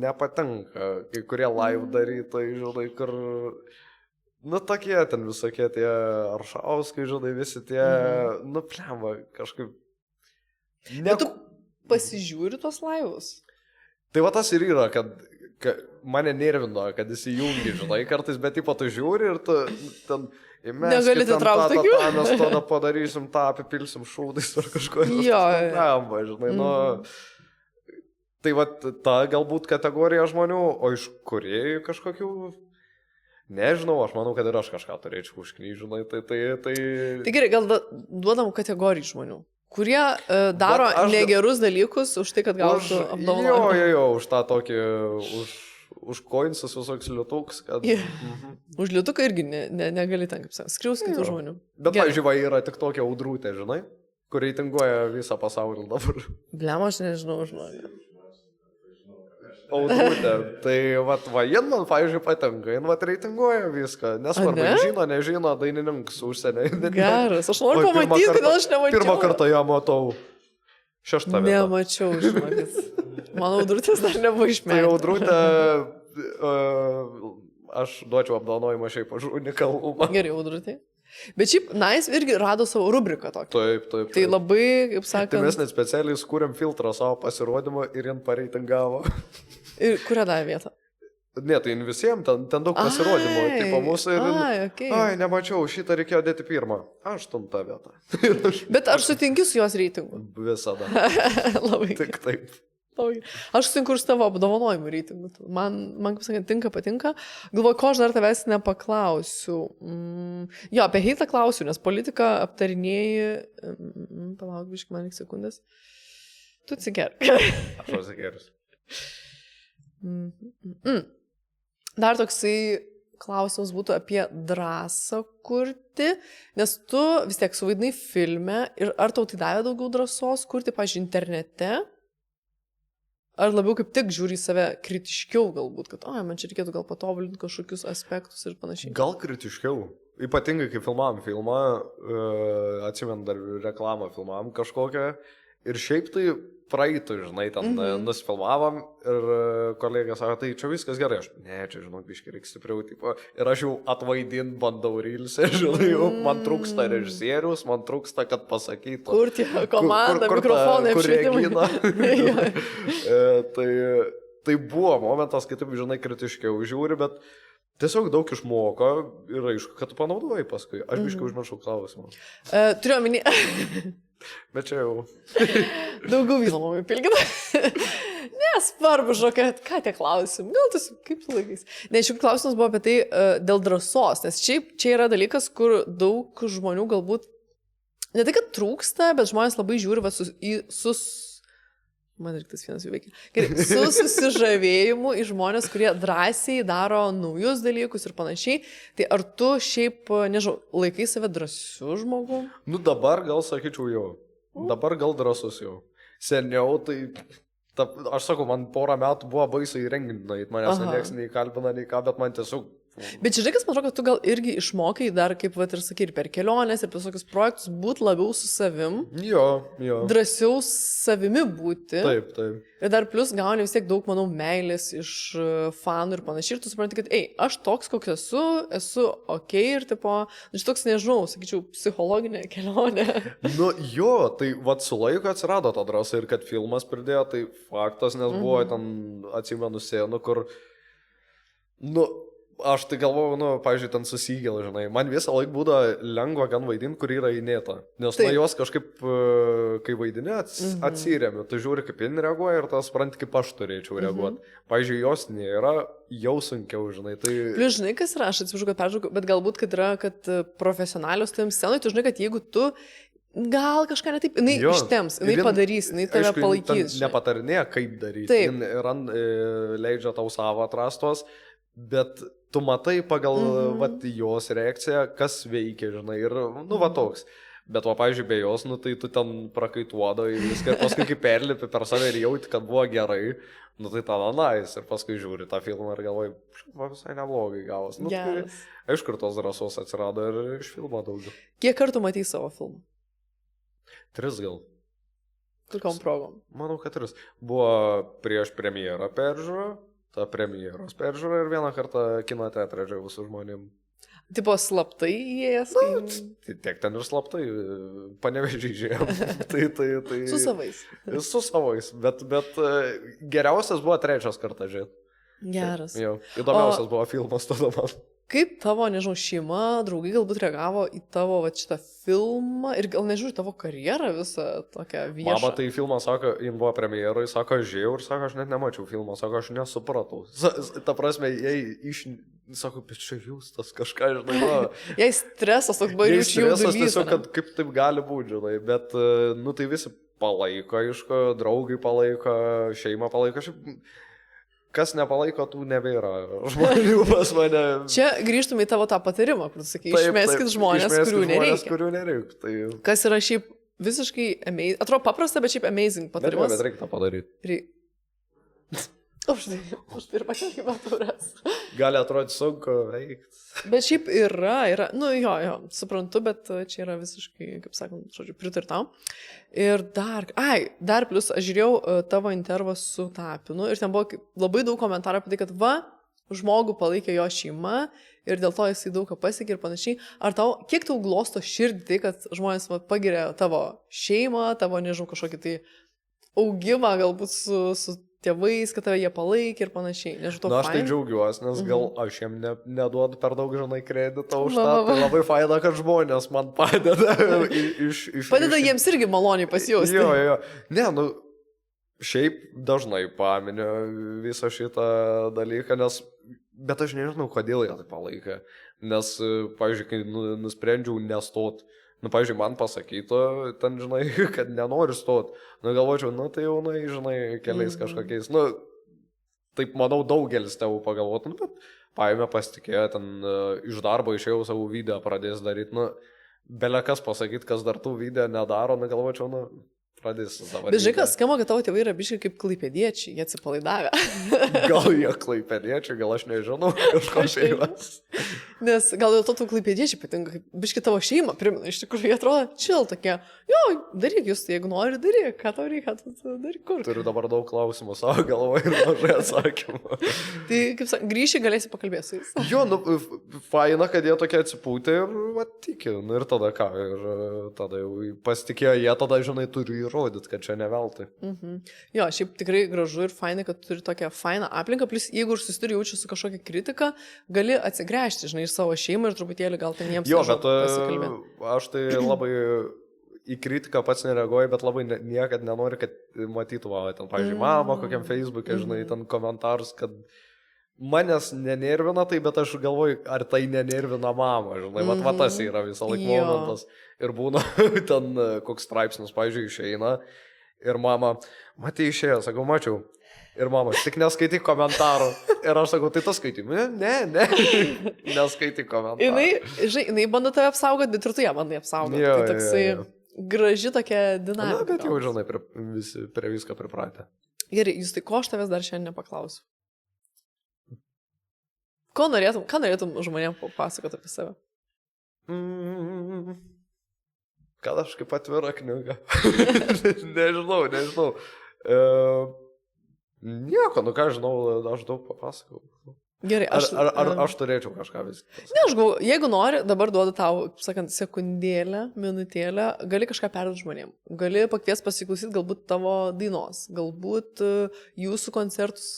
nepatinka. Kai kurie live darytai, žinai, kur... Nu, tokie ten visokie tie Aršauskai, žinai, visi tie... Nu, plemba, kažkaip... Bet tu pasižiūri tuos laivus? Tai va tas ir yra, kad mane nervino, kad įsijungi, žinai, kartais, bet taip pat tu žiūri ir tu ten... Negali atitraukti tokių? Mes tada padarysim tą, apipilsim šūdais ar kažko. Jo. Žinai, nu... Tai va ta galbūt kategorija žmonių, o iš kūrėjų kažkokių... Nežinau, aš manau, kad ir aš kažką turėčiau užknyžinai, tai... Tai gerai, gal duodam kategorijų žmonių, kurie daro negerus dalykus už tai, kad gautų apdovanojimą. Jo, už tą tokį, už koinsus visoks liutuks, kad... Už liutuką irgi negali ten, kaip sakė, skriaus kitų žmonių. Bet, pavyzdžiui, yra tik tokia audrūtė, žinai, kur reitinguoja visą pasaulį dabar. Blem, aš nežinau, žinau. Audrūtė, tai jin man, pavyzdžiui, patinka, jin reitinguoja viską, nesvarbu, žino, nežino, dainininkas užsienio. Geras, aš noriu pamatyti, kodėl aš nemačiau. Pirmą kartą ją matau. 6 vieta. Nemačiau, žinokit. Man audrūtės dar nebuvo išmėgta. Tai audrūtė, aš duočiau apdovanojimą šiaip už unikalumą. Gerai, audrūtė. Bet šiaip, Nice irgi rado savo rubriką tokią. Taip. Tai labai, kaip sakant... Tai mes net specialiai skūrėm filtrą savo pasirodymą ir jin pareitingavo. Ir kurią davė vietą? Ne, tai visiems, ten daug pasirodymų. Tipo mūsų ir... Okay. Ai, nemačiau, šitą reikėjo dėti pirmą. 8 vietą. Bet ar sutinki su jos reitingu? Visada. Labai. Tik taip. Aš sutinku ir su tavo apdovanojimų reitingu. Man kaip sakant, patinka. Galvoju, ko aš dar tavęs nepaklausiu. Jo, apie heitą klausiu, nes politiką aptarinėjai... Palauk, biškai, man reikia sekundės. Tu atsigerk. Aš atsigerus. Dar toksai klausimas būtų apie drąsą kurti, nes tu vis tiek suvaidinai filme ir ar tau tai davė daugiau drąsos kurti, pavyzdžiui, internete? Ar labiau kaip tik žiūri į save kritiškiau galbūt, kad, man čia reikėtų gal patobulinti kažkokius aspektus ir panašiai. Gal kritiškiau. Ypatingai, kai filmavom filmą, atsimenu dar reklamą filmavom kažkokią ir šiaip tai praeitų, žinai, ten nusifilmavom ir kolegė sako, tai čia viskas gerai, aš, ne, čia, žinok, biškai reikia stipriau, tipo, ir aš jau atvaidint bandau rylse, žinai, jau man trūksta režisierius, man trūksta, kad pasakytų. Kur tie komanda, mikrofonai, apšvietimai. Tai buvo momentas, kai taip, žinai, kritiškiau žiūri, bet tiesiog daug išmoko ir aišku, kad tu panaudojai paskui. Aš biškai užmiršau klausimą. Turiu omeny... Bet čia jau. Daugiau vyno mamai pilgina. Nesvarbu, žinokit, ką tie klausim. Gal tu kaip tu laikais. Ne, šiaip klausimas buvo apie tai dėl drąsos, nes šiaip čia yra dalykas, kur daug žmonių galbūt, ne tai, kad trūksta, bet žmonės labai žiūri man ir tas vienas jų veikia. Su susižavėjimu į žmonės, kurie drąsiai daro naujus dalykus ir panašiai. Tai ar tu šiaip, nežinau, laikai save drąsiu žmogum? Nu dabar gal sakyčiau jau. Dabar gal drąsus jau. Seniau tai... Aš sakau, man 4 metų buvo baisai renginį, manęs nieks nei kalbina, nei ką, bet man tiesiog... Bet žinai, kas man atrodo, kad tu gal irgi išmokai dar, kaip ir sakai, ir per keliones, ir per visokius projektus būti labiau su savim. Jo. Drąsiau savimi būti. Taip. Ir dar plus gauni vis tiek daug, manau, meilės iš fanų ir panašiai. Ir tu supranti, kad, aš toks, koks esu okei, ir tipo, aš toks, nežinau, sakyčiau, psichologinė kelionė. Nu jo, tai vat su laiku atsirado ta drąsa ir kad filmas pridėjo, tai faktas, nes buvo ten, atsimenu, scenų, kur, aš tai galvoju, nu, pavyzdžiui, ten susigėl, žinai, man visą laiką būda lengva gan vaidinti, kur yra įnėta. Nes nuo jos kažkaip, kai vaidinė, atsiremiu, tu žiūri, kaip jin reaguoja ir tas supranti, kaip aš turėčiau reaguoti. Pavyzdžiui, jos nėra, jau sunkiau, žinai. Tai... Plius, žinai, kas yra, aš atsiprašau, kad peržaukiu, bet galbūt, kad yra, kad profesionalios tam scenai, tu žinai, kad jeigu tu gal kažką netaip, jinai ištems, jinai padarys, jinai tave palaikys. Nepatarinėja, kaip daryti. Jin leidžia tau savo atrastos, bet tu matai pagal vat, jos reakciją, kas veikia, žinai, ir, nu, va toks. Bet, va, pavyzdžiui, be jos, nu, tai tu ten prakaituodai viską, ir paskui kai perlipi per save ir jauti, kad buvo gerai, nu, tai tada nais, ir paskui žiūri tą filmą ir galvoji, va, visai neblogai gavos. Nu, tai, aišku, ir tos drąsos atsirado ir iš filmo daugiau. Kiek kartų matei savo filmą? 3 gal. Kokiom progom? Manau, kad 3. Buvo prieš premjerą peržiūrą, ta premjeros peržiūra ir vieną kartą kino teatrą žiūrėjau su žmonėm. Tipo slaptai įėjęs? Tai tiek ten ir slaptai, Panevėžį žiūrėjom. tai... Su savais. Su savais, bet geriausias buvo 3 kartą žiūrėti. Geras. Jau, įdomiausias buvo filmas tada man. Kaip tavo, nežinau, šeima, draugai galbūt reagavo į tavo va, šitą filmą ir gal nežiūrėjau tavo karjerą visą tokią viešą? Mama tai filmą sako, jin buvo premjerai, sako, aš žiūrėjau ir sako, aš net nemačiau filmą, sako, aš nesupratau. Ta prasme, jei sako, bet čia jūs tas kažką, žinai, va. Jei stresas toks buvo ir iš jų stresas tiesiog, kad kaip taip gali būti, žinai, bet, nu, tai visi palaiko, aišku, draugai palaiko, šeima palaiko, kas nepalaiko, tų nebėra žmonių pas mane. Čia grįžtume į tavo tą patarimą, kur tu sakai, išmeskit žmonės, kurių nereikia. Tai... Kas yra šiaip visiškai amazing, atrodo paprasta, bet šiaip amazing patarimas. Bet reikia tą padaryti. Už pirmą kiekvieną turės. Gali atrodyti sunku veikti. Bet šiaip yra, nu jo, suprantu, bet čia yra visiškai, kaip sakant, žodžiu, pritartau. Ir dar plus, aš žiūrėjau tavo intervą su Tapinu ir ten buvo labai daug komentarų apie tai, kad va, žmogų palaikė jo šeima ir dėl to jisai daug ką pasiekė ir panašiai. Ar kiek tau glosto širdį tai, kad žmonės pagiria tavo šeimą, tavo, nežinau, kažkokį tai augimą galbūt su tėvais, kad tave jie palaikė ir panašiai. Nežinau, aš tai džiaugiuosi, nes gal aš jiem neduodu per daug, žinai, kreditą už tą. Tai labai faina, kad žmonės man padeda. Padeda jiems irgi maloniai pasijausti. Jo. Ne, nu, šiaip dažnai paminiu visą šitą dalyką, bet aš nežinau, kodėl jie tai palaikė. Nes, pavyzdžiui, kai nusprendžiau nestot, pavyzdžiui, man pasakyto, ten, žinai, kad nenori stot. Galvočiau, tai jau, žinai, keliais kažkokiais. Taip, manau, daugelis tėvų pagalvotų, bet paėmė pasitikėjo, ten iš darbo išėjau savo video pradės daryti. Belekas pasakyti, kas dar tų video nedaro, galvočiau, pradės dabar. Bet žinai, skamba, kad tavo tėvai yra biškai kaip klaipėdiečiai, jie atsipalaidavę. Gal jie klaipėdiečiai, gal aš nežinau, kažkokios. Nes gal dėl to tu klaipėdiečiai patinka, biškai tavo šeimą primena, iš tikrųjų jie atrodo čil tokie, jo, daryk jūs, jeigu nori, daryk, ką tau reikia, tu daryk kur. Turiu dabar daug klausimų savo galvoje ir mažai atsakymų. Tai, kaip sakai, grįši, galėsi pakalbėti su jais. Jo, faina, kad jie tokie atsipūtė ir tiki, ir tada ką, ir tada jau pasitikėjo, jie tada, žinai, turi įrodyti, kad čia neveltai. Jo, šiaip tikrai gražu ir fainai, kad turi tokią fainą aplinką, plus jeigu ir susiduri jaučiu su kažkokia kritika, gali atsigręžti, žinai, iš savo šeimą ir truputėlį gal ten jiems pasikalbėti. Aš tai labai į kritiką pats nereaguoju, bet labai niekad nenori, kad matytų, ten, pavyzdžiui, mama kokiam Facebook'e, žinai, ten komentarus, kad manęs nenervina tai, bet aš galvoju, ar tai nenervina mamą, žinai, va tas yra visą laiką momentas. Ir būna ten koks straipsnis, pavyzdžiui, išeina ir mama, matai išėjo, sakau, mačiau. Ir mama, tik neskaityk komentarų. Ir aš sakau, tai tas skaityk. Ne, neskaityk komentarų. Jinai bando tave apsaugoti, bet ir tu ją bandai apsaugoti. Tai toksai graži tokia dinamika. Na, bet jau, žinai, prie viską pripratę. Gerai, jūs tai ko aš tavęs dar šiandien nepaklausiu? Ką norėtum žmonėms papasakoti apie save? Kad aš kaip atvira knyga. Nežinau. Nieko, ką žinau, aš daug papasakau. Gerai, Aš turėčiau kažką vis. Ne, aš galvoju, jeigu nori, dabar duodu tau, kaip sakant, sekundėlę, minutėlę, gali kažką perduoti žmonėm. Gali pakvies pasiklausyti galbūt tavo dainos, galbūt jūsų koncertus,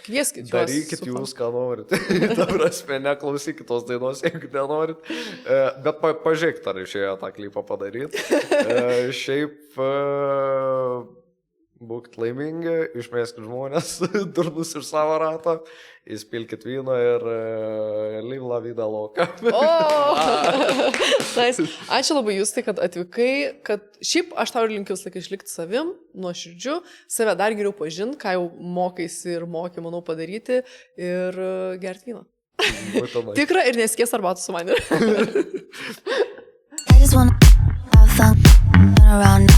kvieskit juos. Darykit jūs, ką norit. Ta prasme, neklausykit tos dainos, jeigu nenorit. Bet pažiūrėkit, ar išėjo tą klipą padaryti. Šiaip būkit laimingi, išmėskit žmonės, durnus iš savo rato, įspilkit vyno ir live la vida loca. Nice. Ačiū labai jūs, tai kad atvykai, kad šiaip aš tau ir linkiu visą laiką išlikti savim, nuoširdžiu, save dar geriau pažinti, ką jau mokaisi ir moki, manau, padaryti ir gerti vyną. Tikra ir neskės arbatų su manimi. I just wanna have fun, turn around